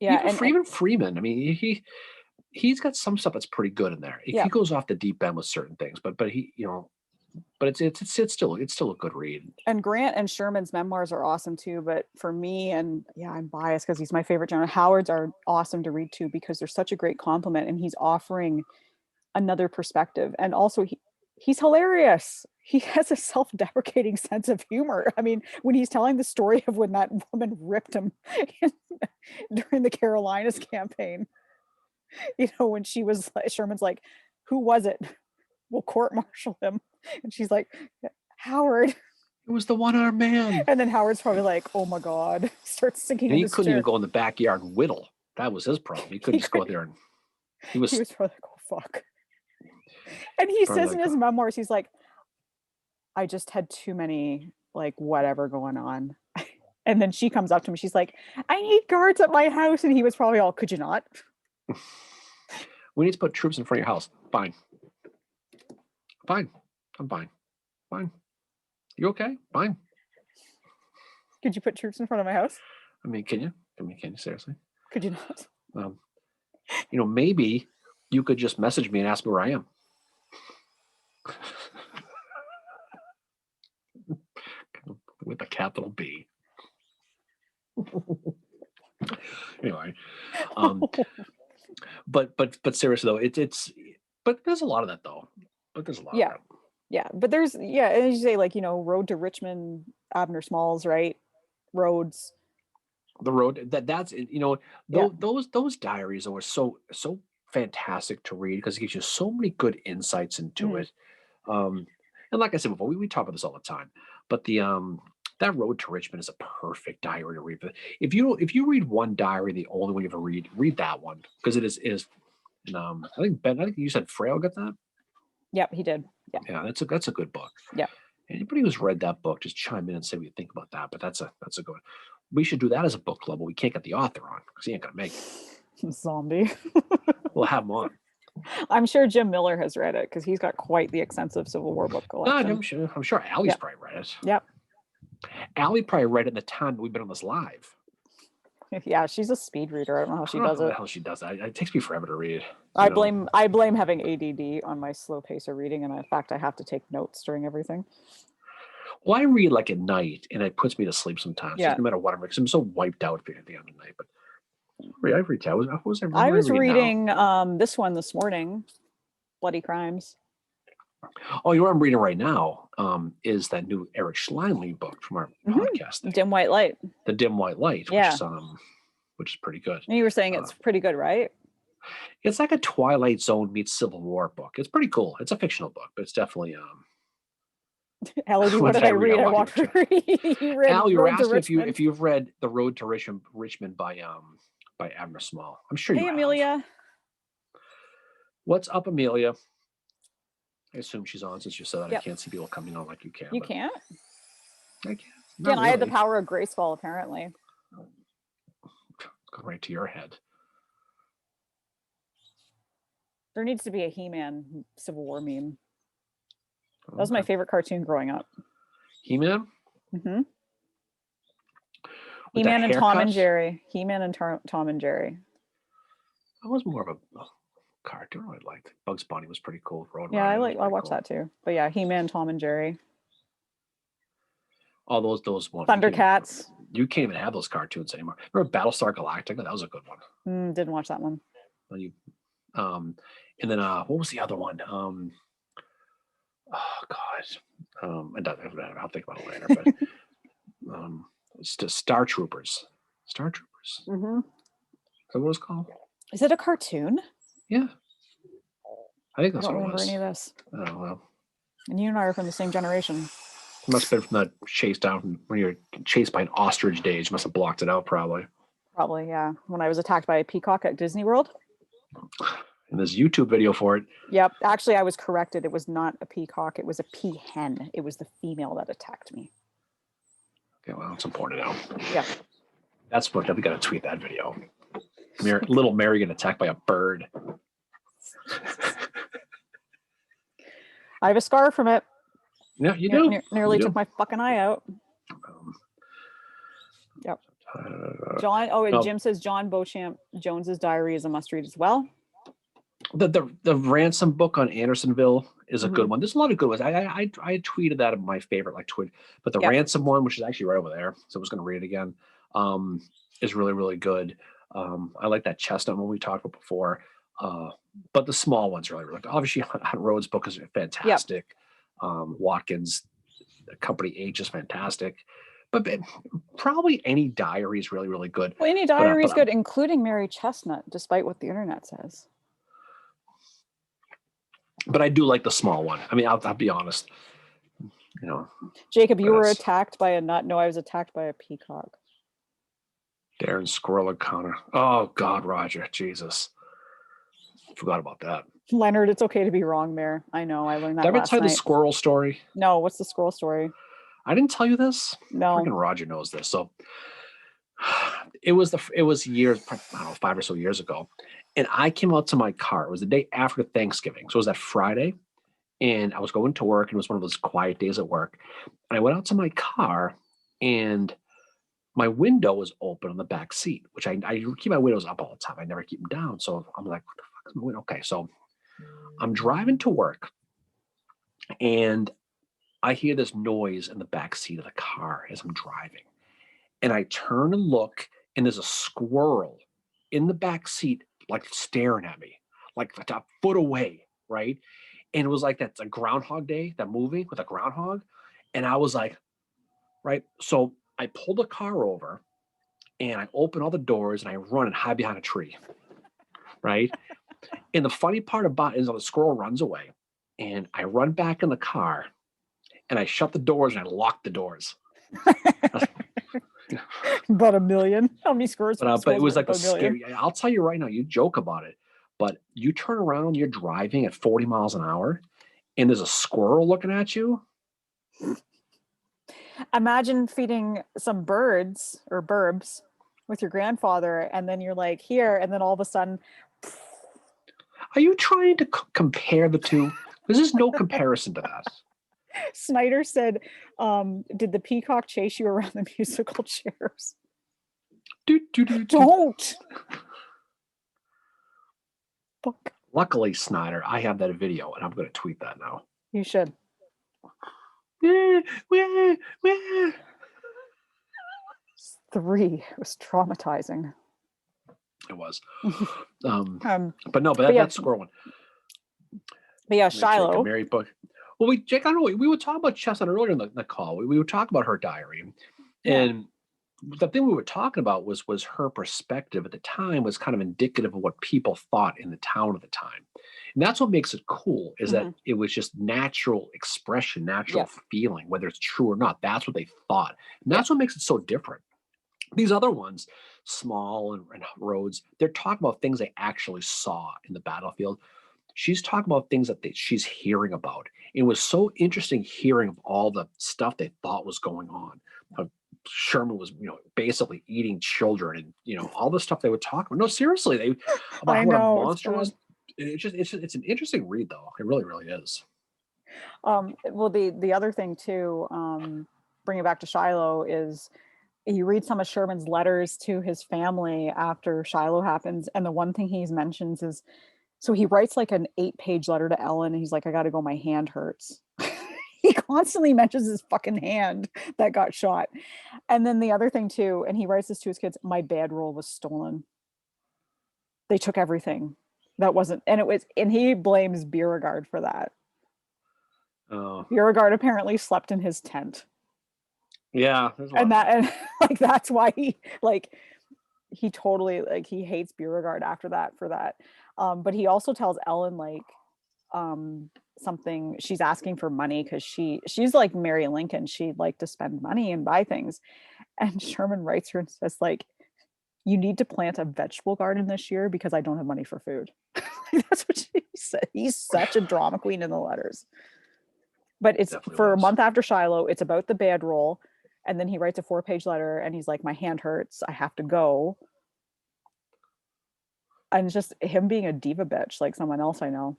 Yeah, even Freeman. I mean, he's got some stuff that's pretty good in there. Yeah. He goes off the deep end with certain things, but he, but it's still a good read. And Grant and Sherman's memoirs are awesome too. But for me, and yeah, I'm biased because he's my favorite general. Howard's are awesome to read too, because they're such a great compliment, and he's offering another perspective. And also he's hilarious. He has a self-deprecating sense of humor. I mean, when he's telling the story of when that woman ripped him during the Carolinas campaign, when Sherman's like, who was it? We'll court-martial him. And she's like, Howard. It was the one-armed man. And then Howard's probably like, oh my God, starts sinking And in he his couldn't chair. even go in the backyard and whittle. That was his problem. He couldn't just go there, and he was probably like, oh fuck. And he says like, in his memoirs, he's like, I just had too many, like, whatever going on. And then she comes up to him, she's like, I need guards at my house. And he was probably all, could you not? We need to put troops in front of your house. Fine. I'm fine. Fine. You okay? Fine. Could you put troops in front of my house? I mean, can you? Can you seriously? Could you not? Maybe you could just message me and ask me where I am. With a capital B. Anyway, but seriously though, but there's a lot of that though. But there's a lot of that. Yeah, but there's as you say, like, Road to Richmond, Abner Smalls, right? Roads. The road that's those diaries are so fantastic to read, because it gives you so many good insights into it. And like I said before, we talk about this all the time, but that Road to Richmond is a perfect diary to read. If you read one diary, the only one you ever read that one, because it is. I think you said Frail got that. Yep, he did. Yeah, that's a good book. Yeah. Anybody who's read that book, just chime in and say what you think about that. But that's a good one. We should do that as a book club, but we can't get the author on because he ain't gonna make it. Zombie. We'll have him on. I'm sure Jim Miller has read it because he's got quite the extensive Civil War book collection. I'm sure Allie's probably read it. Yep. Allie probably read it in the time that we've been on this live. Yeah, she's a speed reader. I don't know how she does it. How the hell she does that. It takes me forever to read. I blame having ADD on my slow pace of reading, and in fact, I have to take notes during everything. Well, I read like at night, and it puts me to sleep sometimes. Yeah. No matter what I'm reading, because I'm so wiped out at the end of the night. But I read that. I was reading this one this morning, bloody crimes. Oh, you know what I'm reading right now is that new Eric Schleinle book from our podcast thing. Dim White Light. The Dim White Light, Yeah. which is pretty good. And you were saying it's pretty good, right? It's like a Twilight Zone meets Civil War book. It's pretty cool. It's a fictional book, but it's definitely Elodie, what did I read? I walked you read Al, you were Road to asking Richmond. if you've read The Road to Richmond by Abner Small. I'm sure you Hey, have. Amelia. What's up, Amelia? I assume she's on since you said that. Yep. I can't see people coming on like you can. You can't? I can't. Again, I had the power of Gracefall, apparently. Go right to your head. There needs to be a He-Man Civil War meme. That was my favorite cartoon growing up. He-Man? Mm-hmm. He-Man and Tom and Jerry. He-Man and Tom and Jerry. That was more of a cartoon I liked. Bugs Bunny was pretty cool. Yeah, I watch that too. But yeah, He-Man, Tom and Jerry. All those ones. Thundercats. You can't even have those cartoons anymore. Remember Battlestar Galactica? That was a good one. Didn't watch that one. Well, and then what was the other one? Oh God, I'll think about it later. But it's Star Troopers. Star Troopers. Mm-hmm. Is that what it's called? Is it a cartoon? Yeah, I think that's what it was. I don't remember any of this. I don't know. And you and I are from the same generation. It must have been from that chase down when you were chased by an ostrich days. Must have blocked it out, probably. Probably, yeah. When I was attacked by a peacock at Disney World. And there's a YouTube video for it. Yep. Actually, I was corrected. It was not a peacock. It was a peahen. It was the female that attacked me. Okay, well, it's important to know. Yeah. That's what we got to tweet that video. Little Mary getting attacked by a bird. I have a scar from it. Yeah, you do. Nearly took my fucking eye out. Yep. John. Oh, and Jim says John Beauchamp Jones's Diary is a must read as well. The ransom book on Andersonville is a good one. There's a lot of good ones. I tweeted that in my favorite tweet, but the ransom one, which is actually right over there, so I was going to read it again, is really, really good. I like that chestnut one we talked about before, but the small ones really, really good. Obviously, Hunt Rhodes' book is fantastic. Watkins, Company H is fantastic. But probably any diary is really, really good. Well, any diary is good, including Mary Chestnut, despite what the internet says. But I do like the small one. I mean, I'll be honest. Jacob, you were attacked by a nut. No, I was attacked by a peacock. Darren Squirrel O'Connor. Oh, God, Roger. Jesus. Forgot about that. Leonard, it's okay to be wrong, Mayor. I know. I learned that. Did I ever tell you the squirrel story? No. What's the squirrel story? I didn't tell you this. No. Freaking Roger knows this. So it was years, I don't know, 5 or so years ago, and I came out to my car. It was the day after Thanksgiving, so it was that Friday, and I was going to work, and it was one of those quiet days at work. And I went out to my car, and my window was open on the back seat, which I keep my windows up all the time. I never keep them down. So I'm like, what the fuck is my window? Okay, so I'm driving to work, and I hear this noise in the back seat of the car as I'm driving. And I turn and look, and there's a squirrel in the back seat, staring at me, a foot away, right? And it was like that's a Groundhog Day, that movie with a groundhog. And I was like, right. So I pull the car over, and I open all the doors, and I run and hide behind a tree, right? And the funny part about it is the squirrel runs away, and I run back in the car, and I shut the doors, and I lock the doors. About 1 million. How many squirrels? But it was like a scary. I'll tell you right now, you joke about it, but you turn around, you're driving at 40 miles an hour, and there's a squirrel looking at you. Imagine feeding some birds or burbs with your grandfather, and then you're like, here, and then all of a sudden. Are you trying to compare the two? Because there's no comparison to that. Snyder said, did the peacock chase you around the musical chairs? Don't. Fuck. Luckily, Snyder, I have that video, and I'm going to tweet that now. You should. Three. It was traumatizing. It was. But that squirrel one. But yeah, Jacob Shiloh. married, but well, Jake, I don't know. We were talking about Chestnut earlier in the call. We would talk about her diary, Yeah. and the thing we were talking about was her perspective at the time was kind of indicative of what people thought in the town at the time. And that's what makes it cool is that it was just natural expression, natural feeling, whether it's true or not. That's what they thought. And that's what makes it so different. These other ones, Small and Rhodes, they're talking about things they actually saw in the battlefield. She's talking about things that she's hearing about. It was so interesting hearing of all the stuff they thought was going on. Sherman was, basically eating children and, all the stuff they would talk about. No, seriously, about what a monster was. It's an interesting read though. It really, really is. Well, the other thing too, bringing it back to Shiloh, is you read some of Sherman's letters to his family after Shiloh happens, and the one thing he mentions is, so he writes like an 8-page letter to Ellen, and he's like, I gotta go, my hand hurts. He constantly mentions his fucking hand that got shot. And then the other thing too, and he writes this to his kids, my bedroll was stolen. They took everything. That wasn't, and he blames Beauregard for that. Oh. Beauregard apparently slept in his tent. Yeah. And like, that's why he totally, like, he hates Beauregard after that for that. But he also tells Ellen, like, something, she's asking for money because she's like Mary Lincoln, she'd like to spend money and buy things, and Sherman writes her and says, like, you need to plant a vegetable garden this year because I don't have money for food. That's what she said. He's such a drama queen in the letters. But it's for a month after Shiloh, it's about the bedroll, and then he writes a 4-page letter and he's like, my hand hurts, I have to go. And just him being a diva bitch like someone else I know.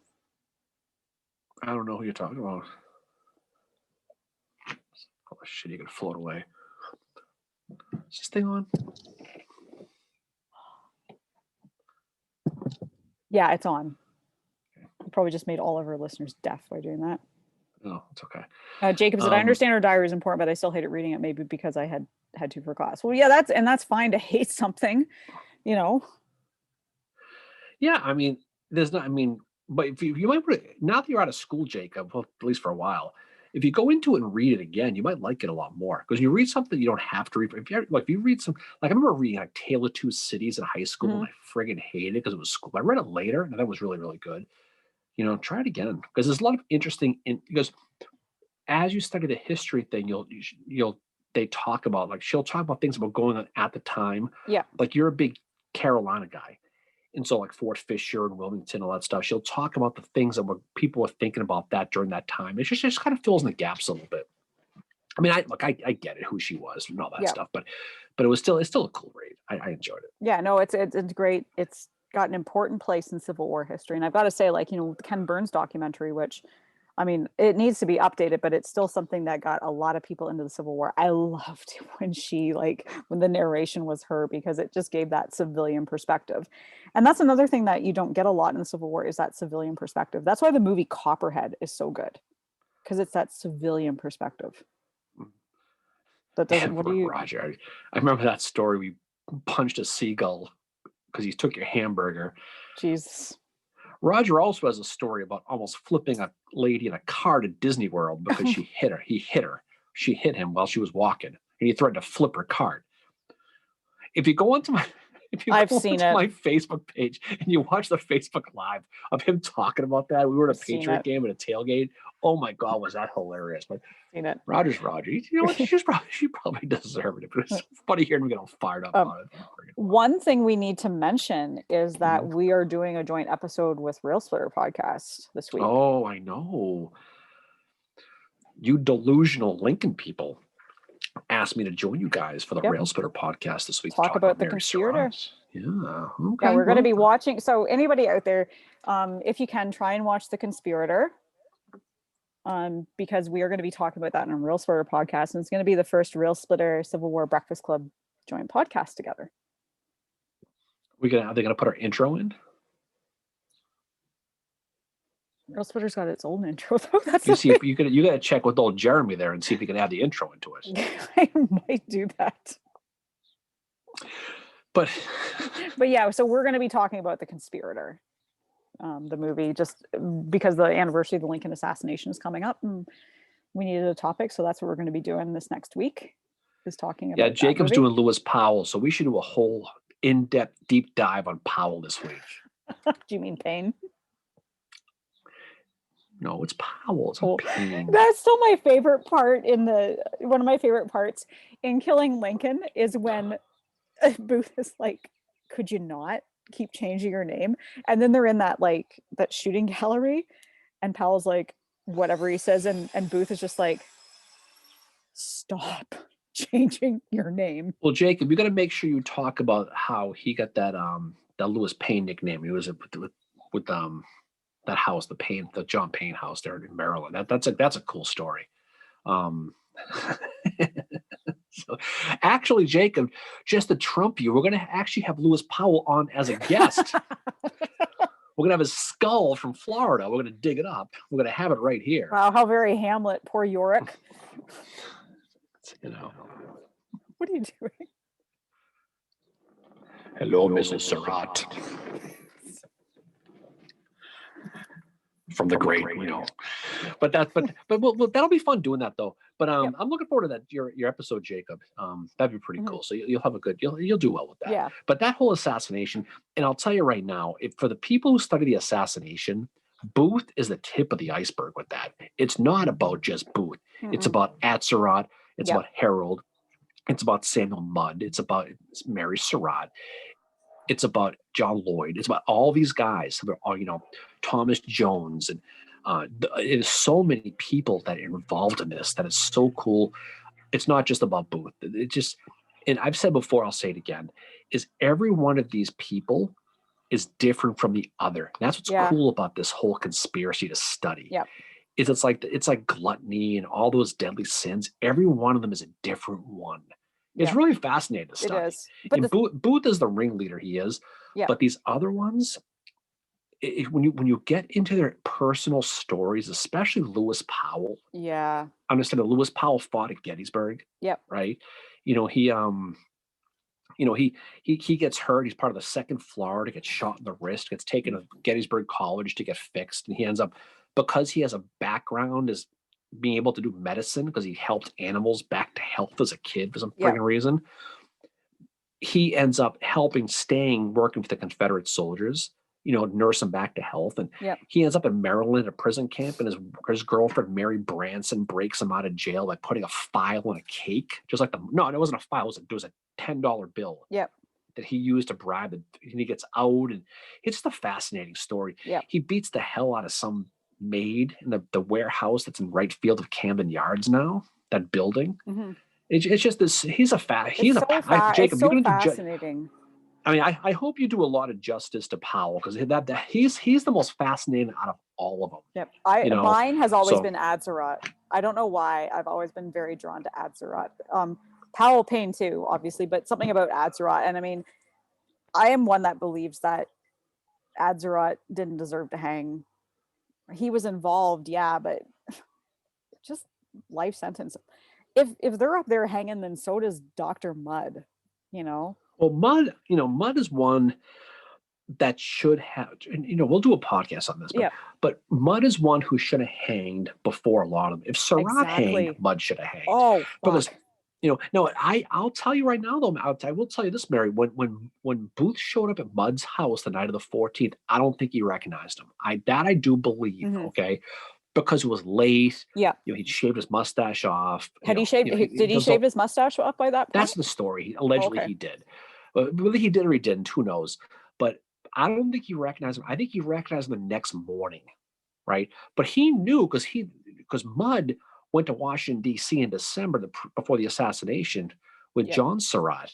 I don't know who you're talking about. Oh shit, you're gonna float away. Is this thing on? Yeah, it's on. You probably just made all of our listeners deaf by doing that. No, it's okay. Jacob said, I understand our diary is important, but I still hated reading it, maybe because I had to for class. Well, yeah, that's fine to hate something, Yeah, I mean, but if you might, now that you're out of school, Jacob, well, at least for a while, if you go into it and read it again, you might like it a lot more because you read something you don't have to read. If you read some, like I remember reading like Tale of Two Cities in high school, and I friggin' hated it because it was school. I read it later, and that was really, really good. Try it again because there's a lot of interesting because as you study the history thing, they talk about, like, she'll talk about things about going on at the time. Yeah. Like, you're a big Carolina guy. And so, like, Fort Fisher and Wilmington, all that stuff, she'll talk about the things that people were thinking about that during that time. It just kind of fills in the gaps a little bit. I mean, I get it, who she was and all that stuff, but it's still a cool read. I enjoyed it. Yeah, no, it's great. It's got an important place in Civil War history. And I've got to say, like, the Ken Burns documentary, which, I mean, it needs to be updated, but it's still something that got a lot of people into the Civil War. I loved when when the narration was her, because it just gave that civilian perspective. And that's another thing that you don't get a lot in the Civil War, is that civilian perspective. That's why the movie Copperhead is so good, because it's that civilian perspective. That doesn't, Roger, I remember that story. We punched a seagull because he took your hamburger. Jesus. Roger also has a story about almost flipping a lady in a car to Disney World because she hit her. He hit her. She hit him while she was walking, and he threatened to flip her cart. If you go onto my my Facebook page and you watch the Facebook Live of him talking about that, we were at a Patriot game at a tailgate. Oh my God, was that hilarious! But seen it. Roger's Roger. You know what? She probably deserved it. But it's funny hearing him get all fired up on it. One thing we need to mention is that we are doing a joint episode with Rail Splitter Podcast this week. Oh, I know. You delusional Lincoln people asked me to join you guys for the Rail Splitter Podcast this week. Talk about the Conspirator. Yeah. Okay. Yeah, we're going to be watching. So anybody out there, if you can, try and watch the Conspirator. Because we are going to be talking about that in a Rail Splitter Podcast, and it's going to be the first Rail Splitter Civil War Breakfast Club joint podcast together. Are they going to put our intro in? Rail Splitter's got its own intro though. That's you got to check with old Jeremy there and see if he can add the intro into it. I might do that. But yeah, so we're going to be talking about the Conspirator. the movie, just because the anniversary of the Lincoln assassination is coming up, and we needed a topic, so that's what we're going to be doing this next week. Is talking about Jacob's that movie. doing Lewis Powell, so we should do a whole in-depth deep dive on Powell this week. Do you mean Paine? No, it's Powell. It's not Paine. That's still my favorite part one of my favorite parts in Killing Lincoln is when Booth is like, could you not keep changing your name? And then they're in that shooting gallery, and Powell's like, whatever he says, and Booth is just like, stop changing your name. Well, Jacob, you got to make sure you talk about how he got that Lewis Paine nickname. He was with that house, the John Paine house there in Maryland. That's a cool story. So actually, Jacob, just to trump you, we're going to actually have Lewis Powell on as a guest. We're going to have his skull from Florida. We're going to dig it up. We're going to have it right here. Wow, how very Hamlet. Poor Yorick. What are you doing? Hello, Mrs. Surratt. From the great, but that'll be fun doing that though. But I'm looking forward to that your episode, Jacob. That'd be pretty cool. So you'll have you'll do well with that. Yeah. But that whole assassination, and I'll tell you right now, for the people who study the assassination, Booth is the tip of the iceberg with that. It's not about just Booth. It's about Atzerodt. It's about Harold. It's about Samuel Mudd. It's about Mary Surratt. It's about John Lloyd. It's about all these guys. Thomas Jones, and it is so many people that are involved in this that is so cool. It's not just about Booth. And I've said before, I'll say it again, is every one of these people is different from the other. And that's what's cool about this whole conspiracy to study. Yep. It's like gluttony and all those deadly sins. Every one of them is a different one. It's really fascinating to study. It is. But Booth is the ringleader, he is. Yeah. But these other ones, when you get into their personal stories, especially Lewis Powell. Yeah. Understand that Lewis Powell fought at Gettysburg. Yep. Right. He gets hurt. He's part of the 2nd Florida, gets shot in the wrist, gets taken to Gettysburg College to get fixed, and he ends up, because he has a background as being able to do medicine, because he helped animals back to health as a kid for some friggin' reason. He ends up working for the Confederate soldiers, nurse him back to health. And he ends up in Maryland at a prison camp, and his girlfriend, Mary Branson, breaks him out of jail by putting a file on a cake. Just like no, it wasn't a file. It was a $10 bill that he used to bribe, and he gets out. And it's just a fascinating story. He beats the hell out of some maid in the warehouse that's in right field of Camden Yards now, that building. It's just this. Jacob, you're going to fascinating. I hope you do a lot of justice to Powell, because he's the most fascinating out of all of them. Yep. Mine has always been Atzerodt. I don't know why. I've always been very drawn to Atzerodt. Powell, Paine too, obviously, but something about Atzerodt. And I am one that believes that Atzerodt didn't deserve to hang. He was involved, but just life sentence. If they're up there hanging, then so does Dr. Mudd, Well, Mudd is one that should have, and we'll do a podcast on this, but Mudd is one who should have hanged before a lot of them. If Surratt hanged, Mudd should have hanged. Oh, because no, I'll tell you right now though, I will tell you this, Mary. When Booth showed up at Mudd's house the night of the 14th, I don't think he recognized him. I do believe, okay, because it was late. Yeah, he'd shaved his mustache off. Had he shaved? Did he shave his mustache off by that point? That's the story. Allegedly, he did. Whether he did or he didn't, who knows? But I don't think he recognized him. I think he recognized him the next morning, right? But he knew because Mudd went to Washington, D.C. in December before the assassination with John Surratt.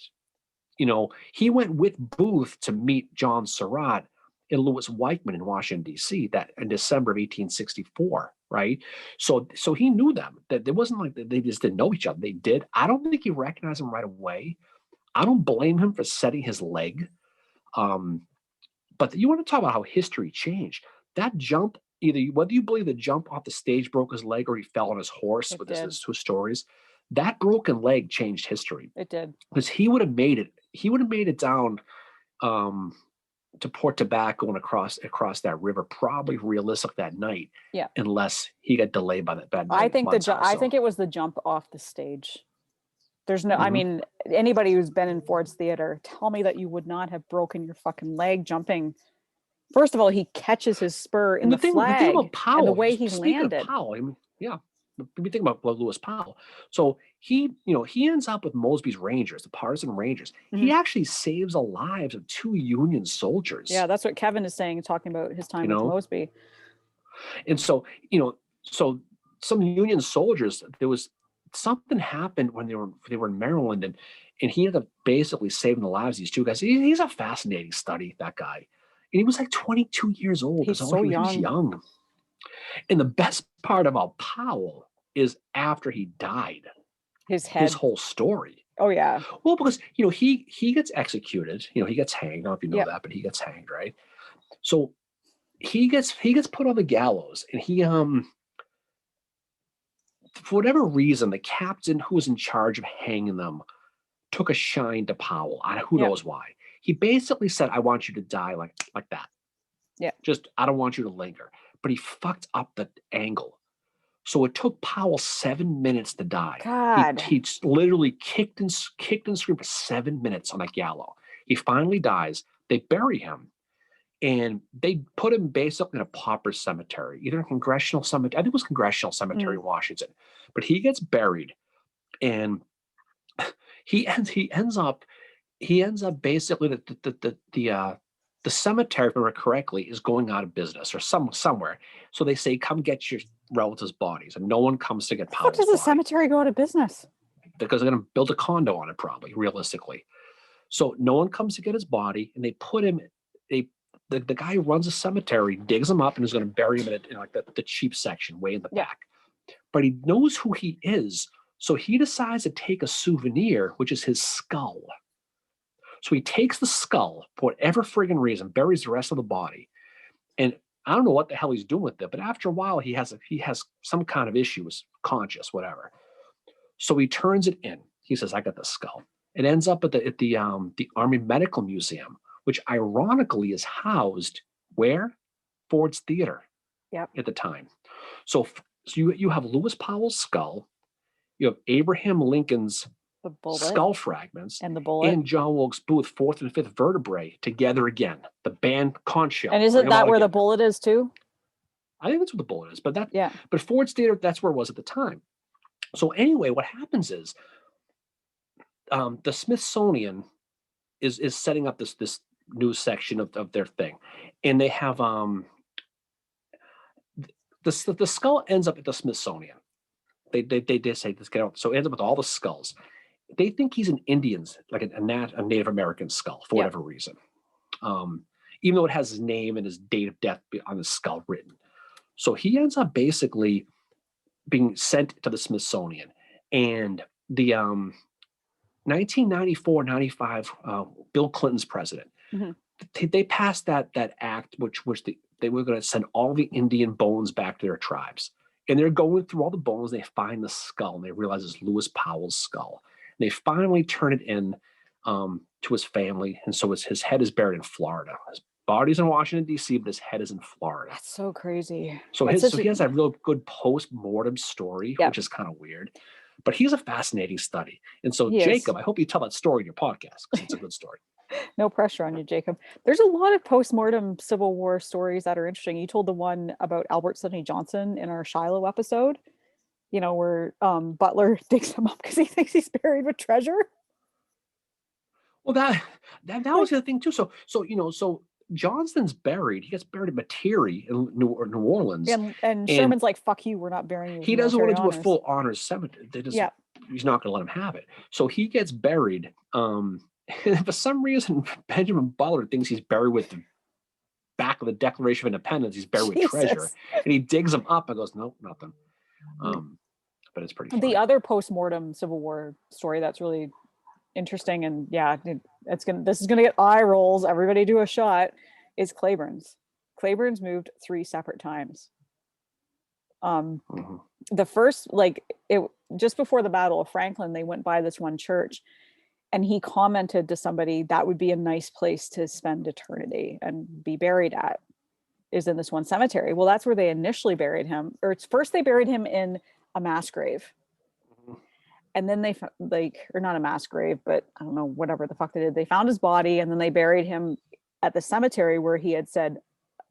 He went with Booth to meet John Surratt in Louis Weichman in Washington, D.C. that in December of 1864, right? So he knew them. That it wasn't like they just didn't know each other. They did. I don't think he recognized him right away. I don't blame him for setting his leg. But you want to talk about how history changed. That jump, whether you believe the jump off the stage broke his leg or he fell on his horse, with his 2 stories, that broken leg changed history. It did. Because he would have made it. He would have made it down to Port Tobacco and across that river, probably realistic that night. Yeah. Unless he got delayed by that bad night. I think I think it was the jump off the stage. There's no, I mean, anybody who's been in Ford's Theater, tell me that you would not have broken your fucking leg jumping. First of all, he catches his spur in the flag, the thing about Powell, and the way he speaking landed. of Powell, I mean, yeah, we think about Lewis Powell. So he ends up with Mosby's Rangers, the partisan Rangers. He actually saves the lives of 2 Union soldiers. Yeah, that's what Kevin is saying, talking about his time with Mosby. And so, so some Union soldiers, there was something happened when they were in Maryland, and he ended up basically saving the lives of these 2 guys. He's a fascinating study, that guy. And he was like 22 years old. He's so young. He was young. And the best part about Powell is after he died, his whole story. Oh yeah. Well, because he gets executed. He gets hanged. I don't know if you know that, but he gets hanged, right? So he gets put on the gallows, and he for whatever reason, the captain who was in charge of hanging them took a shine to Powell. Who knows why? He basically said, "I want you to die like that. Yeah. Just, I don't want you to linger." But he fucked up the angle. So it took Powell 7 minutes to die. God. He literally kicked and screamed for 7 minutes on that gallows. He finally dies. They bury him. And they put him basically in a pauper cemetery, either a congressional cemetery. I think it was Congressional Cemetery in Washington. But he gets buried, and he ends up basically the cemetery, if I remember correctly, is going out of business or somewhere. So they say, "Come get your relatives' bodies," and no one comes to get Powell's body. How does the cemetery go out of business? Because they're going to build a condo on it, probably, realistically. So no one comes to get his body, and they put him. The guy who runs a cemetery digs him up and is going to bury him in like the cheap section way in the back. But he knows who he is, so he decides to take a souvenir, which is his skull. So he takes the skull for whatever friggin' reason, buries the rest of the body, and I don't know what the hell he's doing with it. But after a while, he has some kind of issue with conscious, whatever. So he turns it in. He says, "I got the skull." It ends up at the Army Medical Museum, which ironically is housed where? Ford's Theater. Yep. At the time. So you have Lewis Powell's skull, you have Abraham Lincoln's skull fragments, and the bullet, and John Wilkes Booth 4th and 5th vertebrae together again. The band conch shell. And isn't that where the bullet is too? I think that's what the bullet is. But Ford's Theater, that's where it was at the time. So anyway, what happens is the Smithsonian is setting up this news section of their thing, and they have the skull ends up at the Smithsonian. They say this get out, so it ends up with all the skulls. They think he's an Indian's, like a Native American skull for whatever reason, even though it has his name and his date of death on the skull written. So he ends up basically being sent to the Smithsonian, and the 1994-95, Bill Clinton's president. They passed that act, which they were going to send all the Indian bones back to their tribes. And they're going through all the bones. They find the skull, and they realize it's Lewis Powell's skull. And they finally turn it in to his family, and so his head is buried in Florida. His body's in Washington, D.C., but his head is in Florida. That's so crazy. So he has that real good post-mortem story, which is kind of weird. But he's a fascinating study. And so, Jacob, I hope you tell that story in your podcast, because it's a good story. No pressure on you, Jacob. There's a lot of post-mortem Civil War stories that are interesting. You told the one about Albert Sidney Johnson in our Shiloh episode, where Butler digs him up because he thinks he's buried with treasure. Well, that was the thing too. So Johnston's buried. He gets buried at Metairie in New Orleans. And Sherman's like, "Fuck you, we're not burying you." He doesn't want to do a full honors cemetery. He's not going to let him have it. So he gets buried. For some reason, Benjamin Butler thinks he's buried with the back of the Declaration of Independence. He's buried with treasure. And he digs him up and goes, "Nope, nothing." But it's pretty funny. The other post-mortem Civil War story that's really interesting, and this is gonna get eye rolls, everybody do a shot, is Claiborne's. Claiborne's moved 3 separate times. The first, just before the Battle of Franklin, they went by this one church, And he commented to somebody that would be a nice place to spend eternity and be buried at, is in this one cemetery. Well, that's where they initially buried him. Or it's first they buried him in a mass grave. And then they or not a mass grave, but I don't know, whatever the fuck they did. They found his body and then they buried him at the cemetery where he had said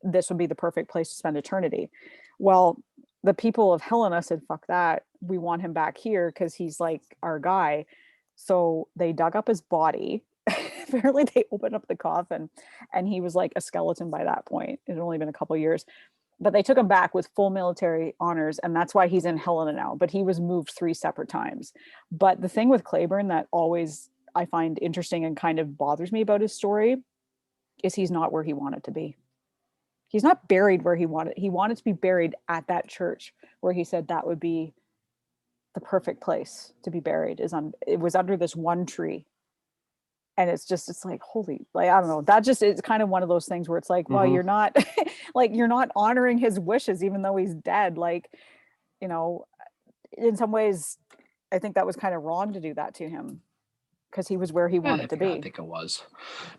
this would be the perfect place to spend eternity. Well, the people of Helena said, fuck that. We want him back here because he's like our guy. So they dug up his body. Apparently they opened up the coffin and he was like a skeleton by that point. It had only been a couple years, but they took him back with full military honors. And that's why he's in Helena now, but he was moved 3 separate times. But the thing with Claiborne that always I find interesting and kind of bothers me about his story is he's not where he wanted to be. He's not buried where he wanted to be buried at that church where he said that would be the perfect place to be buried. It was under this one tree. And it's like, holy, like, I don't know. That just, it's kind of one of those things where it's like, well, you're not like, you're not honoring his wishes, even though he's dead. Like, you know, in some ways, I think that was kind of wrong to do that to him because he was where he wanted to be. I think it was.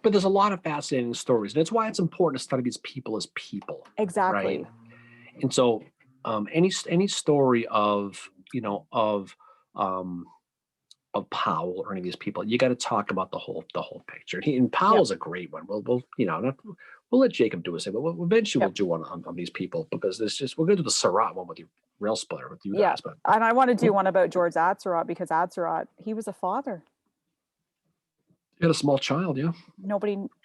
But there's a lot of fascinating stories. And that's why it's important to study these people as people. Exactly. Right? And so any story of, Powell or any of these people, you got to talk about the whole picture. And Powell's a great one. We'll let Jacob do a thing, but eventually we'll do one on these people because we're going to do the Surratt one with you, Rail Splitter with you guys. But and I want to do one about George Atzerodt because Atzerodt, he was a father. He had a small child, yeah.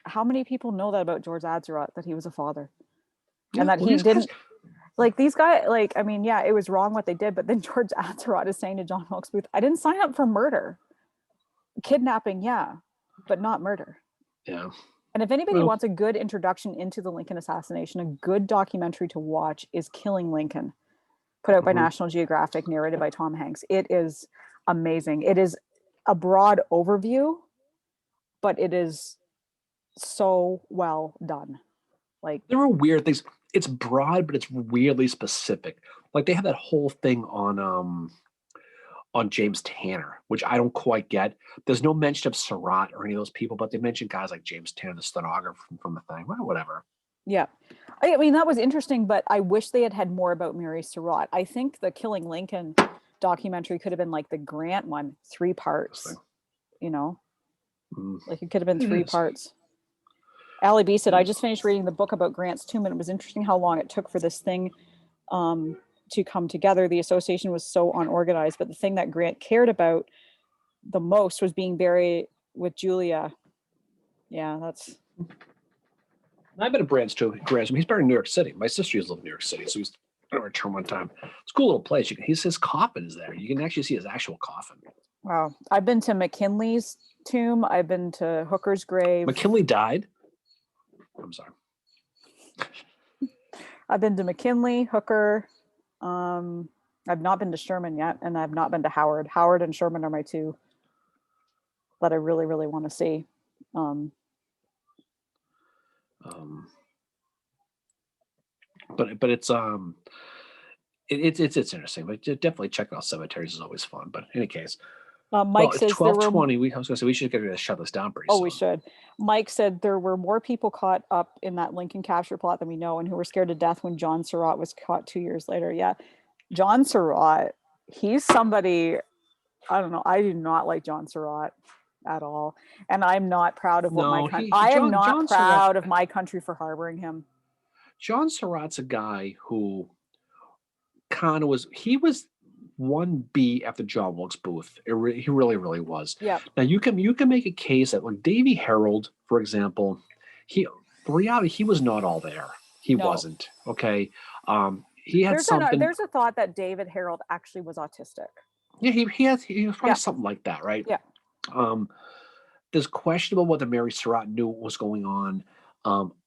How many people know that about George Atzerodt, that he was a father? And that he didn't, like these guys, like, I mean, yeah, it was wrong what they did, but then George Atzerodt is saying to John Wilkes Booth, I didn't sign up for murder. Kidnapping, yeah, but not murder. Yeah. And if anybody wants a good introduction into the Lincoln assassination, a good documentary to watch is Killing Lincoln, put out by National Geographic, narrated by Tom Hanks. It is amazing. It is a broad overview, but it is so well done. Like, there were weird things. It's broad, but it's weirdly specific. Like they have that whole thing on James Tanner, which I don't quite get. There's no mention of Surratt or any of those people, but they mention guys like James Tanner, the stenographer from the thing. Well, whatever. Yeah. I mean, that was interesting, but I wish they had more about Mary Surratt. I think the Killing Lincoln documentary could have been like the Grant one, 3 parts, like it could have been 3 parts. Allie B said, I just finished reading the book about Grant's tomb, and it was interesting how long it took for this thing to come together. The association was so unorganized, but the thing that Grant cared about the most was being buried with Julia. Yeah, that's... I've been to Grant's tomb. He's buried in New York City. My sister used to live in New York City, so he's going to return one time. It's a cool little place. His coffin is there. You can actually see his actual coffin. Wow. I've been to McKinley's tomb. I've been to Hooker's grave. McKinley died? I'm sorry. I've been to McKinley, Hooker. I've not been to Sherman yet, and I've not been to Howard. Howard and Sherman are my 2 that I really, really want to see. But it's interesting. But definitely checking out cemeteries is always fun. But in any case. Mike says 12:20. I was going to say we should get ready to shut this down pretty soon. We should. Mike said there were more people caught up in that Lincoln capture plot than we know, and who were scared to death when John Surratt was caught 2 years later. Yeah, John Surratt. He's somebody. I don't know. I do not like John Surratt at all, and I'm not proud of what my country. I am not proud of my country for harboring him. John Surratt's a guy who kind of was. He was 1B after John Wilkes Booth. He really, really was. Yeah. Now you can make a case that like Davy Harold, for example, the reality he was not all there. He wasn't. Okay. He had something. There's a thought that David Harold actually was autistic. Yeah, he was probably something like that, right? Yeah. There's questionable whether Mary Surratt knew what was going on.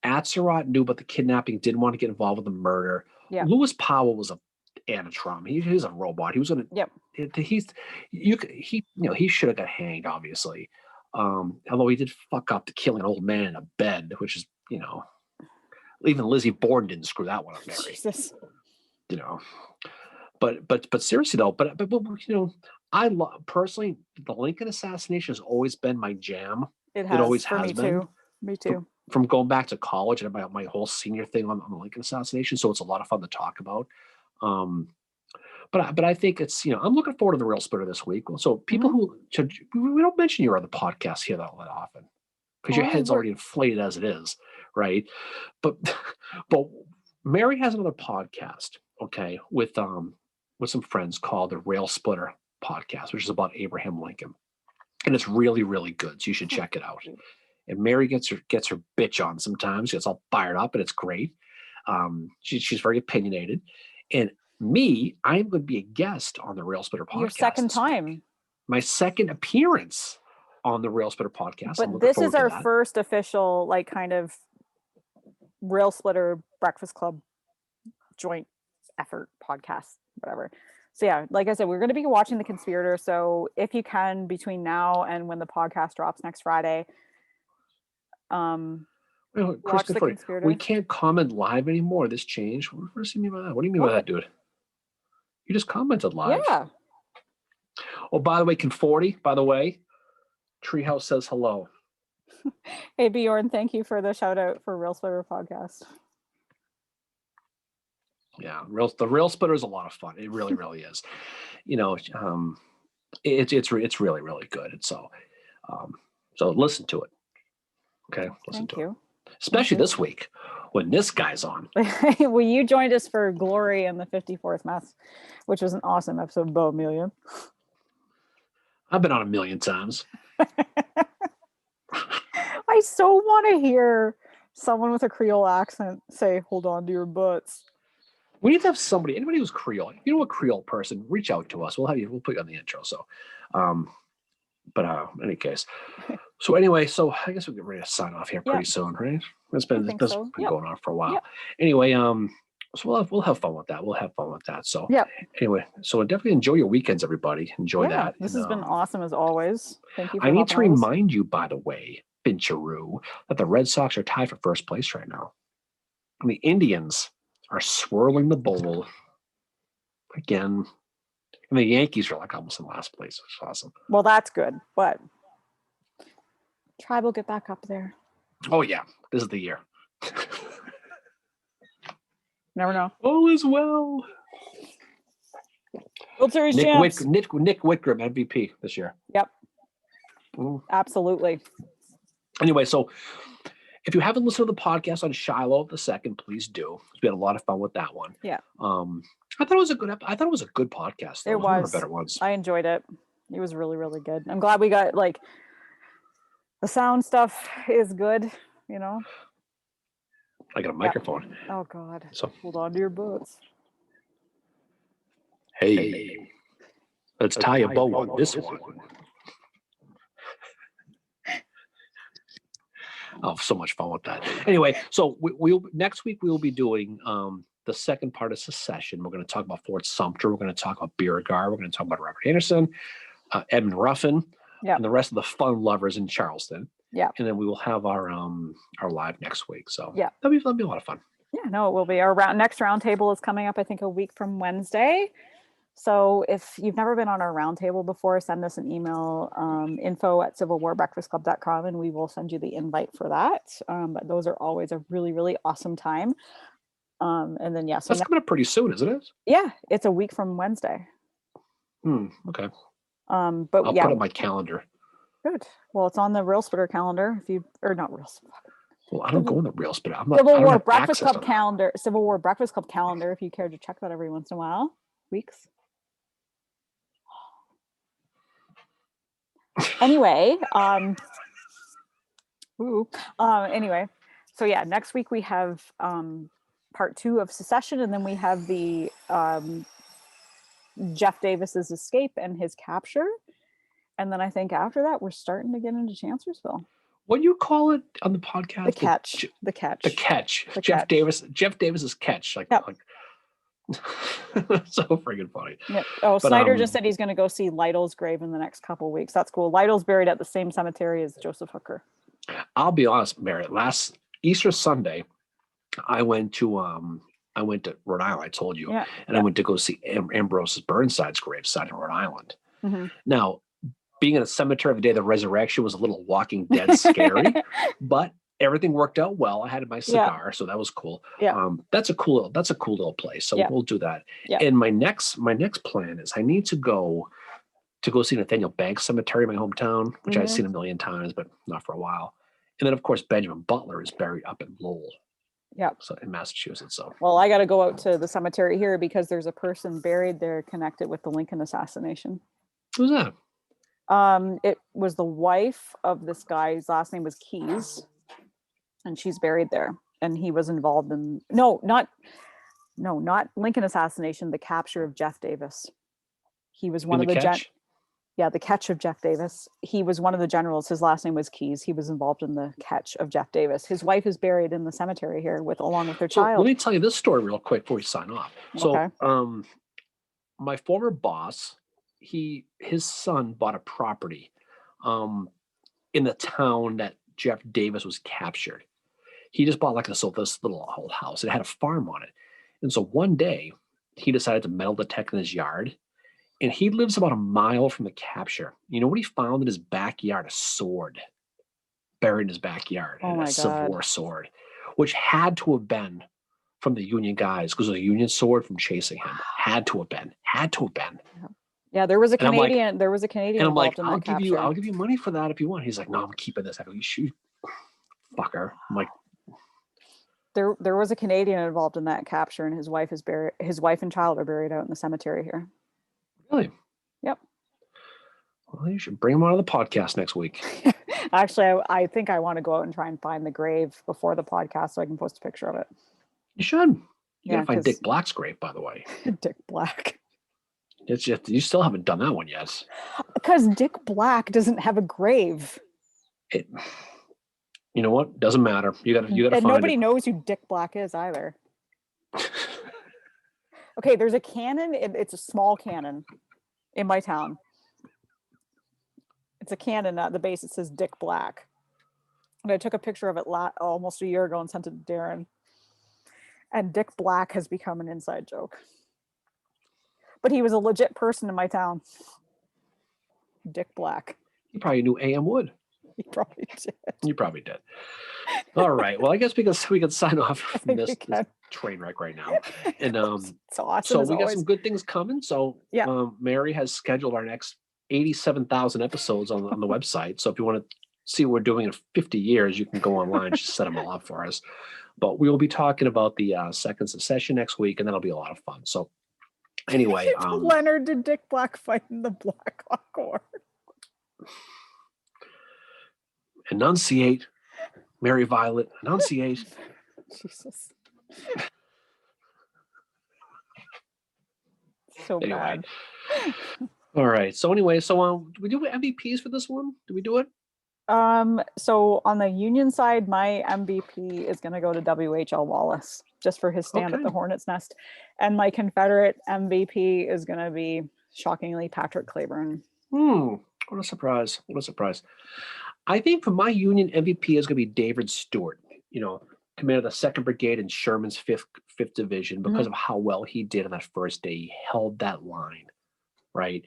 Atzerodt knew about the kidnapping, didn't want to get involved with the murder. Yeah. Lewis Powell was a Anatrom. He's a robot. He was gonna. Yep. He should have got hanged, obviously. Although he did fuck up to killing an old man in a bed, which is even Lizzie Borden didn't screw that one up, Mary. Jesus. But seriously though, but I love personally the Lincoln assassination has always been my jam. It It always for has me been. too. Me too. From going back to college and about my whole senior thing on the Lincoln assassination. So it's a lot of fun to talk about. But I think it's, I'm looking forward to the Real Splitter this week. So people we don't mention your other podcasts here that often because your head's already inflated as it is, right? But Mary has another podcast, okay, with some friends called the Rail Splitter podcast, which is about Abraham Lincoln, and it's really, really good. So you should check it out. And Mary gets her bitch on sometimes. She gets all fired up, and it's great. She's very opinionated, and me, I'm going to be a guest on the Rail Splitter podcast. Your second time. My second appearance on the Rail Splitter podcast. But this is our first official, like, kind of Rail Splitter Breakfast Club joint effort podcast, whatever. So yeah, like I said, we're going to be watching The Conspirator. So if you can, between now and when the podcast drops next Friday, watch The Conspirator. We can't comment live anymore. This changed. What do you mean by that? What do you mean by that, dude? You just commented live. Yeah. Oh, by the way, Conforti, Treehouse says hello. Hey, Bjorn, thank you for the shout out for Rail Splitter podcast. Yeah, the Rail Splitter is a lot of fun. It really, really is. It's really, really good. And so listen to it. Okay, listen to it. Especially this week when this guy's on. Well, you joined us for Glory and the 54th Mess, which was an awesome episode of Bo Amelia. I've been on a million times. I so want to hear someone with a Creole accent say, "Hold on to your butts." We need to have anybody who's Creole. If you know a Creole person, reach out to us. We'll put you on the intro. So, but in any case. So anyway, I guess we'll get ready to sign off here pretty soon, right? It's been going on for a while. Yep. Anyway, so we'll have fun with that. So anyway, so definitely enjoy your weekends, everybody. Enjoy that. This has been awesome as always. Thank you. I need to remind you, by the way, Pincharoo, that the Red Sox are tied for first place right now. And the Indians are swirling the bowl again. And the Yankees are like almost in last place. It's awesome. Well, that's good, but Tribe will get back up there. Oh yeah, this is the year. Never know. All is well. World Series champs. Nick Whitgrim MVP this year. Yep. Absolutely. Anyway, so if you haven't listened to the podcast on Shiloh II, please do. We had a lot of fun with that one. Yeah. I thought it was a good podcast. It was one of the better ones. I enjoyed it. It was really, really good. I'm glad we got the sound stuff is good, I got a microphone. Yeah. Oh God. So hold on to your butts. Hey. Let's tie a bow on this one. Oh, so much fun with that. Anyway, so next week we will be doing the second part of Secession. We're going to talk about Fort Sumter. We're going to talk about Beauregard. We're going to talk about Robert Anderson, Edmund Ruffin, and the rest of the fun lovers in Charleston. Yeah. And then we will have our live next week. So that'll be a lot of fun. Yeah, no, it will be. Our next roundtable is coming up, I think, a week from Wednesday. So if you've never been on our roundtable before, send us an email, info@civilwarbreakfastclub.com, and we will send you the invite for that. But those are always a really, really awesome time. And then, so that's coming up pretty soon, isn't it? Yeah, it's a week from Wednesday. Okay. But I'll put it on my calendar. Good. Well, it's on the Rail Splitter calendar. Not Rail Splitter. Well, I don't go on the Rail Splitter. Civil War Breakfast Club calendar. Civil War Breakfast Club calendar. If you care to check that every once in a while. Weeks. Anyway, anyway, so next week we have part 2 of Secession, and then we have the Jeff Davis's escape and his capture, and then I think after that we're starting to get into Chancellorsville. What do you call it on the podcast? The catch. Jeff Davis's catch. So friggin' funny. Yep. Oh, but, Snyder just said he's going to go see Lytle's grave in the next couple of weeks. That's cool. Lytle's buried at the same cemetery as Joseph Hooker. I'll be honest, Merritt. Last Easter Sunday, I went to Rhode Island. I told you, and I went to go see Ambrose Burnside's gravesite in Rhode Island. Now, being in a cemetery the day of the resurrection was a little Walking Dead scary, but everything worked out well. I had my cigar, so that was cool. Yeah. That's a cool little place. So we'll do that. Yeah. And my next plan is I need to go see Nathaniel Banks Cemetery in my hometown, which I've seen a million times, but not for a while. And then, of course, Benjamin Butler is buried up in Lowell. Yeah. So in Massachusetts. So well, I got to go out to the cemetery here because there's a person buried there connected with the Lincoln assassination. Who's that? It was the wife of this guy. His last name was Keyes, and she's buried there. And he was involved in not Lincoln assassination, the capture of Jeff Davis. He was one of the the catch of Jeff Davis. He was one of the generals. His last name was Keyes. He was involved in the catch of Jeff Davis. His wife is buried in the cemetery here along with their child. Let me tell you this story real quick before we sign off. Okay. So, my former boss, his son bought a property, in the town that Jeff Davis was captured. He just bought this little old house. It had a farm on it. And so one day he decided to metal detect in his yard. And he lives about a mile from the capture. You know what he found in his backyard? A sword buried in his backyard. Oh my a Savor sword, which had to have been from the Union guys because it was a Union sword from chasing him. Had to have been. Yeah, there was a Canadian. And I'm like, I'll give you money for that if you want. He's like, no, I'm keeping this. I go, you shoot, fucker. I'm like, there was a Canadian involved in that capture, and his wife and child are buried out in the cemetery here. Really? Yep. Well, you should bring him on the podcast next week. Actually, I think I want to go out and try and find the grave before the podcast so I can post a picture of it. You should. You gotta find Dick Black's grave, by the way. Dick Black. It's just, you still haven't done that one yet. Because Dick Black doesn't have a grave. You know what? Doesn't matter. You gotta and find nobody knows who Dick Black is either. Okay, there's a cannon. It's a small cannon in my town. It's a cannon at the base. It says Dick Black. And I took a picture of it almost a year ago and sent it to Darren. And Dick Black has become an inside joke. But he was a legit person in my town. Dick Black. You probably knew A.M. Wood. You probably did. All right. Well, I guess we can sign off from this train wreck right now. And it's awesome. So we got some good things coming. So Mary has scheduled our next 87,000 episodes on the website. So if you want to see what we're doing in 50 years, you can go online and just set them all up for us. But we will be talking about the second secession next week, and that'll be a lot of fun. So anyway, Leonard, did Dick Black fight in the Black Hawk War? Enunciate, Mary Violet, enunciate. Jesus. So bad. All right. So anyway, do we do MVPs for this one? Do we do it? So on the Union side, my MVP is going to go to WHL Wallace just for his stand at the Hornets Nest. And my Confederate MVP is going to be, shockingly, Patrick Claiborne. What a surprise. I think for my Union MVP is going to be David Stewart, commander of the 2nd Brigade in Sherman's 5th Division, because of how well he did on that first day. He held that line, right?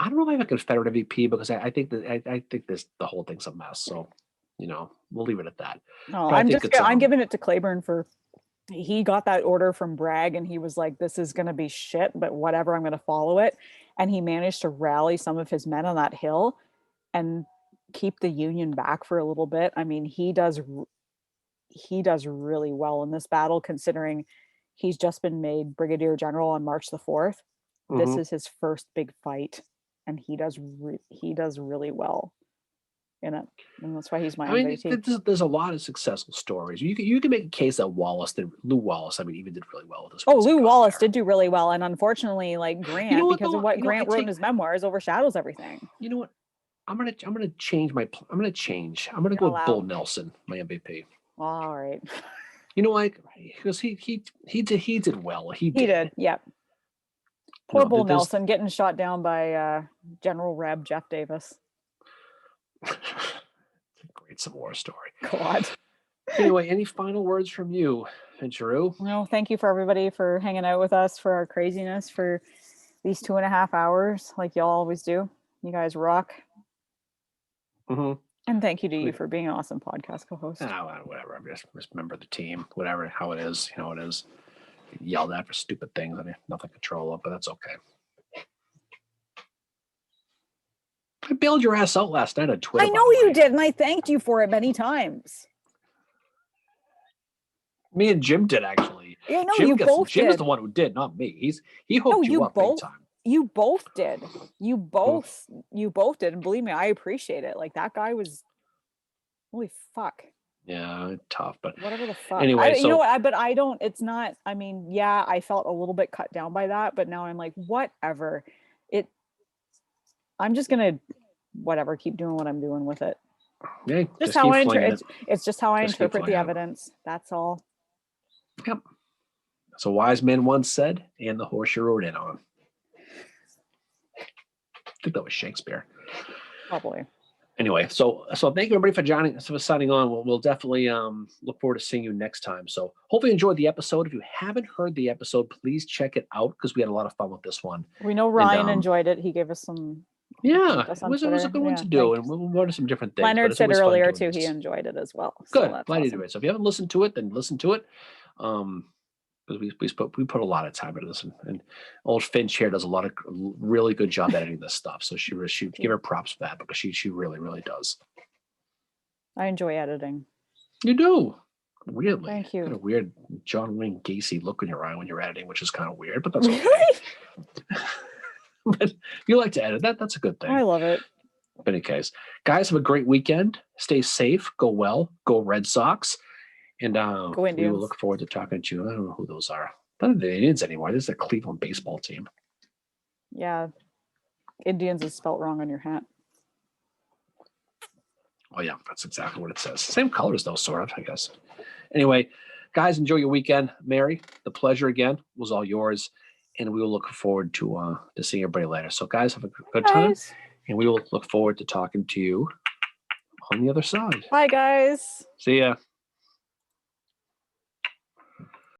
I don't know if I have a Confederate MVP because I think the whole thing's a mess. So, we'll leave it at that. No, I'm giving it to Claiborne he got that order from Bragg and he was like, this is going to be shit, but whatever, I'm going to follow it. And he managed to rally some of his men on that hill and keep the Union back for a little bit. I mean, he does really well in this battle, considering he's just been made Brigadier General on March the 4th. This is his first big fight, and he does really well in it, and that's why he's my MVP. There's a lot of successful stories. You can make a case that Lew Wallace, even did really well with this. Lew Wallace did do really well, and unfortunately, Grant, because of what Grant wrote in his memoirs, overshadows everything. You know what? I'm gonna change. I'm gonna go with Bull Nelson, my MVP. All right. Because he did well. He did. Yeah. Poor Bull Nelson getting shot down by General Reb Jeff Davis. It's a great Civil War story. God. Anyway, any final words from you, Drew? No, thank you for everybody for hanging out with us, for our craziness, for these 2.5 hours like y'all always do. You guys rock. Mm-hmm. And thank you to you for being an awesome podcast co-host. Whatever. Just remember the team, whatever, how it is. You know, it is. Yelled at for stupid things. I mean, nothing control of, but that's okay. I bailed your ass out last night on Twitter. I know you did, and I thanked you for it many times. Me and Jim did, actually. Yeah, no, you both did. Jim is the one who did, not me. He hooked you up big time. You both did. You both did, and believe me, I appreciate it. Like, that guy was, holy fuck. Yeah, tough, but whatever the fuck. Anyway, you know what? But I don't. It's not. I mean, yeah, I felt a little bit cut down by that, but now I'm like, whatever. I'm just gonna, whatever, keep doing what I'm doing with it. Yeah, just how I it's just how I interpret the evidence. That's all. Yep. As a wise man once said, and the horse you rode in on. I think that was Shakespeare. Probably. Anyway, so thank you everybody for signing on. We'll definitely look forward to seeing you next time. So hopefully you enjoyed the episode. If you haven't heard the episode, please check it out because we had a lot of fun with this one. We know Ryan enjoyed it. He gave us some. Yeah, it was a good one to do, and we'll go to some different things. Leonard said earlier too he enjoyed it as well. Good, glad you do it. So if you haven't listened to it, then listen to it. Because we put a lot of time into this, and old Finch here does a lot of really good job editing this stuff. So she give her props for that because she really does. I enjoy editing. You do. Weirdly. Thank you. Kind of weird John Wayne Gacy look in your eye when you're editing, which is kind of weird, but that's okay. But you like to edit. That's a good thing. I love it. In any case, guys, have a great weekend. Stay safe. Go well. Go Red Sox. And go Indians. We will look forward to talking to you. I don't know who those are. Not the Indians anymore. This is a Cleveland baseball team. Yeah. Indians is spelt wrong on your hat. Oh, yeah. That's exactly what it says. Same colors, though, sort of, I guess. Anyway, guys, enjoy your weekend. Mary, the pleasure again was all yours. And we will look forward to seeing everybody later. So, guys, have a good time. And we will look forward to talking to you on the other side. Bye, guys. See ya.